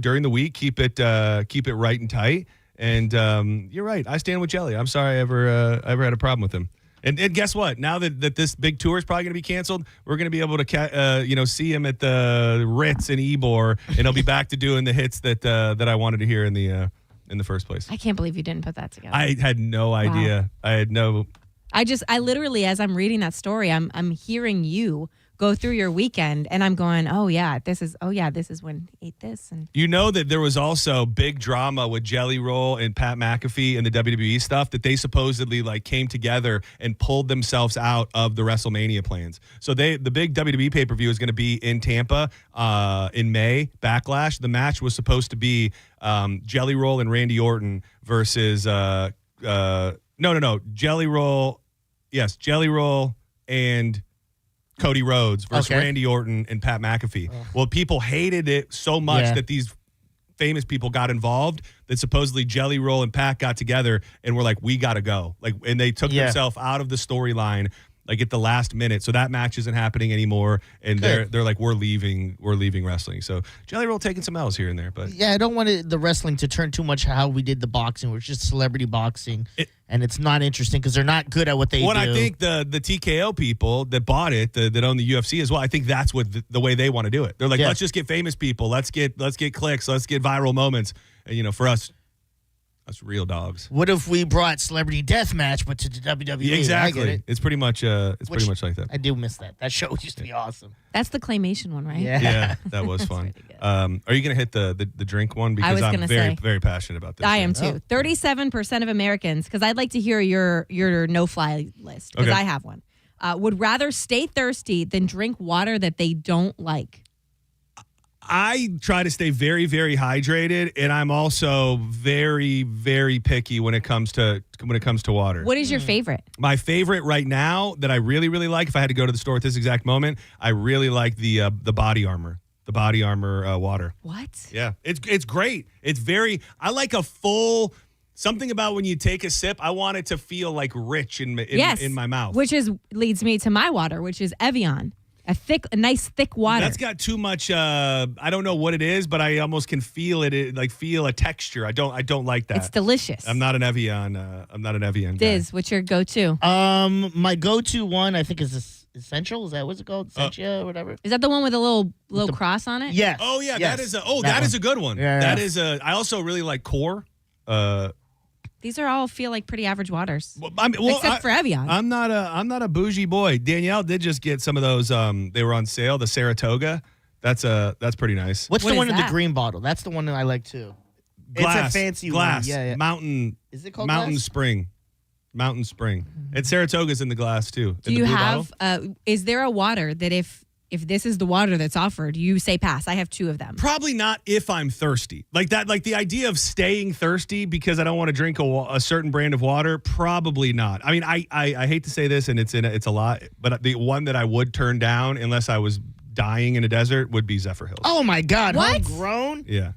during the week keep it right and tight. And you're right. I stand with Jelly. I'm sorry I ever had a problem with him. And guess what? Now that this big tour is probably going to be canceled, we're going to be able to see him at the Ritz in Ybor, and he'll be back to doing the hits that I wanted to hear in the first place. I can't believe you didn't put that together. I had no idea. I had no. I literally, as I'm reading that story, I'm hearing you go through your weekend, and I'm going, this is when he ate this. And you know that there was also big drama with Jelly Roll and Pat McAfee and the WWE stuff that they supposedly came together and pulled themselves out of the WrestleMania plans. So the big WWE pay-per-view is going to be in Tampa in May, Backlash. The match was supposed to be Jelly Roll and Randy Orton versus Jelly Roll. Yes, Jelly Roll and Cody Rhodes versus Randy Orton and Pat McAfee. Well, people hated it so much that these famous people got involved that supposedly Jelly Roll and Pat got together and were like, we got to go. And they took themselves out of the storyline at the last minute. So that match isn't happening anymore. And they're like, we're leaving wrestling. So Jelly Roll taking some L's here and there. But yeah, I don't want the wrestling to turn too much how we did the boxing, which is just celebrity boxing. And it's not interesting because they're not good at what they do. I think the TKO people that bought it, that own the UFC as well, I think that's what the way they want to do it. They're like, let's just get famous people. Let's get clicks. Let's get viral moments. And, for us, that's real dogs. What if we brought Celebrity Deathmatch, but to the WWE? Yeah, exactly. I get it. It's pretty much pretty much like that. I do miss that. That show used to be awesome. That's the claymation one, right? Yeah, that was fun. Are you going to hit the drink one? Because I'm very, very passionate about this. I am too. 37% of Americans, because I'd like to hear your no-fly list, because I have one, would rather stay thirsty than drink water that they don't like. I try to stay very, very hydrated, and I'm also very, very picky when it comes to water. What is your favorite? My favorite right now that I really, really like, if I had to go to the store at this exact moment, I really like the Body Armor. The Body Armor water. What? Yeah, it's great. I like a full. Something about when you take a sip, I want it to feel rich in my mouth. Which leads me to my water, which is Evian. A nice thick water. That's got too much. I don't know what it is, but I almost can feel it. Feel a texture. I don't like that. It's delicious. I'm not an Evian. I'm not an Evian guy. Diz, what's your go-to? My go-to one I think is Essential. Is that what's it called? Essentia or whatever. Is that the one with a little cross on it? Yes. Oh yeah, yes. that is a good one. Yeah. That is a. I also really like Core. These are all feel like pretty average waters. Well, except for Evian. I'm not a bougie boy. Danielle did just get some of those. They were on sale. The Saratoga. That's pretty nice. What's the one in the green bottle? That's the one that I like too. Glass, it's a fancy glass, one. Yeah. Mountain. Is it called Mountain glass? Spring? Mountain Spring. And Saratoga's in the glass too. Do you have? Is there a water that if this is the water that's offered, you say pass? I have 2 of them. Probably not if I'm thirsty. Like that. Like the idea of staying thirsty because I don't want to drink a certain brand of water. Probably not. I mean, I hate to say this, and it's a lot, but the one that I would turn down unless I was dying in a desert would be Zephyr Hills. Oh my God! What? Homegrown? Yeah.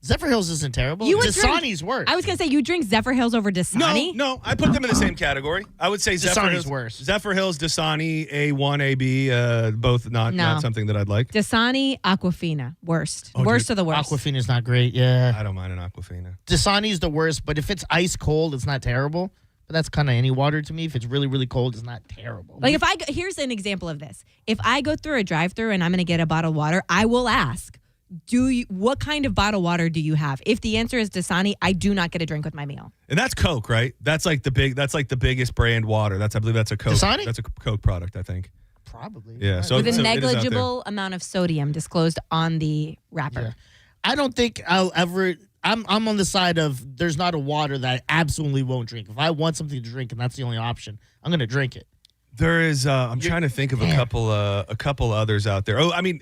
Zephyr Hills isn't terrible. You would Dasani's worse. I was gonna say you drink Zephyr Hills over Dasani. No, I put them in the same category. I would say Zephyr Dasani's Hills worse. Zephyr Hills, Dasani, A1, AB, both not something that I'd like. Dasani, Aquafina, worst. Oh, Worst dude. of the worst. Aquafina's not great. Yeah. I don't mind an Aquafina. Dasani's the worst, but if it's ice cold, it's not terrible. But that's kind of any water to me. If it's really, really cold, it's not terrible. Like here's an example of this. If I go through a drive-through and I'm going to get a bottle of water, I will ask, what kind of bottled water do you have? If the answer is Dasani, I do not get a drink with my meal. And that's Coke, right? That's like the biggest brand water. I believe that's a Coke. Dasani? That's a Coke product, I think. Probably. Yeah. So with a it is out there. negligible amount of sodium disclosed on the wrapper. Yeah. I don't think I'll ever. I'm on the side of there's not a water that I absolutely won't drink. If I want something to drink and that's the only option, I'm going to drink it. There is. I'm trying to think of a couple others out there. Oh, I mean,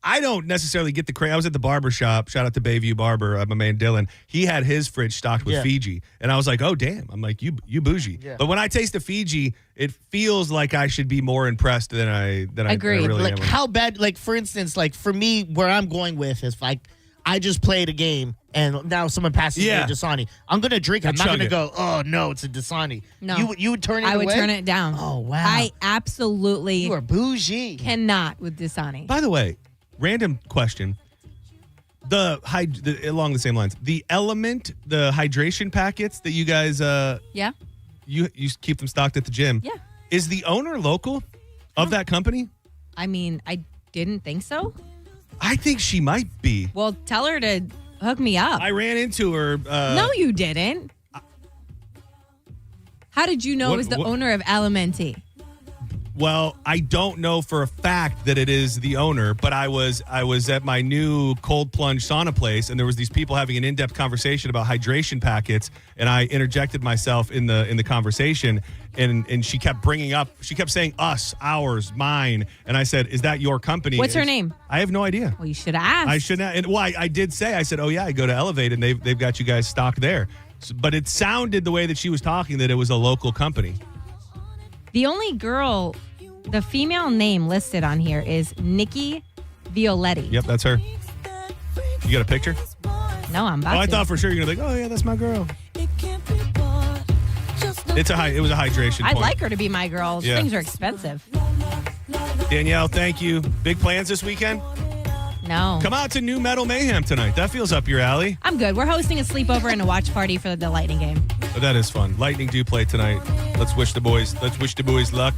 I don't necessarily get the craze. I was at the barber shop. Shout out to Bayview Barber, my man Dylan. He had his fridge stocked with Fiji, and I was like, "Oh damn!" I'm like, "You bougie." Yeah. But when I taste the Fiji, it feels like I should be more impressed than I Agreed. really like am. how bad? Like for instance, like for me, where I'm going with is like I just played a game and now someone passes me a Dasani. I'm gonna drink it. I'm not gonna go, "Oh no, it's a Dasani." No, you would turn it away? I would turn it down. Oh wow, I absolutely you are bougie. Cannot with Dasani. By the way. Random question. Along the same lines, the Element, the hydration packets that you guys, you keep them stocked at the gym. Yeah. Is the owner local of that company? I mean, I didn't think so. I think she might be. Well, tell her to hook me up. I ran into her. No, you didn't. How did you know it was the owner of Alimenti? Well, I don't know for a fact that it is the owner, but I was at my new cold plunge sauna place, and there was these people having an in-depth conversation about hydration packets, and I interjected myself in the conversation, and she kept saying us, ours, mine, and I said, "Is that your company?" What's her name? I have no idea. Well, you should have asked. I should have. And I did say, I said, "Oh yeah, I go to Elevate, and they've got you guys stocked there," but it sounded the way that she was talking that it was a local company. The only girl, the female name listed on here is Nikki Violetti. Yep, that's her. You got a picture? No, I'm about I to. thought for sure you're going to be like, "Oh, yeah, that's my girl." It was a hydration I'd point. like her to be my girl. Yeah. Things are expensive. Danielle, thank you. Big plans this weekend? No. Come out to New Metal Mayhem tonight. That feels up your alley. I'm good. We're hosting a sleepover and a watch party for the Lightning game. Oh, that is fun. Lightning do play tonight. Let's wish the boys luck.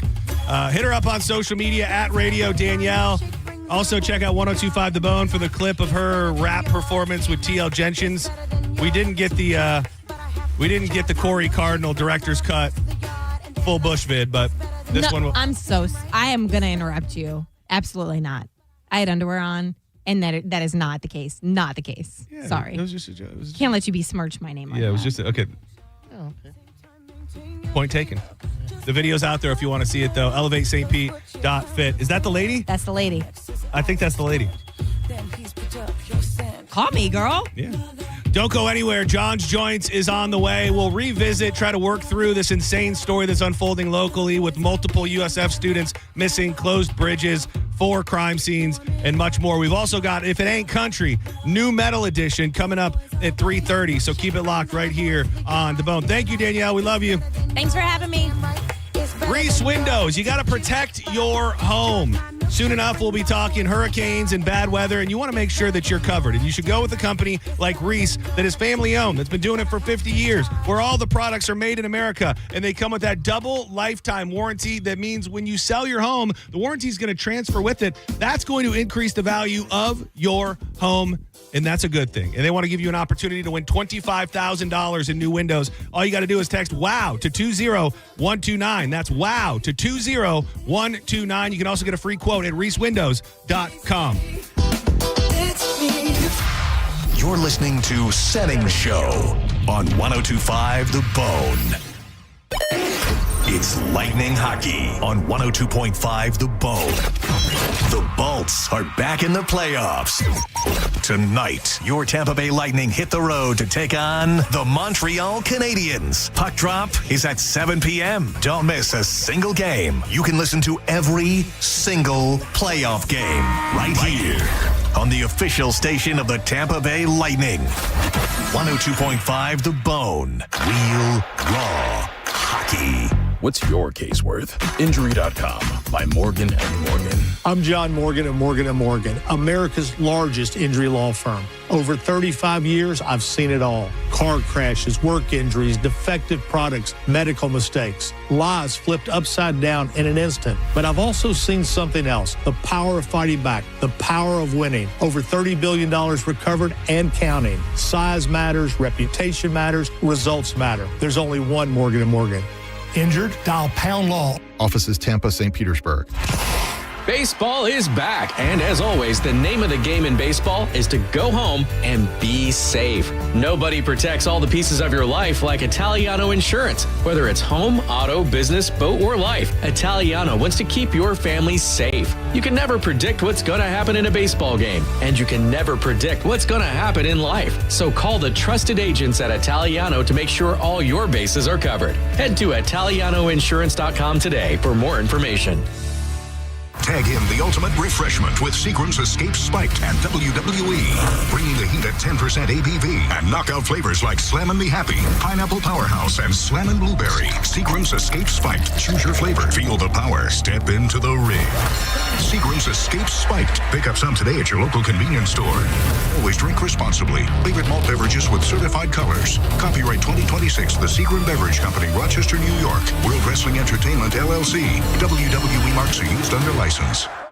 Hit her up on social media at Radio Danielle. Also check out 102.5 The Bone for the clip of her rap performance with TL Jenkins. We didn't get the Corey Cardinal director's cut full Bush vid, but this one will. I am gonna interrupt you. Absolutely not. I had underwear on. And that is not the case. Not the case. Yeah, Sorry. It was just a joke. Can't let you besmirch my name. Yeah, it was just okay. Oh, okay. Point taken. The video's out there if you want to see it, though. ElevateSt.Pete.fit. Is that the lady? That's the lady. I think that's the lady. Call me, girl. Yeah. Don't go anywhere. John's Joints is on the way. We'll revisit, try to work through this insane story that's unfolding locally with multiple USF students missing, closed bridges, 4 crime scenes, and much more. We've also got If It Ain't Country, New Metal Edition coming up at 3:30. So keep it locked right here on The Bone. Thank you, Danielle. We love you. Thanks for having me. Reese Windows, you got to protect your home. Soon enough, we'll be talking hurricanes and bad weather, and you want to make sure that you're covered. And you should go with a company like Reese that is family-owned, that's been doing it for 50 years, where all the products are made in America, and they come with that double lifetime warranty. That means when you sell your home, the warranty is going to transfer with it. That's going to increase the value of your home, and that's a good thing. And they want to give you an opportunity to win $25,000 in new windows. All you got to do is text WOW to 20129. That's WOW to 20129. You can also get a free quote at reesewindows.com. You're listening to Senning Show on 102.5 The Bone. It's Lightning Hockey on 102.5 The Bone. The Bolts are back in the playoffs. Tonight, your Tampa Bay Lightning hit the road to take on the Montreal Canadiens. Puck drop is at 7 p.m. Don't miss a single game. You can listen to every single playoff game right here on the official station of the Tampa Bay Lightning. 102.5 The Bone. Real, raw hockey. What's your case worth? Injury.com by Morgan & Morgan. I'm John Morgan at Morgan & Morgan, America's largest injury law firm. Over 35 years, I've seen it all. Car crashes, work injuries, defective products, medical mistakes, lives flipped upside down in an instant. But I've also seen something else, the power of fighting back, the power of winning. Over $30 billion recovered and counting. Size matters, reputation matters, results matter. There's only one Morgan & Morgan. Injured? Dial pound law. Offices Tampa, St. Petersburg. Baseball is back, and as always, the name of the game in baseball is to go home and be safe. Nobody protects all the pieces of your life like Italiano Insurance. Whether it's home, auto, business, boat, or life, Italiano wants to keep your family safe. You can never predict what's going to happen in a baseball game, and you can never predict what's going to happen in life. So call the trusted agents at Italiano to make sure all your bases are covered. Head to ItalianoInsurance.com today for more information. Tag in the ultimate refreshment with Seagram's Escape Spiked and WWE. Bringing the heat at 10% ABV and knockout flavors like Slammin' Me Happy, Pineapple Powerhouse, and Slammin' Blueberry. Seagram's Escape Spiked. Choose your flavor. Feel the power. Step into the ring. Seagram's Escape Spiked. Pick up some today at your local convenience store. Always drink responsibly. Favorite malt beverages with certified colors. Copyright 2026. The Seagram Beverage Company, Rochester, New York. World Wrestling Entertainment, LLC. WWE marks are used under license.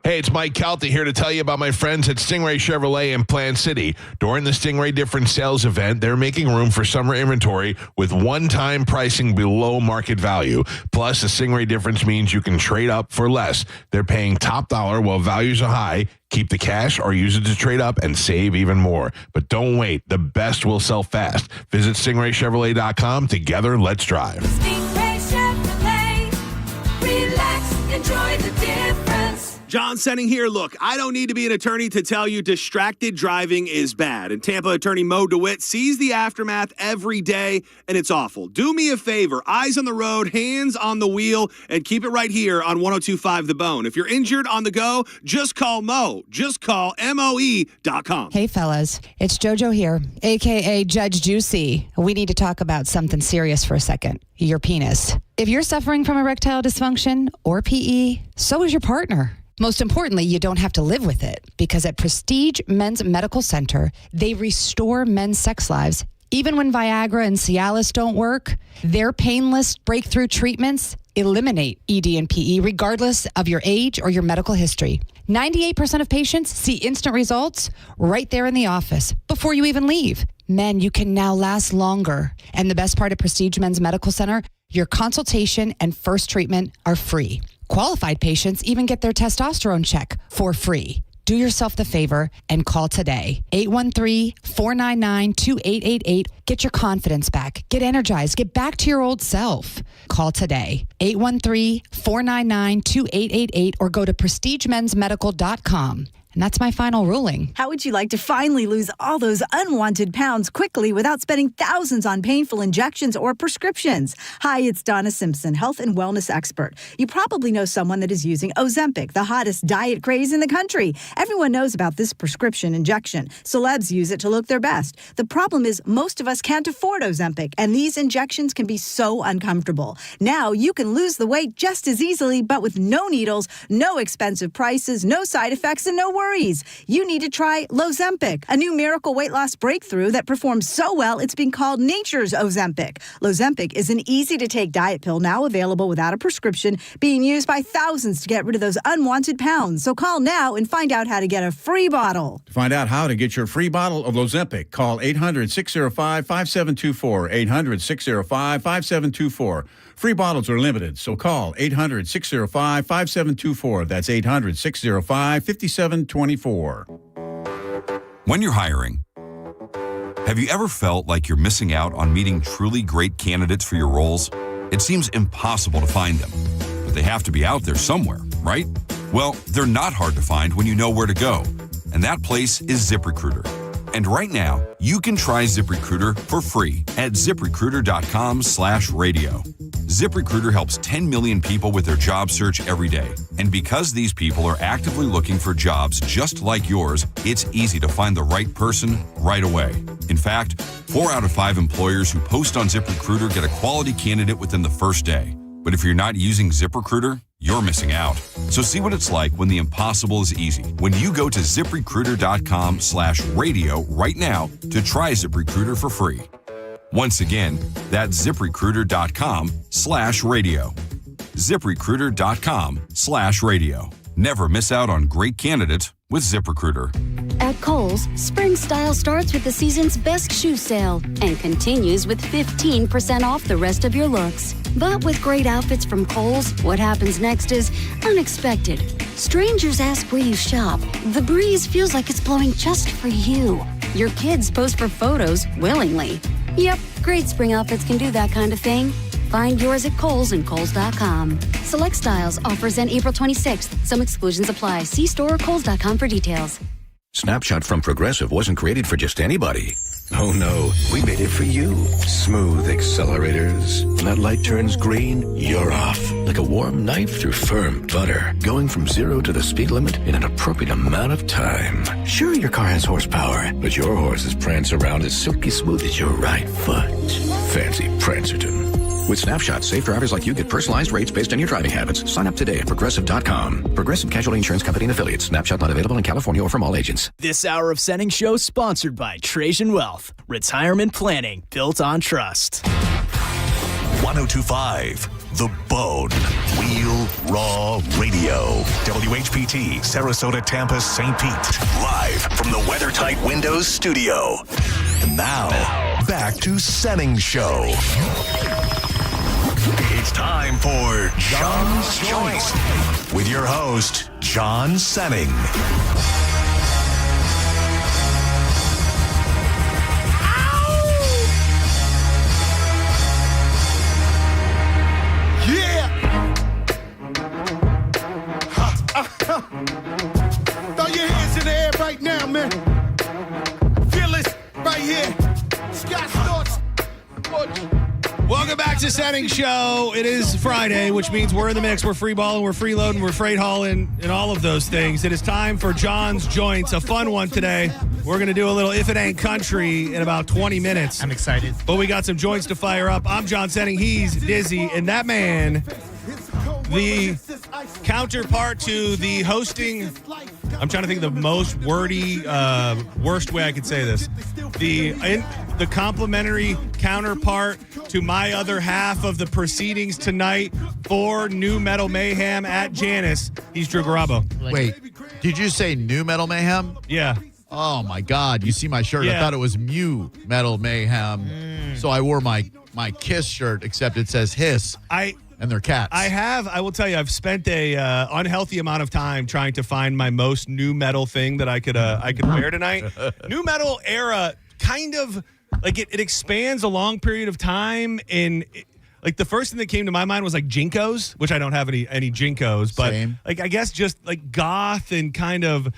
Hey, it's Mike Calta here to tell you about my friends at Stingray Chevrolet in Plant City. During the Stingray Difference Sales event, they're making room for summer inventory with one-time pricing below market value. Plus, the Stingray Difference means you can trade up for less. They're paying top dollar while values are high. Keep the cash or use it to trade up and save even more. But don't wait. The best will sell fast. Visit StingrayChevrolet.com. Together, let's drive. Stingray Chevrolet. Relax. Enjoy the difference. John Senning here. Look, I don't need to be an attorney to tell you distracted driving is bad. And Tampa attorney Mo DeWitt sees the aftermath every day, and it's awful. Do me a favor. Eyes on the road, hands on the wheel, and keep it right here on 102.5 The Bone. If you're injured on the go, just call Mo. Just call MOE.com. Hey, fellas. It's JoJo here, a.k.a. Judge Juicy. We need to talk about something serious for a second. Your penis. If you're suffering from erectile dysfunction or PE, so is your partner. Most importantly, you don't have to live with it, because at Prestige Men's Medical Center, they restore men's sex lives. Even when Viagra and Cialis don't work, their painless breakthrough treatments eliminate ED and PE regardless of your age or your medical history. 98% of patients see instant results right there in the office before you even leave. Men, you can now last longer. And the best part of Prestige Men's Medical Center, your consultation and first treatment are free. Qualified patients even get their testosterone check for free. Do yourself the favor and call today. 813-499-2888. Get your confidence back. Get energized. Get back to your old self. Call today. 813-499-2888 or go to prestigemensmedical.com. And that's my final ruling. How would you like to finally lose all those unwanted pounds quickly without spending thousands on painful injections or prescriptions? Hi, it's Donna Simpson, health and wellness expert. You probably know someone that is using Ozempic, the hottest diet craze in the country. Everyone knows about this prescription injection. Celebs use it to look their best. The problem is most of us can't afford Ozempic, and these injections can be so uncomfortable. Now you can lose the weight just as easily, but with no needles, no expensive prices, no side effects, and no worries. You need to try Lozempic, a new miracle weight loss breakthrough that performs so well it's been called nature's Ozempic. Lozempic is an easy-to-take diet pill now available without a prescription, being used by thousands to get rid of those unwanted pounds. So call now and find out how to get a free bottle. To find out how to get your free bottle of Lozempic, call 800-605-5724, 800-605-5724. Free bottles are limited, so call 800-605-5724. That's 800-605-5724. When you're hiring, have you ever felt like you're missing out on meeting truly great candidates for your roles? It seems impossible to find them, but they have to be out there somewhere, right? Well, they're not hard to find when you know where to go, and that place is ZipRecruiter. And right now, you can try ZipRecruiter for free at ZipRecruiter.com/radio. ZipRecruiter helps 10 million people with their job search every day. And because these people are actively looking for jobs just like yours, it's easy to find the right person right away. In fact, 4 out of 5 employers who post on ZipRecruiter get a quality candidate within the first day. But if you're not using ZipRecruiter, you're missing out. So see what it's like when the impossible is easy. When you go to ZipRecruiter.com/radio right now to try ZipRecruiter for free. Once again, that's ZipRecruiter.com/radio. ZipRecruiter.com/radio. Never miss out on great candidates with ZipRecruiter. At Kohl's, spring style starts with the season's best shoe sale and continues with 15% off the rest of your looks. But with great outfits from Kohl's, what happens next is unexpected. Strangers ask where you shop. The breeze feels like it's blowing just for you. Your kids pose for photos willingly. Yep, great spring outfits can do that kind of thing. Find yours at Kohl's and Kohl's.com. Select styles, offers end April 26th. Some exclusions apply. See store or Kohl's.com for details. Snapshot from Progressive wasn't created for just anybody. Oh no, we made it for you. Smooth accelerators. When that light turns green, you're off. Like a warm knife through firm butter. Going from 0 to the speed limit in an appropriate amount of time. Sure, your car has horsepower, but your horses prance around as silky smooth as your right foot. Fancy Prancerton. With Snapshot, safe drivers like you get personalized rates based on your driving habits. Sign up today at Progressive.com. Progressive Casualty Insurance Company and Affiliates. Snapshot not available in California or from all agents. This hour of Senning Show sponsored by Trajan Wealth. Retirement planning built on trust. 1025 The Bone. Wheel Raw Radio. WHPT, Sarasota, Tampa, St. Pete. Live from the WeatherTight Windows studio. And now, back to Senning Show. It's time for John's Choice with your host, John Senning. Yeah! Throw your hands in the air right now, man. Feel it right here. Scott Storch. Welcome back to Senning Show. It is Friday, which means we're in the mix. We're free balling, we're freeloading, we're freight hauling, and all of those things. It is time for John's Joints, a fun one today. We're going to do a little If It Ain't Country in about 20 minutes. I'm excited. But we got some joints to fire up. I'm John Senning. He's Dizzy. And that man, the counterpart to the hosting, I'm trying to think of the most wordy, worst way I could say this. The complimentary counterpart to my other half of the proceedings tonight for New Metal Mayhem at Janice. He's Drew Garabo. Wait, did you say New Metal Mayhem? Yeah. Oh, my God. You see my shirt? Yeah. I thought it was Mew Metal Mayhem. So I wore my Kiss shirt, except it says Hiss. And they're cats. I will tell you, I've spent a unhealthy amount of time trying to find my most new metal thing that I could wear tonight. New metal era kind of like it expands a long period of time. Like the first thing that came to my mind was like Jinkos, which I don't have any Jinkos, but Same. like I guess just like goth and kind of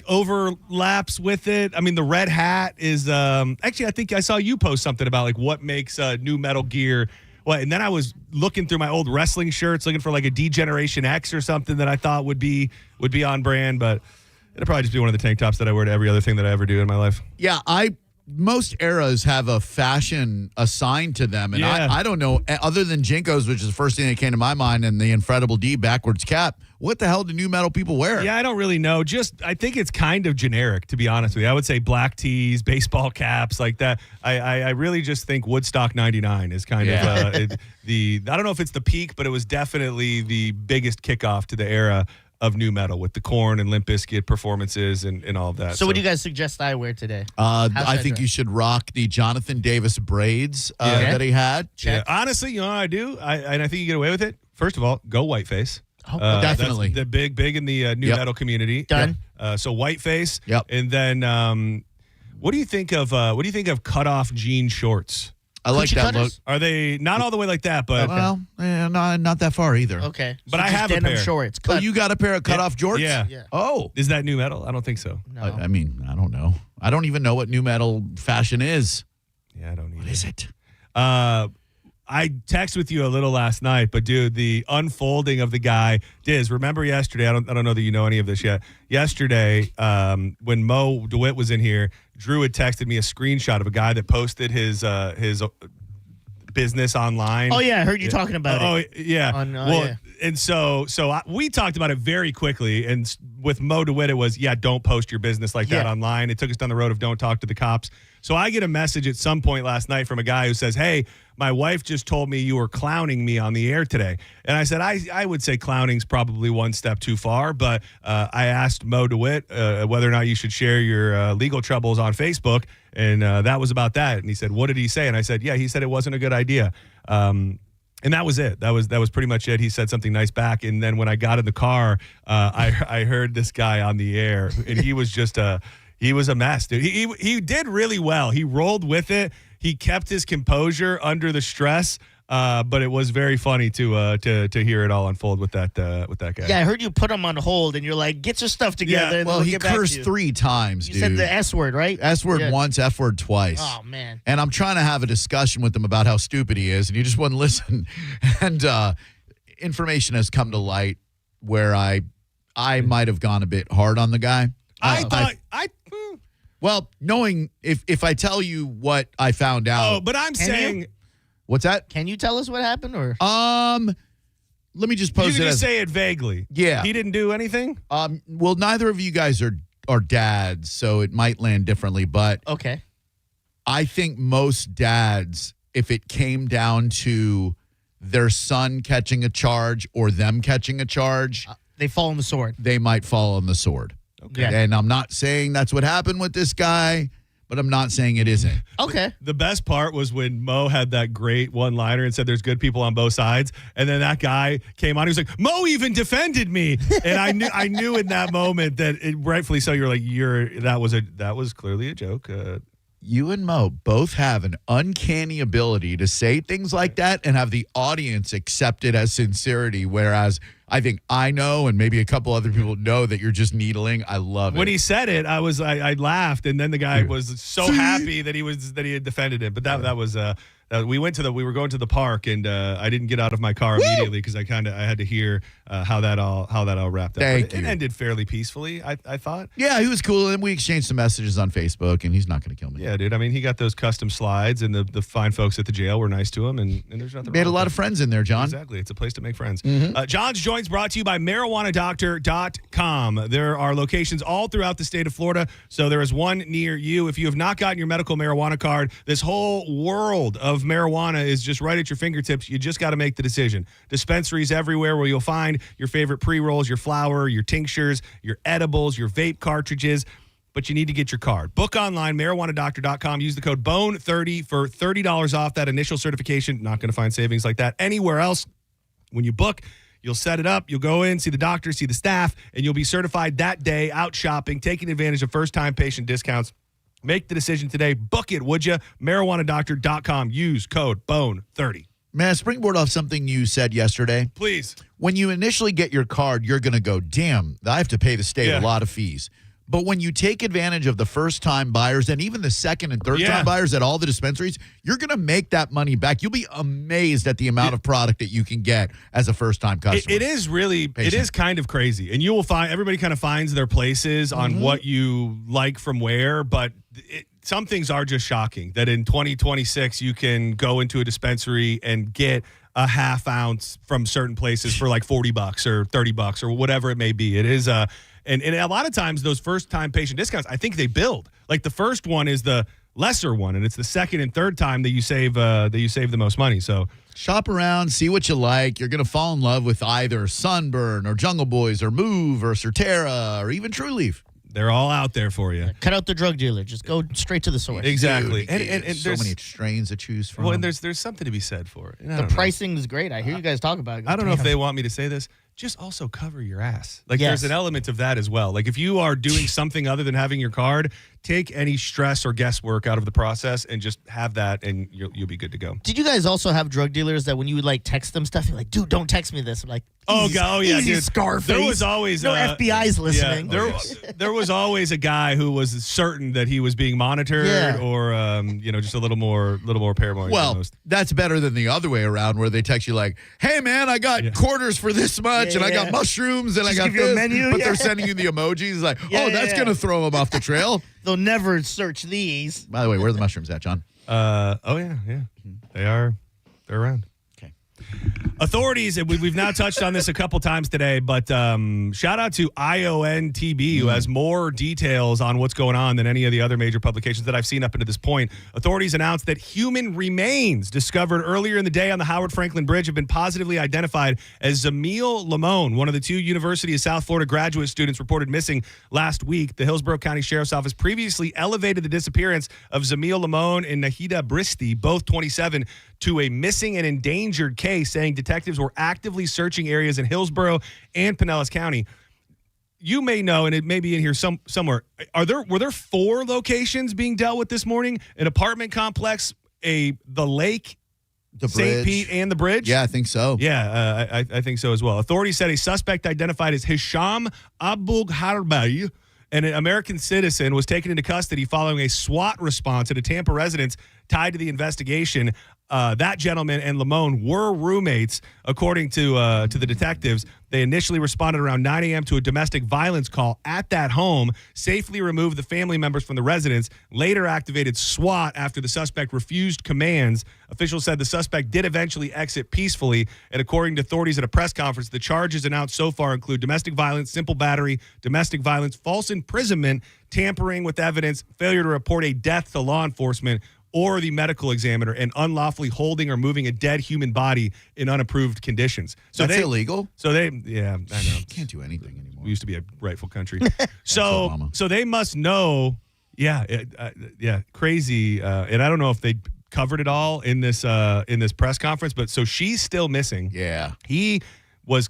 overlaps with it. I mean, the red hat is actually, I think I saw you post something about like what makes new metal gear. What? And then I was looking through my old wrestling shirts, looking for like a D-Generation X or something that I thought would be on brand, but it'll probably just be one of the tank tops that I wear to every other thing that I ever do in my life. Yeah, most eras have a fashion assigned to them, and I don't know, other than Jinkos, which is the first thing that came to my mind, and the Infredible D backwards cap, what the hell do new metal people wear? Yeah, I don't really know. I think it's kind of generic, to be honest with you. I would say black tees, baseball caps, like that. I really just think Woodstock 99 is kind of I don't know if it's the peak, but it was definitely the biggest kickoff to the era of new metal with the Korn and Limp Bizkit performances and all of that. So what do you guys suggest I wear today? I think you should rock the Jonathan Davis braids that he had. Yeah. Honestly, you know what I do? And I think you get away with it. First of all, go whiteface. Definitely. The big in the new metal community. Done. So whiteface. Yep. And then what do you think of cutoff jean shorts? I like that look. Are they not all the way like that, but not that far either. Okay. But I have a denim pair. shorts. Oh, you got a pair of cutoff jorts? Yeah. Oh. Is that new metal? I don't think so. No. I mean, I don't know. I don't even know what new metal fashion is. Yeah, I don't either. What is it? I texted with you a little last night, but dude, the unfolding of the guy, Diz, remember yesterday, I don't know that you know any of this yet. Yesterday, when Mo DeWitt was in here, Drew had texted me a screenshot of a guy that posted his business online. Oh yeah, I heard you talking about it. Oh yeah. Yeah. And so we talked about it very quickly. And with Mo DeWitt, it was, don't post your business like that online. It took us down the road of don't talk to the cops. So I get a message at some point last night from a guy who says, "Hey, my wife just told me you were clowning me on the air today." And I said, I would say clowning's probably one step too far. But I asked Mo DeWitt whether or not you should share your legal troubles on Facebook. And that was about that. And he said, "What did he say?" And I said, he said it wasn't a good idea. And that was it. That was pretty much it. He said something nice back. And then when I got in the car, I heard this guy on the air, and he was just he was a mess, dude. He did really well. He rolled with it. He kept his composure under the stress. But it was very funny to hear it all unfold with that guy. Yeah, I heard you put him on hold, and you're like, "Get your stuff together." And well, we'll he get back to cursed you. 3 times, dude. You said the S word, right? S word once, F word twice. Oh man! And I'm trying to have a discussion with him about how stupid he is, and he just wouldn't listen. And information has come to light where I might have gone a bit hard on the guy. Well, knowing if I tell you what I found out. Oh, but I'm saying. What's that? Can you tell us what happened, or let me just pose it. You can just say it vaguely. Yeah, he didn't do anything. Well, neither of you guys are dads, so it might land differently. But okay, I think most dads, if it came down to their son catching a charge or them catching a charge, they fall on the sword. They might fall on the sword. Okay, and I'm not saying that's what happened with this guy. But I'm not saying it isn't. Okay. The best part was when Mo had that great one-liner and said there's good people on both sides. And then that guy came on. He was like, "Mo even defended me." And I knew in that moment that rightfully so, you're like, that was clearly a joke. You and Mo both have an uncanny ability to say things like that and have the audience accept it as sincerity. Whereas I think I know, and maybe a couple other people know, that you're just needling. I love it. When he said it, I laughed, and then the guy was so happy that he had defended it. But that was we were going to the park, and I didn't get out of my car immediately because I had to hear how that all wrapped up. Thank you. It ended fairly peacefully, I thought. Yeah, he was cool, and we exchanged some messages on Facebook, and he's not going to kill me. Yeah, dude. I mean, he got those custom slides, and the fine folks at the jail were nice to him, and there's nothing. Made a lot of friends in there, John. Exactly, it's a place to make friends. Mm-hmm. John's Joints brought to you by marijuanadoctor.com. There are locations all throughout the state of Florida, so there is one near you. If you have not gotten your medical marijuana card, this whole world of marijuana is just right at your fingertips. You just got to make the decision. Dispensaries everywhere where you'll find your favorite pre-rolls, your flour, your tinctures, your edibles, your vape cartridges, but you need to get your card. Book online, marijuanadoctor.com. Use the code BONE30 for $30 off that initial certification. Not going to find savings like that anywhere else. When you book, you'll set it up. You'll go in, see the doctor, see the staff, and you'll be certified that day out shopping, taking advantage of first-time patient discounts. Make the decision today. Book it, would you? marijuanadoctor.com. Use code BONE30. May I springboard off something you said yesterday? Please. When you initially get your card, you're going to go, damn, I have to pay the state a lot of fees. But when you take advantage of the first-time buyers and even the second and third-time buyers at all the dispensaries, you're going to make that money back. You'll be amazed at the amount of product that you can get as a first-time customer. It is really, it is kind of crazy. And you will find, everybody kind of finds their places on what you like from where, but some things are just shocking that in 2026 you can go into a dispensary and get a half ounce from certain places for like $40 or $30 or whatever it may be. It is and a lot of times those first time patient discounts, I think they build. Like the first one is the lesser one, and it's the second and third time that you save the most money. So shop around, see what you like. You're going to fall in love with either Sunburn or Jungle Boys or Move or Surterra or even True Leaf. They're all out there for you. Cut out the drug dealer. Just go straight to the source. Exactly. Dude, and so many strains to choose from. Well, and there's something to be said for it. The pricing is great. I hear you guys talk about it. I don't know if they want me to say this. Just also cover your ass. Like there's an element of that as well. Like if you are doing something other than having your card, take any stress or guesswork out of the process and just have that and you'll be good to go. Did you guys also have drug dealers that when you would like text them stuff, you're like, dude, don't text me this? I'm like, yeah, easy dude. Scarface. There was always no FBI's listening. Yeah, there was always a guy who was certain that he was being monitored or just a little more paranoid. Well, that's better than the other way around where they text you like, hey man, I got quarters for this much and I got mushrooms and Just I got give you a this, menu, but they're sending you the emojis like, that's going to throw them off the trail. They'll never search these. By the way, where are the mushrooms at, John? They're around. Okay. Authorities, and we've now touched on this a couple times today, but shout out to IONTB, who has more details on what's going on than any of the other major publications that I've seen up into this point. Authorities announced that human remains discovered earlier in the day on the Howard Franklin Bridge have been positively identified as Zamil Lamone, one of the two University of South Florida graduate students reported missing last week. The Hillsborough County Sheriff's Office previously elevated the disappearance of Zamil Lamone and Nahida Bristi, both 27, to a missing and endangered case, saying detectives were actively searching areas in Hillsborough and Pinellas County. You may know, and it may be in here somewhere, were there 4 locations being dealt with this morning? An apartment complex, the lake, the St. bridge. Pete, and the bridge? Yeah, I think so. Yeah, I think so as well. Authorities said a suspect identified as Hisham Abu Harbay, an American citizen, was taken into custody following a SWAT response at a Tampa residence tied to the investigation. That gentleman and Lamone were roommates, according to the detectives. They initially responded around 9 a.m. to a domestic violence call at that home, safely removed the family members from the residence, later activated SWAT after the suspect refused commands. Officials said the suspect did eventually exit peacefully, and according to authorities at a press conference, the charges announced so far include domestic violence, simple battery, domestic violence, false imprisonment, tampering with evidence, failure to report a death to law enforcement or the medical examiner, and unlawfully holding or moving a dead human body in unapproved conditions. So that's illegal? So I know. Can't do anything anymore. We used to be a rightful country. so they must know, crazy. And I don't know if they covered it all in this press conference, but so she's still missing. Yeah. He was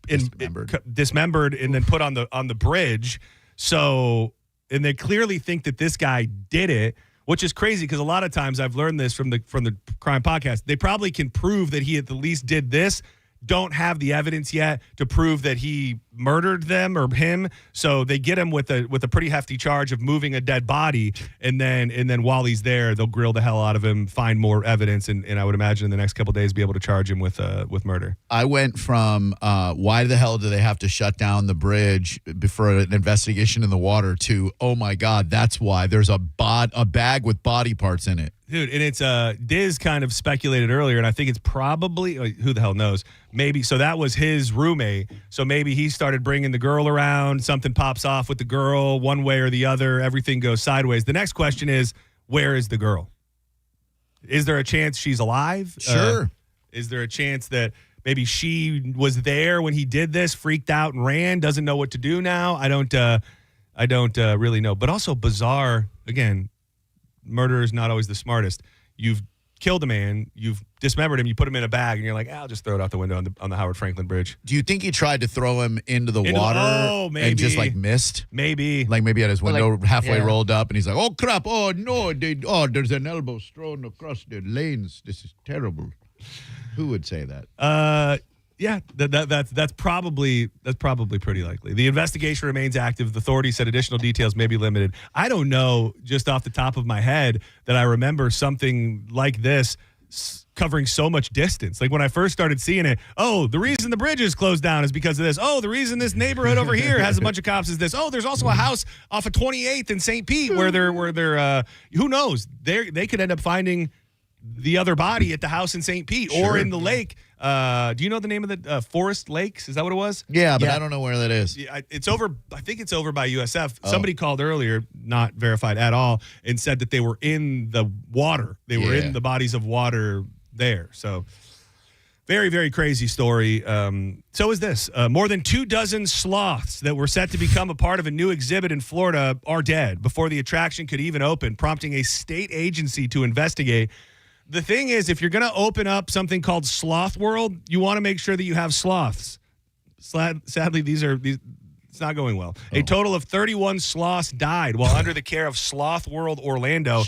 dismembered and then put on the bridge. So, and they clearly think that this guy did it, which is crazy because a lot of times I've learned this from the crime podcast. They probably can prove that he at the least did this, don't have the evidence yet to prove that he murdered them or him. So they get him with a pretty hefty charge of moving a dead body, and then while he's there, they'll grill the hell out of him, find more evidence, and I would imagine in the next couple of days be able to charge him with murder. I went from why the hell do they have to shut down the bridge for an investigation in the water to, oh my God, that's why there's a bag with body parts in it. Dude, and it's Diz kind of speculated earlier, and I think it's probably, who the hell knows, maybe, so that was his roommate, so maybe he started bringing the girl around, something pops off with the girl one way or the other, everything goes sideways. The next question is, where is the girl? Is there a chance she's alive? Sure. Is there a chance that maybe she was there when he did this, freaked out and ran, doesn't know what to do now? I don't really know, but also bizarre, again, murder is not always the smartest. You've killed a man, you've dismembered him, you put him in a bag, and you're like, I'll just throw it out the window on the Howard Franklin Bridge. Do you think he tried to throw him into the water and just like missed? Maybe. Like maybe had his window halfway rolled up and he's like, oh crap, oh no, there's an elbow thrown across the lanes. This is terrible. Who would say that? Yeah, that's probably pretty likely. The investigation remains active. The authorities said additional details may be limited. I don't know, just off the top of my head, that I remember something like this covering so much distance. Like when I first started seeing it, the reason the bridge is closed down is because of this. The reason this neighborhood over here has a bunch of cops is this. There's also a house off of 28th in St. Pete where they're who knows? They could end up finding the other body at the house in St. Pete or in the lake. Do you know the name of the Forest Lakes? Is that what it was? Yeah, but I don't know where that is. Yeah, it's over. I think it's over by USF. Somebody called earlier, not verified at all, and said that they were in the water. They were in the bodies of water there. So very, very crazy story. So is this. More than 24 sloths that were set to become a part of a new exhibit in Florida are dead before the attraction could even open, prompting a state agency to investigate. The thing is, if you're going to open up something called Sloth World, you want to make sure that you have sloths. Sadly, it's not going well. A total of 31 sloths died while under the care of Sloth World Orlando,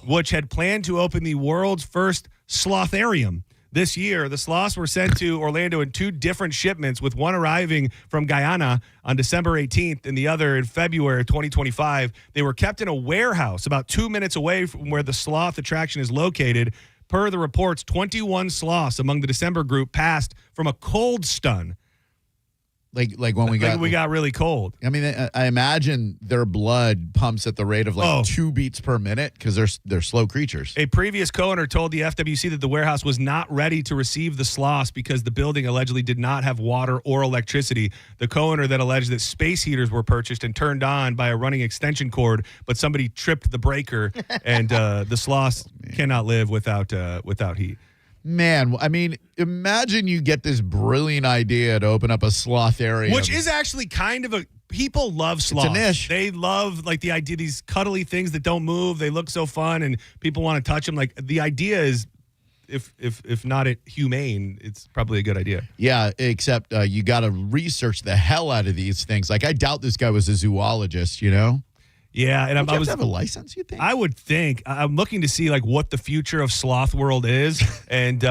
which had planned to open the world's first slotharium. This year, the sloths were sent to Orlando in 2 different shipments, with one arriving from Guyana on December 18th and the other in February 2025. They were kept in a warehouse about 2 minutes away from where the sloth attraction is located. Per the reports, 21 sloths among the December group passed from a cold stun. Like when we got really cold. I mean, I imagine their blood pumps at the rate of 2 beats per minute because they're slow creatures. A previous co-owner told the FWC that the warehouse was not ready to receive the sloths because the building allegedly did not have water or electricity. The co-owner then alleged that space heaters were purchased and turned on by a running extension cord, but somebody tripped the breaker, and the sloths cannot live without heat. Man, I mean, imagine you get this brilliant idea to open up a sloth area. Which is actually kind of people love sloths. It's a niche. They love the idea, these cuddly things that don't move. They look so fun and people want to touch them. Like the idea is, if not humane, it's probably a good idea. Yeah, except you got to research the hell out of these things. Like I doubt this guy was a zoologist, you know? Yeah, and I have to have a license, you think? I would think. I'm looking to see what the future of Sloth World is, and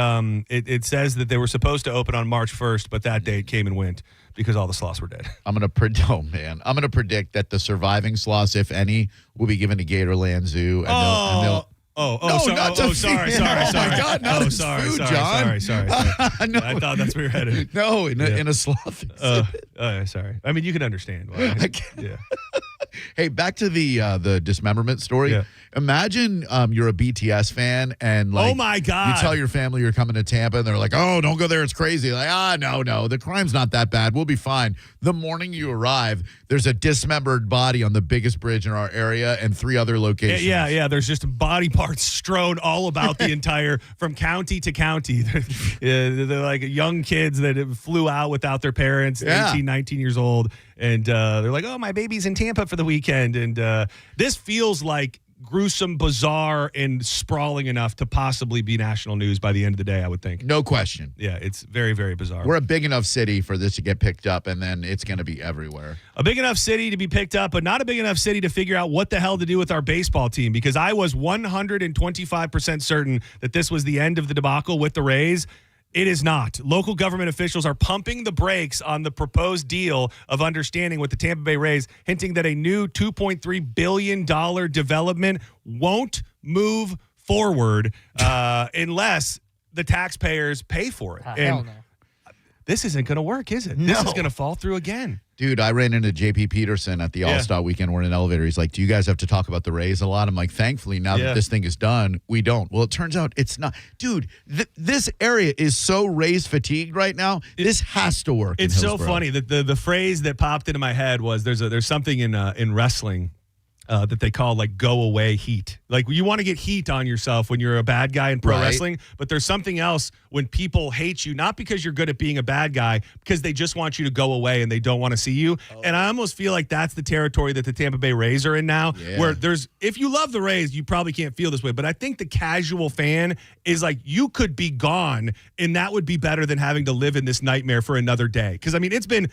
it says that they were supposed to open on March 1st, but that date came and went because all the sloths were dead. I'm gonna predict that the surviving sloths, if any, will be given to Gatorland Zoo, and they'll sorry. Oh my God, not sorry, food, sorry, John. Sorry. No. I thought that's where you're headed. No, in a sloth exhibit. Sorry. I mean, you can understand why. Yeah. Hey, back to the dismemberment story. Yeah. Imagine you're a BTS fan and oh my God, you tell your family you're coming to Tampa and they're like, oh, don't go there, it's crazy. Like, no, the crime's not that bad. We'll be fine. The morning you arrive, there's a dismembered body on the biggest bridge in our area and 3 other locations. Yeah. There's just body parts strewn all about the entire, from county to county. They're like young kids that flew out without their parents, 18, 19 years old. And they're like, oh, my baby's in Tampa for the weekend. And this feels like gruesome, bizarre, and sprawling enough to possibly be national news by the end of the day, I would think. No question. Yeah, it's very, very bizarre. We're a big enough city for this to get picked up, and then it's going to be everywhere. A big enough city to be picked up, but not a big enough city to figure out what the hell to do with our baseball team, because I was 125% certain that this was the end of the debacle with the Rays. It is not. Local government officials are pumping the brakes on the proposed deal of understanding with the Tampa Bay Rays, hinting that a new $2.3 billion development won't move forward unless the taxpayers pay for it. Hell no. This isn't going to work, is it? No. This is going to fall through again. Dude, I ran into JP Peterson at the All-Star weekend. We're in an elevator. He's like, do you guys have to talk about the Rays a lot? I'm like, thankfully, now that this thing is done, we don't. Well, it turns out it's not. Dude, this area is so Rays fatigued right now. This has to work. It's so funny that the phrase that popped into my head was there's something in wrestling that they call go away heat. Like you want to get heat on yourself when you're a bad guy in pro wrestling, but there's something else when people hate you, not because you're good at being a bad guy, because they just want you to go away and they don't want to see you. And I almost feel like that's the territory that the Tampa Bay Rays are in now, where if you love the Rays, you probably can't feel this way, but I think the casual fan is like, you could be gone and that would be better than having to live in this nightmare for another day. Because I mean, it's been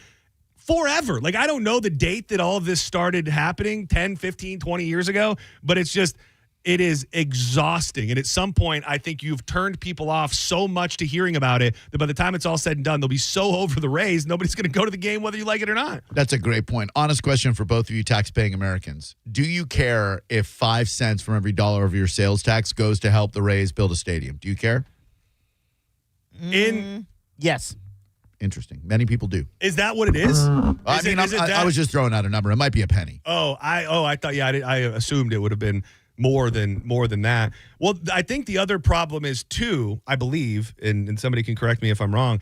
forever. Like, I don't know the date that all of this started happening, 10, 15, 20 years ago, but it's just, it is exhausting. And at some point, I think you've turned people off so much to hearing about it that by the time it's all said and done, they'll be so over the Rays, nobody's going to go to the game whether you like it or not. That's a great point. Honest question for both of you tax-paying Americans. Do you care if 5 cents from every dollar of your sales tax goes to help the Rays build a stadium? Do you care? Yes. Interesting. Many people do. Is that what it is? I was just throwing out a number. It might be a penny. I thought, I assumed it would have been more than that. Well, I think the other problem is too, I believe, and somebody can correct me if I'm wrong,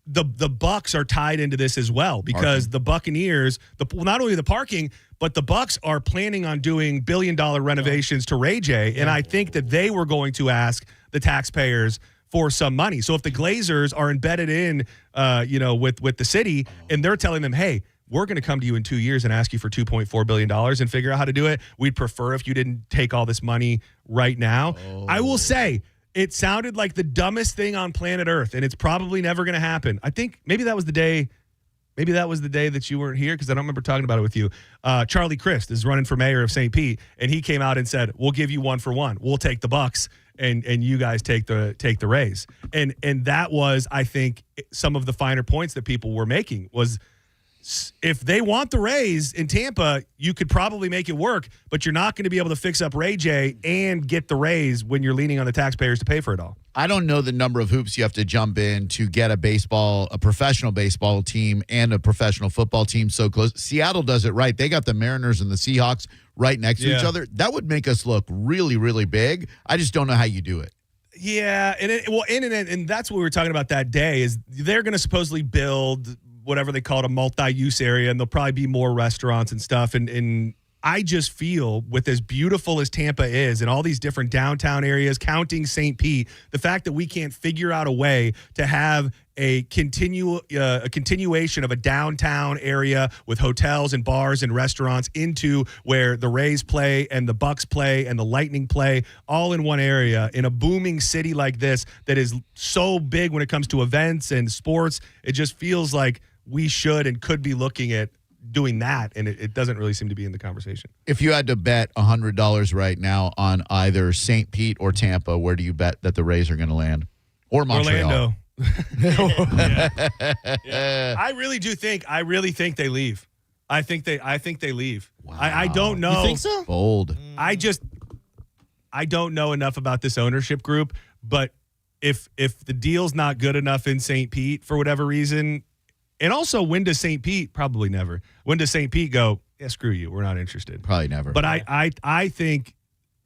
the Bucks are tied into this as well because the Buccaneers, not only the parking, but the Bucks are planning on doing billion-dollar renovations to Ray J, and I think that they were going to ask the taxpayers for some money. So if the Glazers are embedded in, with the city, and they're telling them, hey, we're going to come to you in 2 years and ask you for $2.4 billion and figure out how to do it. We'd prefer if you didn't take all this money right now. I will say, it sounded like the dumbest thing on planet Earth, and it's probably never going to happen. I think maybe that was the day that you weren't here because I don't remember talking about it with you. Charlie Crist is running for mayor of St. Pete, and he came out and said, we'll give you 1 for 1. We'll take the Bucks, and you guys take the Rays. And that was, I think, some of the finer points that people were making was if they want the Rays in Tampa, you could probably make it work, but you're not going to be able to fix up Ray J and get the Rays when you're leaning on the taxpayers to pay for it all. I don't know the number of hoops you have to jump in to get a professional baseball team and a professional football team so close. Seattle does it right. They got the Mariners and the Seahawks right next to each other. That would make us look really, really big. I just don't know how you do it. Yeah, and that's what we were talking about that day is they're going to supposedly build whatever they call it, a multi-use area, and there'll probably be more restaurants and stuff. And I just feel with as beautiful as Tampa is and all these different downtown areas, counting St. Pete, the fact that we can't figure out a way to have a continuation of a downtown area with hotels and bars and restaurants into where the Rays play and the Bucks play and the Lightning play all in one area in a booming city like this that is so big when it comes to events and sports. It just feels like we should and could be looking at doing that, and it doesn't really seem to be in the conversation. If you had to bet $100 right now on either St. Pete or Tampa, where do you bet that the Rays are going to land? Or Montreal? Orlando. Yeah. I really think they leave. I think they leave. Wow. I don't know. You think so? Bold. I don't know enough about this ownership group, but if the deal's not good enough in St. Pete for whatever reason, and also when does St. Pete? Probably never. When does St. Pete go, yeah, screw you, we're not interested? Probably never. But I think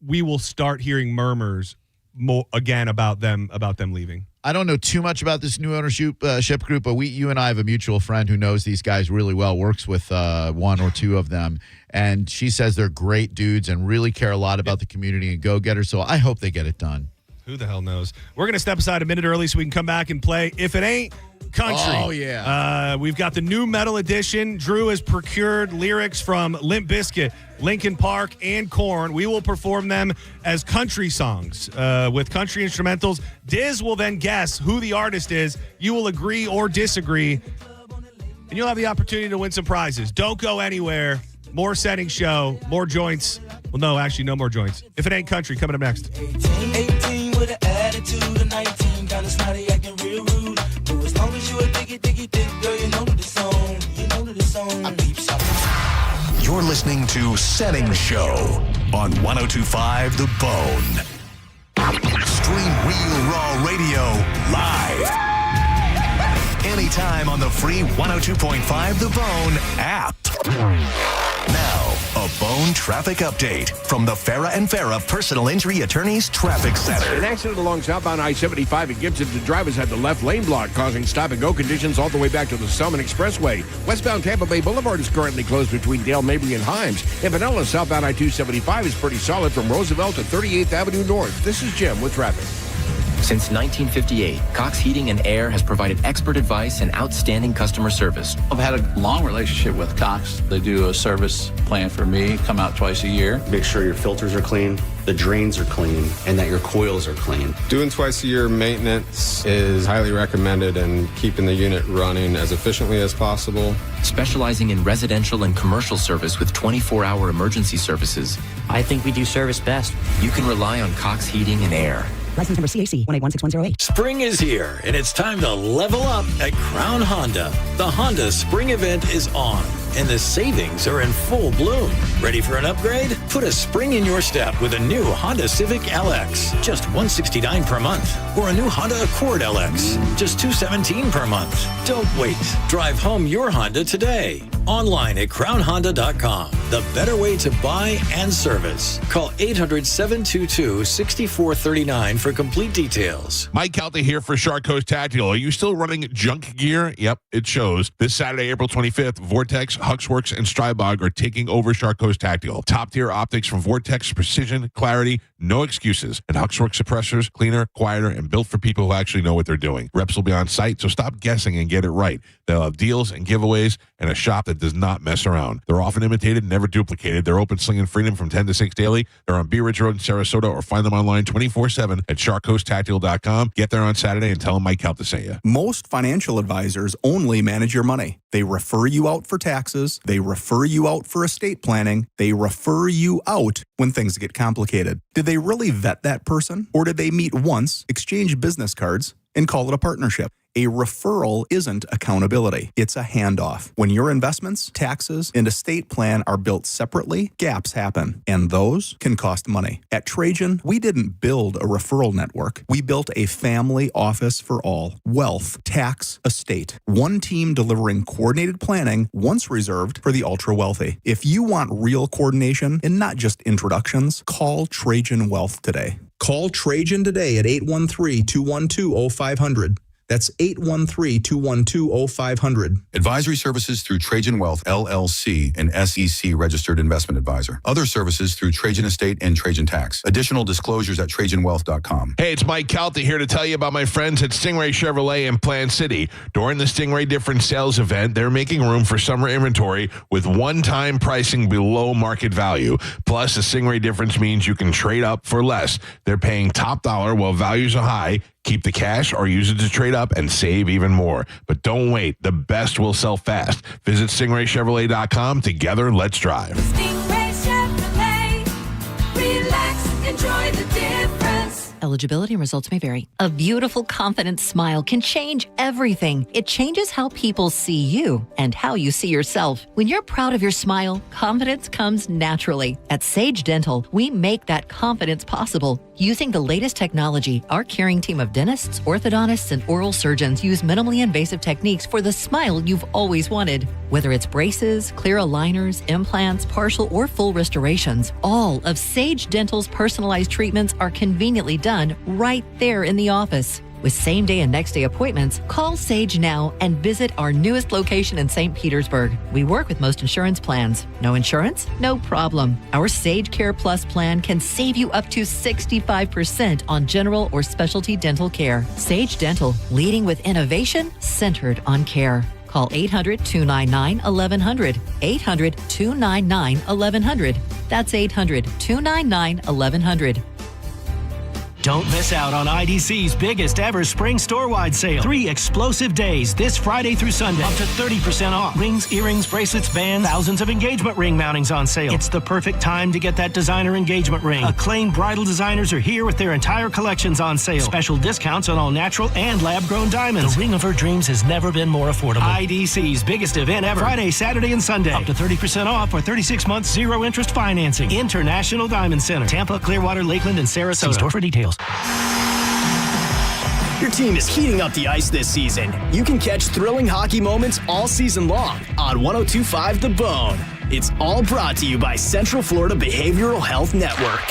we will start hearing murmurs more again about them leaving. I don't know too much about this new ownership group, but you and I have a mutual friend who knows these guys really well, works with one or two of them, and she says they're great dudes and really care a lot about the community and go-getters, so I hope they get it done. Who the hell knows? We're going to step aside a minute early so we can come back and play If It Ain't Country. Oh, yeah. We've got the new metal edition. Drew has procured lyrics from Limp Bizkit, Linkin Park, and Korn. We will perform them as country songs with country instrumentals. Diz will then guess who the artist is. You will agree or disagree, and you'll have the opportunity to win some prizes. Don't go anywhere. More Senning Show, more joints. Well, no, actually, no more joints. If It Ain't Country, coming up next. 18 with an attitude of 19, kind of snotty, acting real rude. But as long as you a diggy, girl, you know the song. I peep something. You're listening to Senning Show on 102.5 The Bone. Stream Real Raw Radio live. Anytime on the free 102.5 The Bone app. Now, a Bone traffic update from the Farah and Farah Personal Injury Attorneys Traffic Center. An accident along southbound I-75 at Gibson. The drivers had the left lane blocked, causing stop-and-go conditions all the way back to the Summit Expressway. Westbound Tampa Bay Boulevard is currently closed between Dale, Mabry, and Himes. In Pinellas, southbound I-275 is pretty solid from Roosevelt to 38th Avenue North. This is Jim with traffic. Since 1958, Cox Heating and Air has provided expert advice and outstanding customer service. I've had a long relationship with Cox. They do a service plan for me, come out twice a year. Make sure your filters are clean, the drains are clean, and that your coils are clean. Doing twice a year maintenance is highly recommended and keeping the unit running as efficiently as possible. Specializing in residential and commercial service with 24-hour emergency services. I think we do service best. You can rely on Cox Heating and Air. License number CAC 1816108. Spring is here, and it's time to level up at Crown Honda. The Honda Spring event is on, and the savings are in full bloom. Ready for an upgrade? Put a spring in your step with a new Honda Civic LX, just $169 per month. Or a new Honda Accord LX, just $217 per month. Don't wait. Drive home your Honda today. Online at crownhonda.com. The better way to buy and service. Call 800-722-6439 for complete details. Mike Calta here for Shark Coast Tactical. Are you still running junk gear? Yep, it shows. This Saturday, April 25th, Vortex, Huxworks, and Strybog are taking over Shark Coast Tactical. Top-tier optics from Vortex, precision, clarity, no excuses. And Huxworks suppressors, cleaner, quieter, and built for people who actually know what they're doing. Reps will be on site, so stop guessing and get it right. They'll have deals and giveaways and a shop that does not mess around. They're often imitated, never duplicated. They're open slinging freedom from 10 to 6 daily. They're on Bee Ridge Road in Sarasota, or find them online 24/7 at sharkcoasttactical.com. Get there on Saturday and tell them Mike Calta sent you. Most financial advisors only manage your money. They refer you out for taxes. They refer you out for estate planning. They refer you out when things get complicated. Did they really vet that person? Or did they meet once, exchange business cards, and call it a partnership? A referral isn't accountability. It's a handoff. When your investments, taxes, and estate plan are built separately, gaps happen, and those can cost money. At Trajan, we didn't build a referral network. We built a family office for all. Wealth, tax, estate. One team delivering coordinated planning, once reserved for the ultra-wealthy. If you want real coordination and not just introductions, call Trajan Wealth today. Call Trajan today at 813-212-0500. That's 813-212-0500. Advisory services through Trajan Wealth, LLC, an SEC registered investment advisor. Other services through Trajan Estate and Trajan Tax. Additional disclosures at TrajanWealth.com. Hey, it's Mike Calta here to tell you about my friends at Stingray Chevrolet in Plant City. During the Stingray Different Sales event, they're making room for summer inventory with one-time pricing below market value. Plus, the Stingray difference means you can trade up for less. They're paying top dollar while values are high. Keep the cash or use it to trade up and save even more. But don't wait. The best will sell fast. Visit StingrayChevrolet.com. Together, let's drive. Stingray Chevrolet. Relax, enjoy the difference. Eligibility and results may vary. A beautiful, confident smile can change everything. It changes how people see you and how you see yourself. When you're proud of your smile, confidence comes naturally. At Sage Dental, we make that confidence possible. Using the latest technology, our caring team of dentists, orthodontists, and oral surgeons use minimally invasive techniques for the smile you've always wanted. Whether it's braces, clear aligners, implants, partial or full restorations, all of Sage Dental's personalized treatments are conveniently done right there in the office. With same-day and next-day appointments, call Sage now and visit our newest location in St. Petersburg. We work with most insurance plans. No insurance? No problem. Our Sage Care Plus plan can save you up to 65% on general or specialty dental care. Sage Dental, leading with innovation centered on care. Call 800-299-1100. 800-299-1100. That's 800-299-1100. Don't miss out on IDC's biggest ever spring store-wide sale. 3 explosive days this Friday through Sunday. Up to 30% off. Rings, earrings, bracelets, bands, thousands of engagement ring mountings on sale. It's the perfect time to get that designer engagement ring. Acclaimed bridal designers are here with their entire collections on sale. Special discounts on all natural and lab-grown diamonds. The ring of her dreams has never been more affordable. IDC's biggest event ever. Friday, Saturday, and Sunday. Up to 30% off or 36 months zero interest financing. International Diamond Center. Tampa, Clearwater, Lakeland, and Sarasota. See store for details. Your team is heating up the ice this season. You can catch thrilling hockey moments all season long on 102.5 The Bone. It's all brought to you by Central Florida Behavioral Health Network.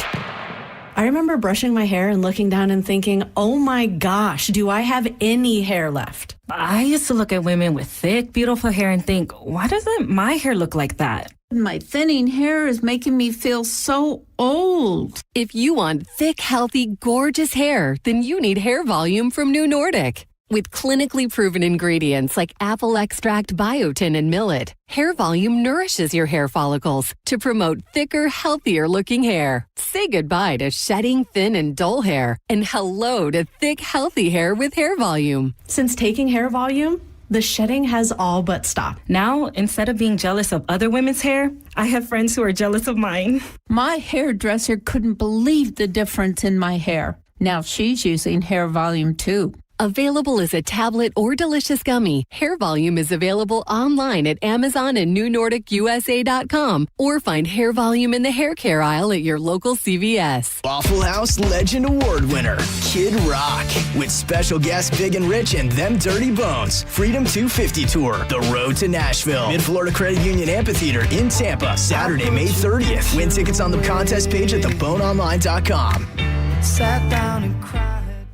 I remember brushing my hair and looking down and thinking, oh my gosh, do I have any hair left? I used to look at women with thick, beautiful hair and think, why doesn't my hair look like that? My thinning hair is making me feel so old. If you want thick, healthy, gorgeous hair, then you need hair volume from New Nordic. With clinically proven ingredients like apple extract, biotin, and millet, hair volume nourishes your hair follicles to promote thicker, healthier looking hair. Say goodbye to shedding, thin, and dull hair, and hello to thick, healthy hair with hair volume. Since taking hair volume, the shedding has all but stopped. Now, instead of being jealous of other women's hair, I have friends who are jealous of mine. My hairdresser couldn't believe the difference in my hair. Now she's using hair volume too. Available as a tablet or delicious gummy, Hair Volume is available online at Amazon and NewNordicUSA.com, or find Hair Volume in the hair care aisle at your local CVS. Waffle House Legend Award winner, Kid Rock, with special guests Big and Rich and Them Dirty Bones. Freedom 250 Tour, The Road to Nashville, Mid-Florida Credit Union Amphitheater in Tampa, Saturday, May 30th. Win tickets on the contest page at theboneonline.com. Sat down and cried.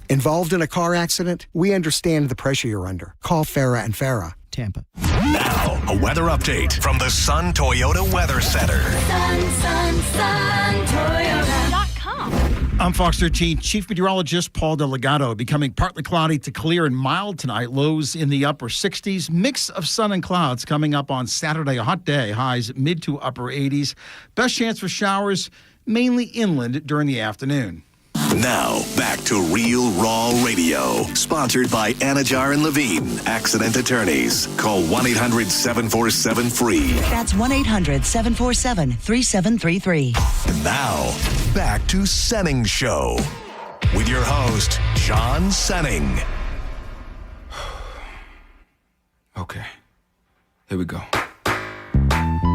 Involved in a car accident? We understand the pressure you're under. Call Farah and Farah, Tampa. Now, a weather update from the Sun Toyota Weather Center. Toyota.com. I'm Fox 13 Chief Meteorologist Paul Delgado. Becoming partly cloudy to clear and mild tonight. Lows in the upper 60s. Mix of sun and clouds coming up on Saturday. A hot day. Highs mid to upper 80s. Best chance for showers, mainly inland during the afternoon. Now, back to Real Raw Radio. Sponsored by Anajar and Levine, accident attorneys. Call 1-800-747-FREE. That's 1-800-747-3733. And now, back to Senning Show. With your host, John Senning. Okay, here we go.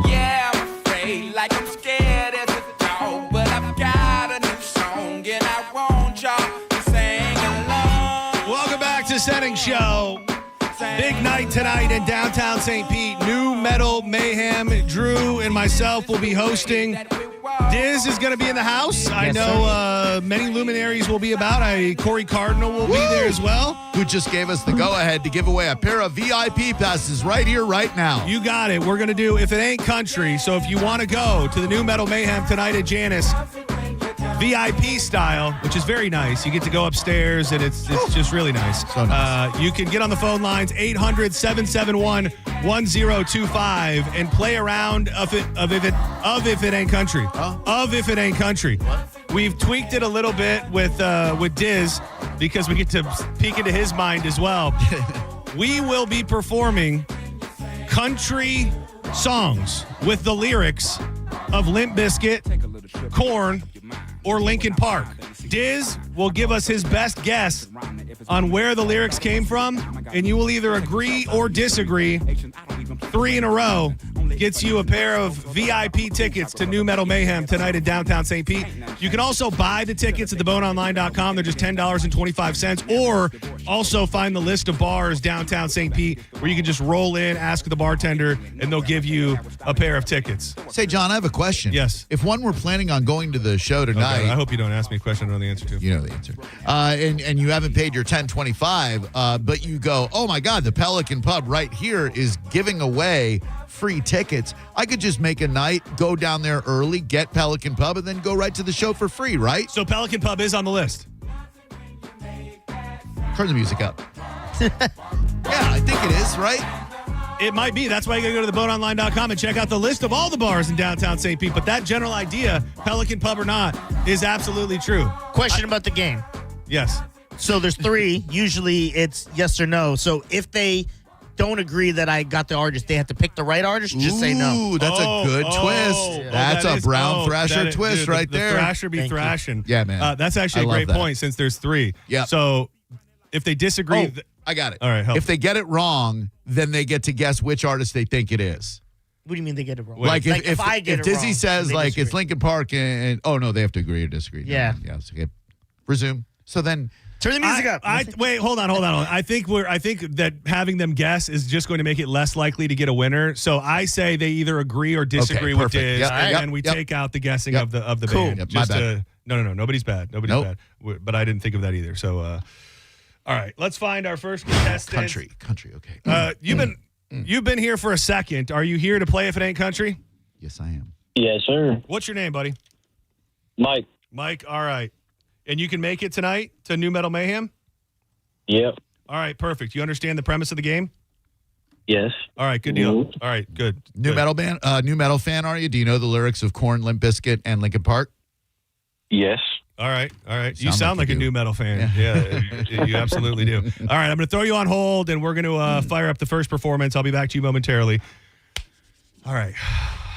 Yeah, I'm afraid, like I'm scared as a dog, but I've got a new song and I want y'all to sing along. Welcome back to Senning Show. Big night tonight in downtown St. Pete. New Metal Mayhem. Drew and myself will be hosting. Diz is going to be in the house. I know many luminaries will be about. Corey Cardinal will be there as well. Who just gave us the go-ahead to give away a pair of VIP passes right here, right now. You got it. We're going to do If It Ain't Country. So if you want to go to the New Metal Mayhem tonight at Janice, VIP style, which is very nice. You get to go upstairs, and it's just really nice. So nice. You can get on the phone lines, 800-771-1025, and play around of If It Ain't Country. Oh. Of If It Ain't Country. What? We've tweaked it a little bit with Diz because we get to peek into his mind as well. We will be performing country songs with the lyrics of Limp Bizkit, Korn, or Linkin Park. Diz will give us his best guess on where the lyrics came from, and you will either agree or disagree. 3 in a row gets you a pair of VIP tickets to New Metal Mayhem tonight in downtown St. Pete. You can also buy the tickets at theboneonline.com. They're just $10.25. Or also find the list of bars downtown St. Pete where you can just roll in, ask the bartender, and they'll give you a pair of tickets. Say, John, I have a question. Yes. If one were planning on going to the show tonight. Okay, I hope you don't ask me a question I know the answer to. You know the answer. And you haven't paid your $10.25, but you go, oh my God, the Pelican Pub right here is giving away free tickets. I could just make a night, go down there early, get Pelican Pub, and then go right to the show for free, right? So Pelican Pub is on the list. Turn the music up. Yeah, I think it is, right? It might be. That's why you got to go to theboneonline.com and check out the list of all the bars in downtown St. Pete. But that general idea, Pelican Pub or not, is absolutely true. Question about the game. Yes. So there's 3. Usually it's yes or no. So if they don't agree that I got the artist, they have to pick the right artist? Just say no. Ooh, that's a good twist. That's a Brown Thrasher twist right there. The Thrasher be thrashing. Yeah, man. That's actually a great point since there's 3. Yeah. So if they disagree. I got it. All right. Help. If they get it wrong, then they get to guess which artist they think it is. What do you mean they get it wrong? Like if I get it Dizzy wrong, says they like disagree. it's Linkin Park and oh no, they have to agree or disagree. Yeah. Yes. Okay. Resume. So then turn the music up. Wait, hold on. I think that having them guess is just going to make it less likely to get a winner. So I say they either agree or disagree with Diz, and then we take out the guessing of the band. Yep, my bad. No. Nobody's bad. Nobody's bad. But I didn't think of that either. So all right, let's find our first contestant. Country. Okay. You've been here for a second. Are you here to play If It Ain't Country? Yes, I am. Yes, sir. What's your name, buddy? Mike. Mike, all right. And you can make it tonight to New Metal Mayhem? Yep. All right, perfect. You understand the premise of the game? Yes. All right, good deal. All right, good. New metal band, new metal fan, are you? Do you know the lyrics of Korn, Limp Bizkit, and Linkin Park? Yes. All right. You sound like a new metal fan. Yeah, you absolutely do. All right, I'm going to throw you on hold, and we're going to fire up the first performance. I'll be back to you momentarily. All right.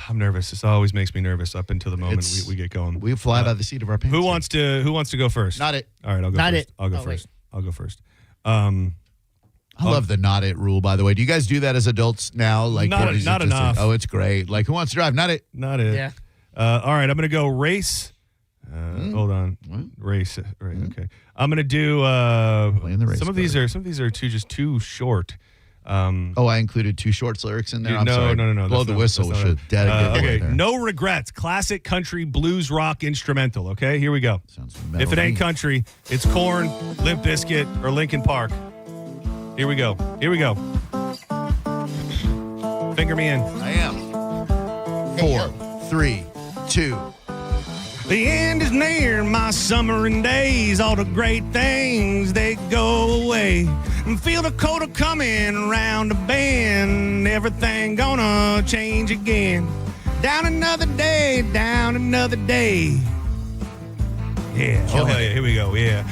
I'm nervous. This always makes me nervous up until the moment we get going. We fly by the seat of our pants. Who wants to go first? Not it. All right, I'll go Not first. it. I'll go Oh, first. wait. I'll go first. I love the not it rule, by the way. Do you guys do that as adults now? Like, Not or is it enough. just it's great. Like, who wants to drive? Not it. Not it. Yeah. All right, I'm going to go race. Hold on. Race. Right. Okay. I'm going to do the race some of these are too short. I included 2 shorts lyrics in there. I'm no, sorry. no. Blow that's the not- whistle. that's We not should dedicate okay. there. No regrets. Classic country blues rock instrumental. Okay, here we go. Sounds If it ain't country, it's Korn, Limp Bizkit, or Linkin Park. Here we go. Finger me in. I am. 4, 3, 2. The end is near, my summering days. All the great things, they go away. Feel the cold coming around the bend. Everything gonna change again. Down another day, down another day. Yeah. Oh, hell yeah. Here we go. Yeah.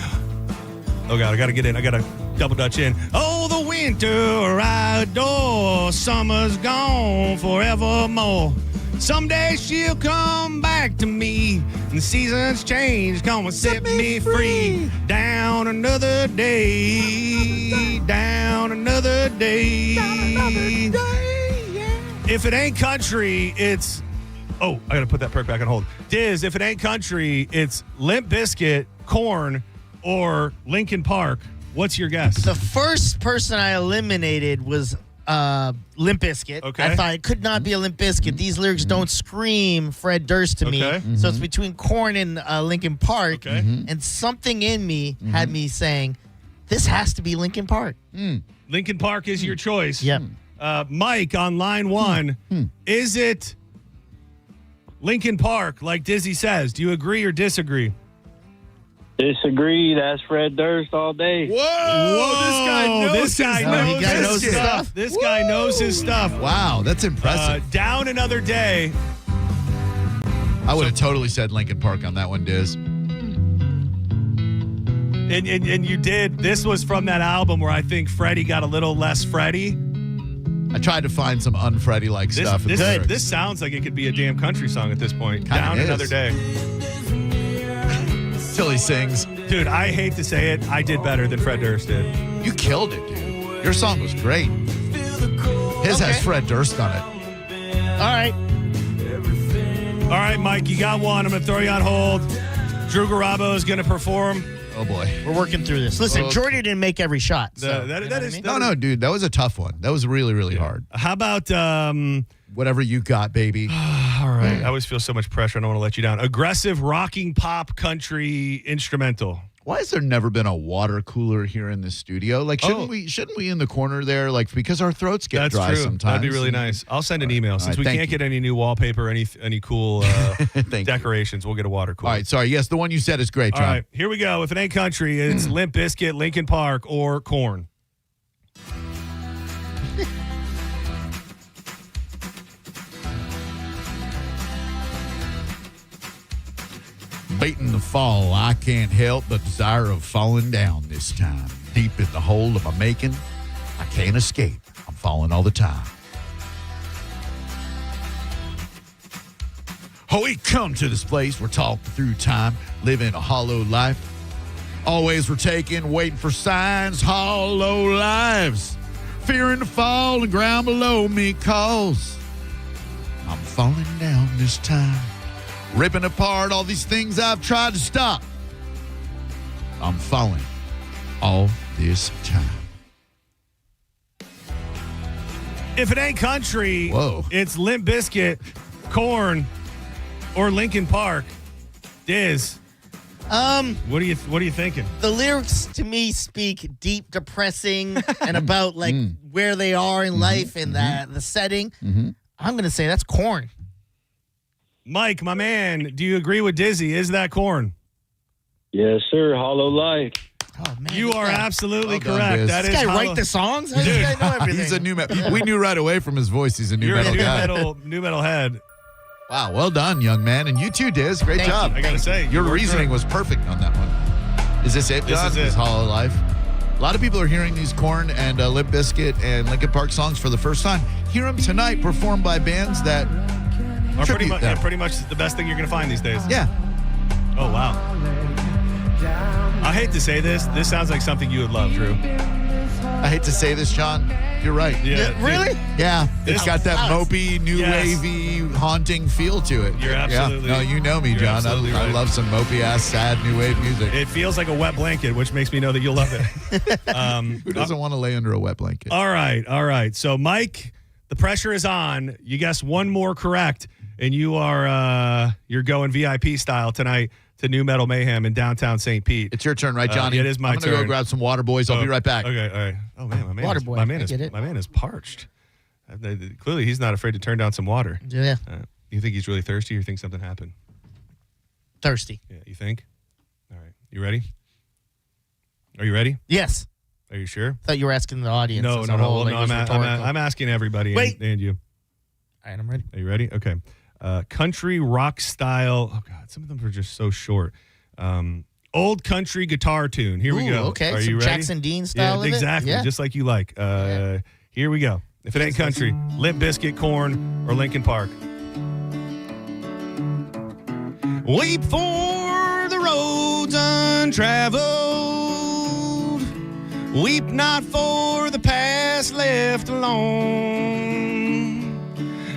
Oh, God. I got to get in. I got to double dutch in. Oh, the winter I adore. Summer's gone forevermore. Someday she'll come back to me, and the seasons change, come and set me free. Down another day, down another day. If it ain't country, it's... Oh, I got to put that perk back on hold. Diz, if it ain't country, it's Limp Bizkit, Korn, or Linkin Park. What's your guess? The first person I eliminated was Limp Bizkit. Okay. I thought it could not be a Limp Bizkit. These lyrics don't scream Fred Durst to me. Okay. So it's between Korn and Linkin Park. Okay. And something in me had me saying, this has to be Linkin Park. Linkin Park is your choice. Yep. Mike on line 1. Is it Linkin Park, like Dizzy says? Do you agree or disagree? Disagree. That's Fred Durst all day. Whoa, this guy knows knows his his stuff. This guy knows his stuff. Wow, that's impressive. Down another day. I would have totally said Linkin Park on that one, Diz. And you did. This was from that album where I think Freddie got a little less Freddie. I tried to find some un-Freddie-like stuff. This sounds like it could be a damn country song at this point. Kinda Down is. another day. Till he sings. Dude, I hate to say it. I did better than Fred Durst did. You killed it, dude. Your song was great. His has Fred Durst on it. All right. All right, Mike, you got one. I'm going to throw you on hold. Drew Garabo is going to perform. Oh, boy. We're working through this. Listen, Jordy didn't make every shot. So, No, dude. That was a tough one. That was really, really hard. How about... whatever you got, baby. All right. I always feel so much pressure. I don't want to let you down. Aggressive rocking pop country instrumental. Why has there never been a water cooler here in the studio? Like, shouldn't we in the corner there? Like, because our throats get That's dry true. sometimes. That'd be really nice. I'll send an email. Since we thank can't you. get any new wallpaper, any cool decorations, we'll get a water cooler. All right, sorry. Yes, the one you said is great, All John. right, here we go. If it ain't country, it's Limp Bizkit, Linkin Park, or Korn. Beating the fall, I can't help the desire of falling down this time. Deep in the hole of my making, I can't escape. I'm falling all the time. Oh, we come to this place, we're talking through time, living a hollow life. Always we're taking, waiting for signs, hollow lives. Fearing to fall, the ground below me calls. I'm falling down this time. Ripping apart all these things I've tried to stop. I'm falling all this time. If it ain't country, it's Limp Bizkit, Korn, or Linkin Park. Diz, what are you thinking? The lyrics to me speak deep, depressing, and about where they are in life and the setting. I'm going to say that's Korn. Mike, my man, do you agree with Dizzy? Is that corn? Yes, sir. Hollow Light. Oh, man. You are absolutely Well done, correct. Diz. That This is guy hollow- write the songs? How does this guy know everything? He's a new metal. We knew right away from his voice he's a new You're metal a guy. new metal head. Wow, well done, young man. And you too, Diz. Great Thank job. I gotta say, Your you worked reasoning good. was perfect on that one. Is this it, This John? is it. This Hollow Life? A lot of people are hearing these Korn and Limp Bizkit and Linkin Park songs for the first time. Hear them tonight performed by bands that Are pretty tribute much, them. pretty much the best thing you're going to find these days. Yeah. Oh, wow. I hate to say this. This sounds like something you would love, Drew. I hate to say this, John. You're right. Yeah, Really? Yeah, it's got that mopey, new Yes. wavy, haunting feel to it. You're absolutely- No, you know me, you're John. absolutely I right. love some mopey ass, sad new wave music. It feels like a wet blanket, which makes me know that you'll love it. Who doesn't want to lay under a wet blanket? All right. So, Mike, the pressure is on. You guess one more correct, and you are you're going VIP style tonight to New Metal Mayhem in downtown St. Pete. It's your turn, right, Johnny? It is my I'm gonna turn. go grab some water, boys. I'll be right back. Okay, all right. Oh man, Water boy, my man I is get it. my man is parched. Clearly, he's not afraid to turn down some water. Yeah. You think he's really thirsty, or you think something happened? Thirsty. Yeah, you think? All right, you ready? Are you ready? Yes. Are you sure? Thought you were asking the audience. No. as a whole, like it was rhetorical. I'm asking everybody. Wait. And you. All right, I'm ready. Are you ready? Okay. Country rock style. Oh God, some of them are just so short. Old country guitar tune. Here we Ooh, go. okay. Are Some you ready? Jackson Dean style of it? Exactly. Yeah. Just like you like. Here we go. If it ain't country, Limp Bizkit, Korn, or Linkin Park. Weep for the roads untraveled. Weep not for the past left alone.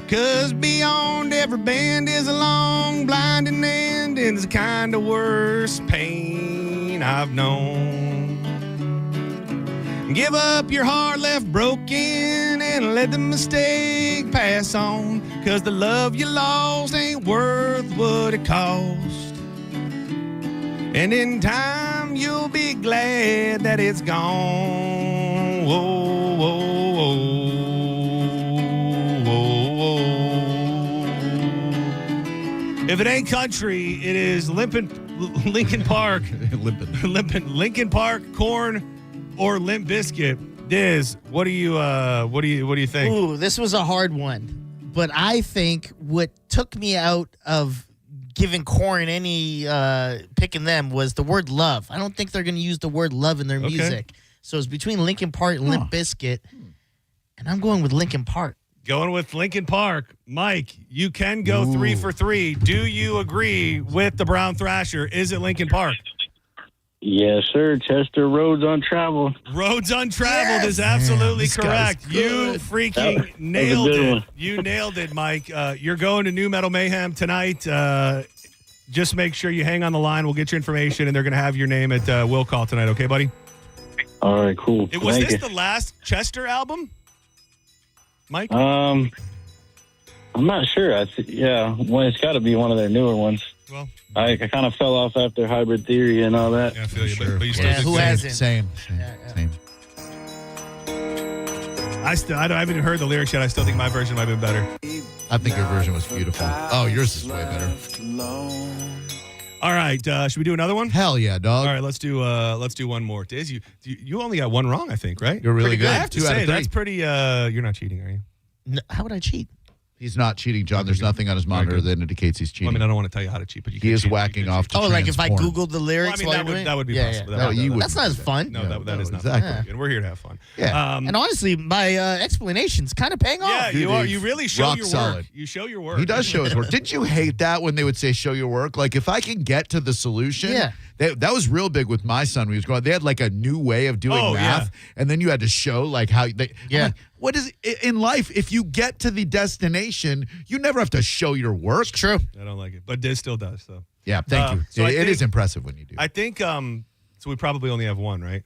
'Cause beyond every bend is a long, blinding end, and it's the kind of worst pain I've known. Give up your heart left broken and let the mistake pass on. 'Cause the love you lost ain't worth what it cost. And in time you'll be glad that it's gone. Whoa, whoa, whoa. If it ain't country, it is Linkin Park, Linkin Park, Korn, or Limp Bizkit. Diz, what do you think? Ooh, this was a hard one. But I think what took me out of giving Korn any picking them was the word love. I don't think they're going to use the word love in their music. So it's between Linkin Park and Limp Bizkit. And I'm going with Linkin Park. Going with Linkin Park. Mike, you can go 3 for 3. Do you agree with the Brown Thrasher? Is it Linkin Park? Yes, sir. Chester Roads Untraveled. Roads Untraveled is absolutely correct. You freaking nailed it. You nailed it, Mike. You're going to New Metal Mayhem tonight. Just make sure you hang on the line. We'll get your information, and they're going to have your name at Will Call tonight. Okay, buddy? All right, cool. Was Thank this you. the last Chester album, Mike? I'm not sure. Well, it's got to be one of their newer ones. Well, I kind of fell off after Hybrid Theory and all that. Yeah, I feel you. But you still Yeah, who hasn't? Same. I haven't even heard the lyrics yet. I still think my version might have been better. I think your version was beautiful. Oh, yours is way better. All right, should we do another one? Hell yeah, dog. All right, let's do one more. Diz, you only got one wrong, I think, right? You're really Pretty good. I have to 2 out of say 3. that's pretty. You're not cheating, are you? No, how would I cheat? He's not cheating, John. There's nothing on his monitor that indicates he's cheating. Well, I mean, I don't want to tell you how to cheat, but you He can is cheat. whacking off to Oh, like if I trans porn. Googled the lyrics Well, I mean, while that would be yeah, possible. yeah. That would- you That's not as fun. No, that is not exactly. fun. And we're here to have fun. Yeah. And honestly, my explanation's kind of paying off. Yeah, you are. You really show rock your solid. work. You show your work. He does show his work. Didn't you hate that when they would say show your work? Like if I can get to the solution, Yeah. that was real big with my son when he was growing up. They had like a new way of doing math, and then you had to show like how they. Yeah. I'm like, what is it in life? If you get to the destination, you never have to show your work. True. I don't like it, but Diz still does. So Yeah, thank you. so I It think- is impressive when you do. I think. So we probably only have one, right?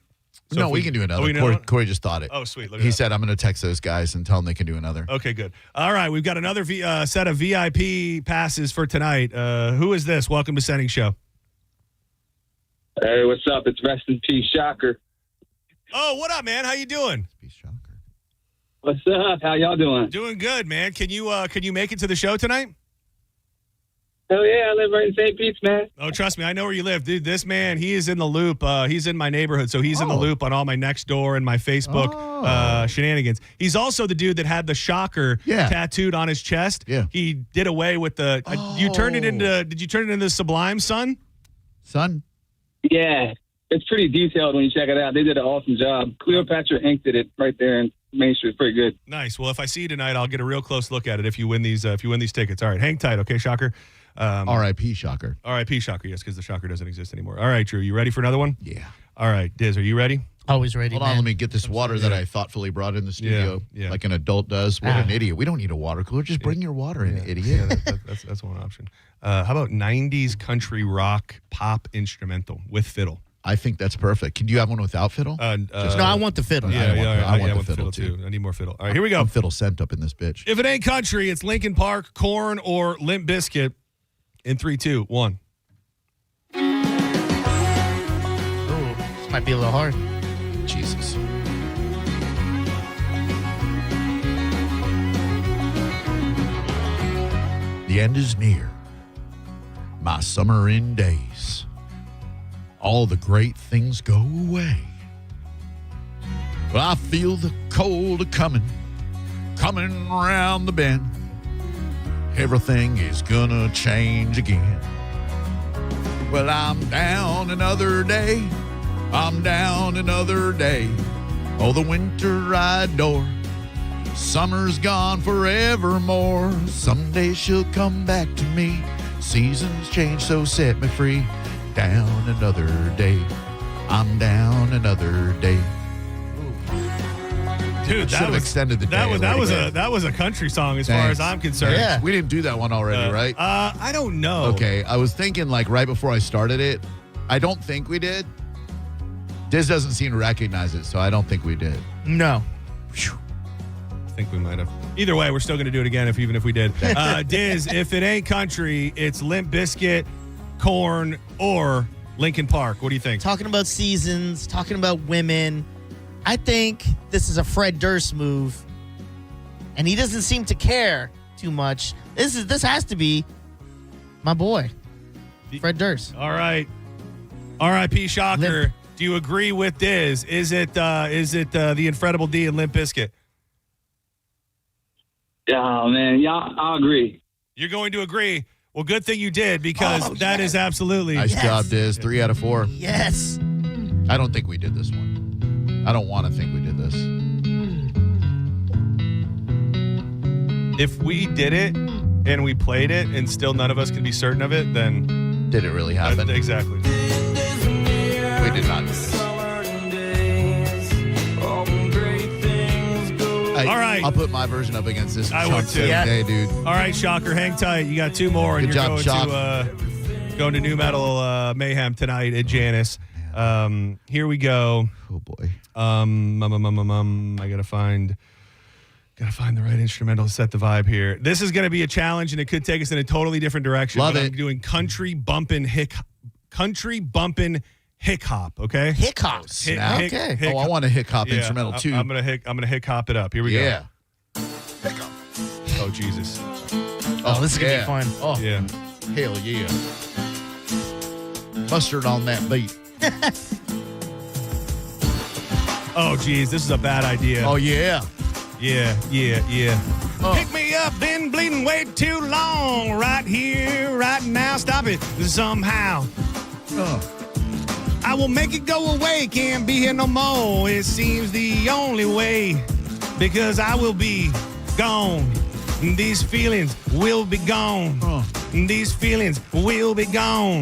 So no, if we can do another. Oh, we know Corey, one? Corey just thought it. Oh, sweet. Look at He that. said, I'm going to text those guys and tell them they can do another. Okay, good. All right, we've got another set of VIP passes for tonight. Who is this? Welcome to Senning Show. Hey, what's up? It's Rest in Peace Shocker. Oh, what up, man? How you doing? What's up? How y'all doing? Doing good, man. Can you make it to the show tonight? Hell yeah, I live right in St. Pete's, man. Oh, trust me, I know where you live. Dude, this man, he is in the loop. He's in my neighborhood, so he's in the loop on all my next door and my Facebook shenanigans. He's also the dude that had the shocker tattooed on his chest. Yeah. He did away with the you turned it into did you turn it into Sublime, son? Yeah, it's pretty detailed when you check it out. They did an awesome job. Cleopatra Inc. did it right there in Main Street. Pretty good. Nice. Well, if I see you tonight, I'll get a real close look at it if you win these tickets. All right, hang tight, okay, Shocker? R.I.P. Shocker. R.I.P. Shocker, yes, because the Shocker doesn't exist anymore. All right, Drew, you ready for another one? Yeah. All right, Diz, are you ready? Always ready, Hold on, let me get this water that I thoughtfully brought in the studio like an adult does. What an idiot. We don't need a water cooler. Just bring your water in, idiot. Yeah, that's one option. How about 90s country rock pop instrumental with fiddle? I think that's perfect. Can you have one without fiddle? No, I want the fiddle. I want the fiddle too. I need more fiddle. All right, here we go. I'm fiddle sent up in this bitch. If it ain't country, it's Linkin Park, Korn, or Limp Bizkit. In 3, 2, 1. Ooh, this might be a little hard. Jesus. The end is near. My summer end days. All the great things go away. Well, I feel the cold coming around the bend. Everything is gonna change again. Well, I'm down another day. I'm down another day. Oh, the winter I adore. Summer's gone forevermore. Someday she'll come back to me. Seasons change, so set me free. Down another day. I'm down another day. Dude, that was extended the day. That was a country song as far as I'm concerned. Yeah. We didn't do that one already, right? I don't know. Okay, I was thinking like right before I started it. I don't think we did. Diz doesn't seem to recognize it, so I don't think we did. No. I think we might have. Either way, we're still going to do it again even if we did. Diz, if it ain't country, it's Limp Bizkit, Korn, or Linkin Park. What do you think? Talking about seasons, talking about women. I think this is a Fred Durst move, and he doesn't seem to care too much. This has to be my boy, Fred Durst. All right. R.I.P. Shocker. Do you agree with Diz? Is it the Incredible D and Limp Bizkit? Oh, man. Yeah, I'll agree. You're going to agree. Well, good thing you did, because that is absolutely... Nice job, Diz. 3 out of 4. Yes. I don't think we did this one. I don't want to think we did this. If we did it and we played it and still none of us can be certain of it, then... Did it really happen? Exactly. We did not do this. All right. I'll put my version up against this. I would too. Hey, dude. All right, Shocker, hang tight. You got 2 more, and Good you're job, going to New Metal Mayhem tonight at Janice. Here we go. Oh boy. I gotta find the right instrumental to set the vibe here. This is gonna be a challenge, and it could take us in a totally different direction. Love it. I'm doing country bumpin' hick hop. Okay. Hick hop. Okay. I want a hick hop instrumental too. I'm gonna hick hop it up. Here we go. Yeah. Oh Jesus. Oh, this is gonna be fun. Oh yeah. Hell yeah. Mustard on that beat. Oh geez, this is a bad idea. Oh yeah. Yeah. Pick me up, been bleeding way too long. Right here, right now, stop it somehow. I will make it go away, can't be here no more. It seems the only way, because I will be gone. These feelings will be gone. These feelings will be gone.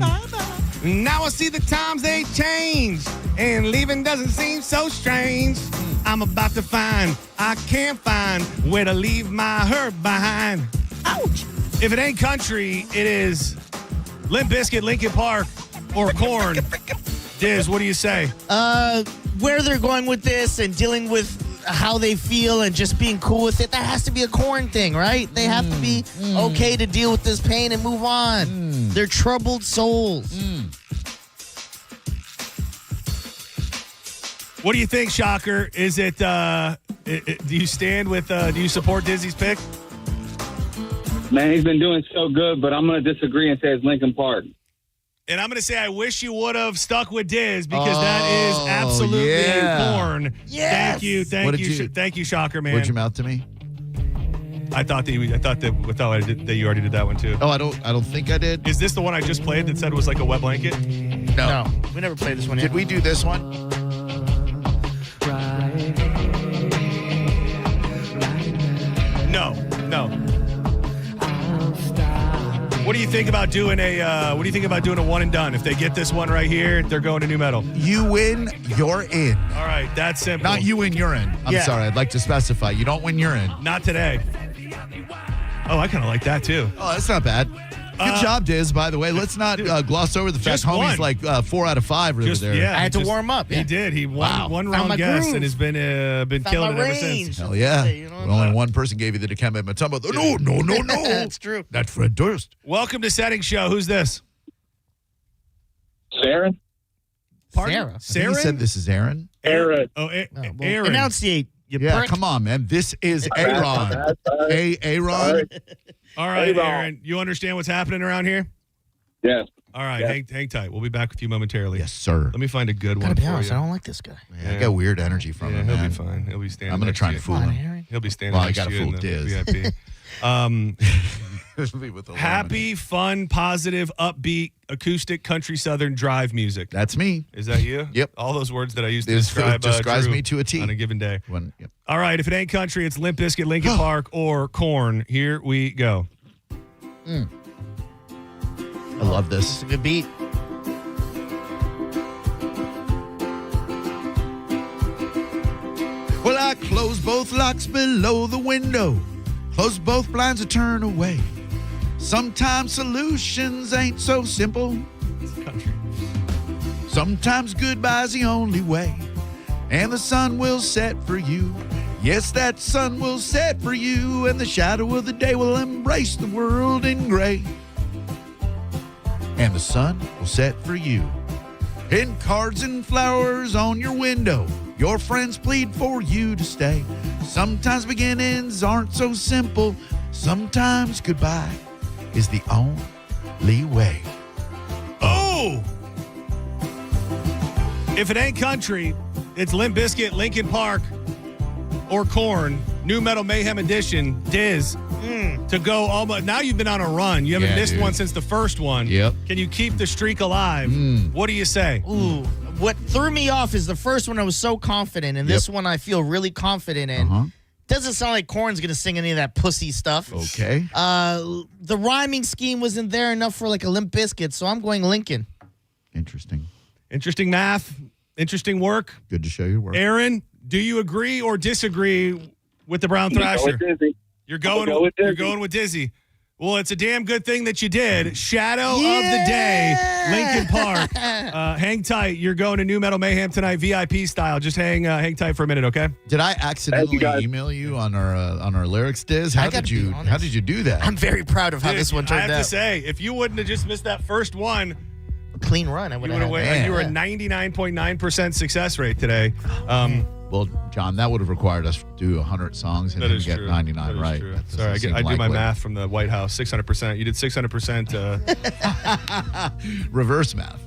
Now I see the times they change, and leaving doesn't seem so strange. I'm about to find, I can't find where to leave my hurt behind. Ouch! If it ain't country, it is Limp Bizkit, Linkin Park, or Korn. Diz, what do you say? Where they're going with this and dealing with how they feel and just being cool with it, that has to be a Korn thing, right? They have to be okay to deal with this pain and move on. They're troubled souls. What do you think, Shocker? Is it, do you stand with, do you support Dizzy's pick? Man, he's been doing so good, but I'm going to disagree and say it's Lincoln Park. And I'm going to say I wish you would have stuck with Diz because that is absolutely corn. Yes. Thank you. Thank you, Shocker, man. What'd you mouth to me? I thought that you already did that one too. Oh, I don't think I did. Is this the one I just played that said it was like a wet blanket? No. We never played this one Did yet. we do this one? No. What do you think about doing a one and done? If they get this one right here, they're going to new metal. You win, you're in. All right, that's simple. Not you win, you're in. I'm sorry, I'd like to specify. You don't win, you're in. Not today. Oh, I kind of like that too. Oh, that's not bad. Good job, Diz, by the way. Let's not gloss over the fact homie's like 4 out of 5 over there. Yeah, I had to warm up. He did. He won one wrong guess and has been killing it ever since. Hell yeah. Only one person gave you the Dikembe Mutombo. No. That's true. That's Fred Durst. Welcome to Senning Show. Who's this? Aaron? Pardon? Sarah? You said this is Aaron? Aaron. Aaron. Enunciate. Yeah, come on, man. This is Aaron. Aaron. All right, Aaron. You understand what's happening around here? Yes. All right, hang tight. We'll be back with you momentarily. Yes, sir. Let me find a good one Gotta be for honest, you. I don't like this guy. Yeah, I got weird energy from him, He'll man. be fine. He'll be standing. I'm going to try and next fool to you. him. He'll be standing Well, I next got to to you fool in Diz. the VIP. Happy, fun, positive, upbeat, acoustic, country, southern drive music. That's me. Is that you? Yep. All those words that I used to This describe describes Drew me to a T. on a given day. Yep. All right, if it ain't country, it's Limp Bizkit, Linkin Park, or Korn. Here we go. I love this. It's a good beat. Well, I close both locks below the window. Close both blinds to turn away. Sometimes solutions ain't so simple. Country. Sometimes goodbye's the only way. And the sun will set for you. Yes, that sun will set for you. And the shadow of the day will embrace the world in gray. And the sun will set for you. In cards and flowers on your window, your friends plead for you to stay. Sometimes beginnings aren't so simple. Sometimes goodbye is the only way. Oh! If it ain't country, it's Limp Bizkit, Linkin Park, or Korn. New Metal Mayhem Edition. Diz. To go almost. Now you've been on a run. You haven't missed one since the first one. Yep. Can you keep the streak alive? What do you say? Ooh, what threw me off is the first one I was so confident, and this one I feel really confident in. Doesn't sound like Korn's gonna sing any of that pussy stuff. Okay. The rhyming scheme wasn't there enough for like a Limp Bizkit, so I'm going Lincoln. Interesting. Interesting math. Interesting work. Good to show your work. Aaron, do you agree or disagree with the Brown Thrasher? You're going with Dizzy. Well, it's a damn good thing that you did. Shadow of the Day, Linkin Park. Hang tight. You're going to New Metal Mayhem tonight, VIP style. Just hang tight for a minute, okay? Did I accidentally email you on our lyrics, Diz? How did you do that? I'm very proud of how this one turned out. I have to say, if you wouldn't have just missed that first one, a clean run, I would have. You were a 99.9% success rate today. Well, John, that would have required us to do 100 songs and then get 99 right. Sorry, I do my math from the White House. 600%. You did 600%. Reverse math.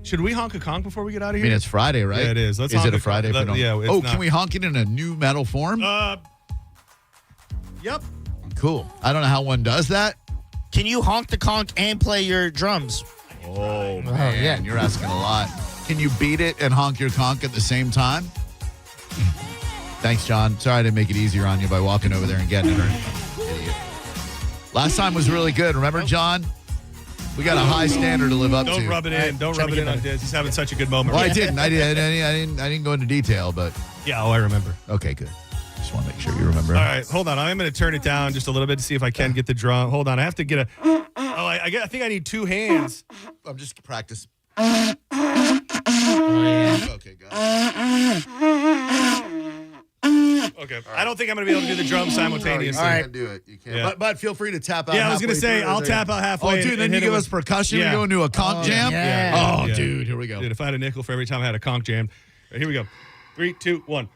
Should we honk a conch before we get out of here? I mean, it's Friday, right? Yeah, it is. Is it a Friday? Can we honk it in a new metal form? Yep. Cool. I don't know how one does that. Can you honk the conch and play your drums? Oh, man, you're asking a lot. Can you beat it and honk your conch at the same time? Thanks, John. Sorry I didn't make it easier on you by walking over there and getting it. Idiot. Last time was really good. Remember, John? We got a high standard to live up to. Don't rub it in. Don't rub it in on Diz. He's having such a good moment. Well, I didn't. I didn't go into detail, but yeah. Oh, I remember. Okay, good. Just want to make sure you remember. All right, hold on. I'm going to turn it down just a little bit to see if I can get the drum. Hold on. I have to get a. Oh, I think I need two hands. I'm just practice. Oh, yeah. Okay, got it. Okay. I don't think I'm going to be able to do the drum simultaneously. All right, do it. You can. Yeah. But feel free to tap out. Yeah, I was going to say I'll tap out halfway. Oh, dude, then you give us percussion. We go into a conch jam. Yeah. Oh, dude, here we go. Dude, if I had a nickel for every time I had a conch jam. Right, here we go. 3, 2, 1.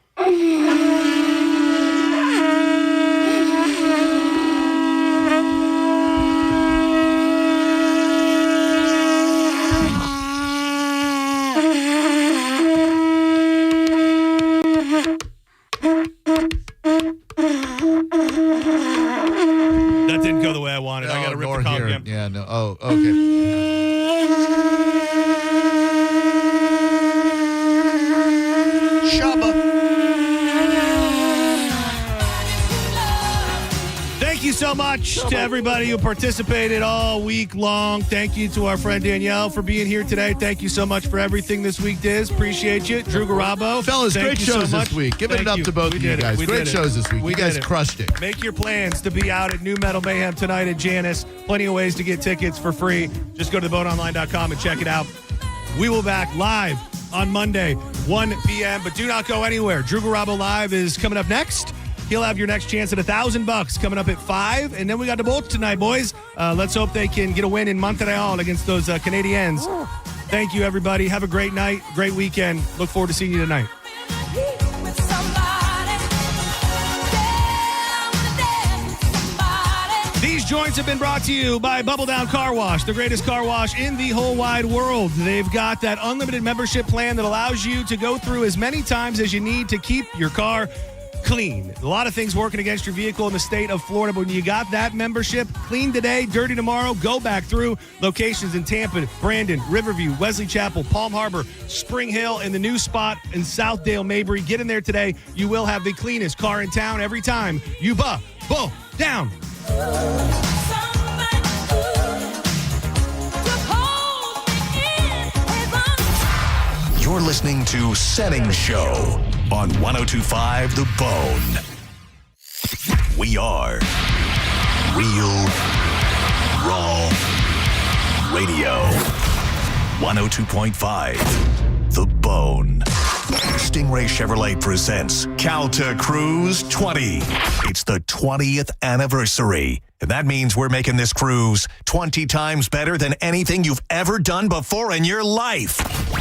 much to everybody who participated all week long. Thank you to our friend Danielle for being here today. Thank you so much for everything this week, Diz. Appreciate you. Drew Garabo. Fellas, thank great you shows so this much. week. Give it up to both of you guys. Great shows this week. You guys crushed it. Make your plans to be out at New Metal Mayhem tonight at Janice. Plenty of ways to get tickets for free. Just go to theboatonline.com and check it out. We will be back live on Monday, 1 p.m., but do not go anywhere. Drew Garabo Live is coming up next. He'll have your next chance at $1,000 coming up at 5. And then we got the Bolts tonight, boys. Let's hope they can get a win in Montreal against those Canadiens. Thank you, everybody. Have a great night, great weekend. Look forward to seeing you tonight. These joints have been brought to you by Bubble Down Car Wash, the greatest car wash in the whole wide world. They've got that unlimited membership plan that allows you to go through as many times as you need to keep your car clean. A lot of things working against your vehicle in the state of Florida, but when you got that membership, clean today, dirty tomorrow, go back through locations in Tampa, Brandon, Riverview, Wesley Chapel, Palm Harbor, Spring Hill, and the new spot in Southdale, Mabry. Get in there today. You will have the cleanest car in town every time you Bubble Down. You're listening to Senning Show on 102.5 The Bone. We are Real Raw Radio. 102.5 The Bone. Stingray Chevrolet presents Calta Cruise 20. It's the 20th anniversary. And that means we're making this cruise 20 times better than anything you've ever done before in your life.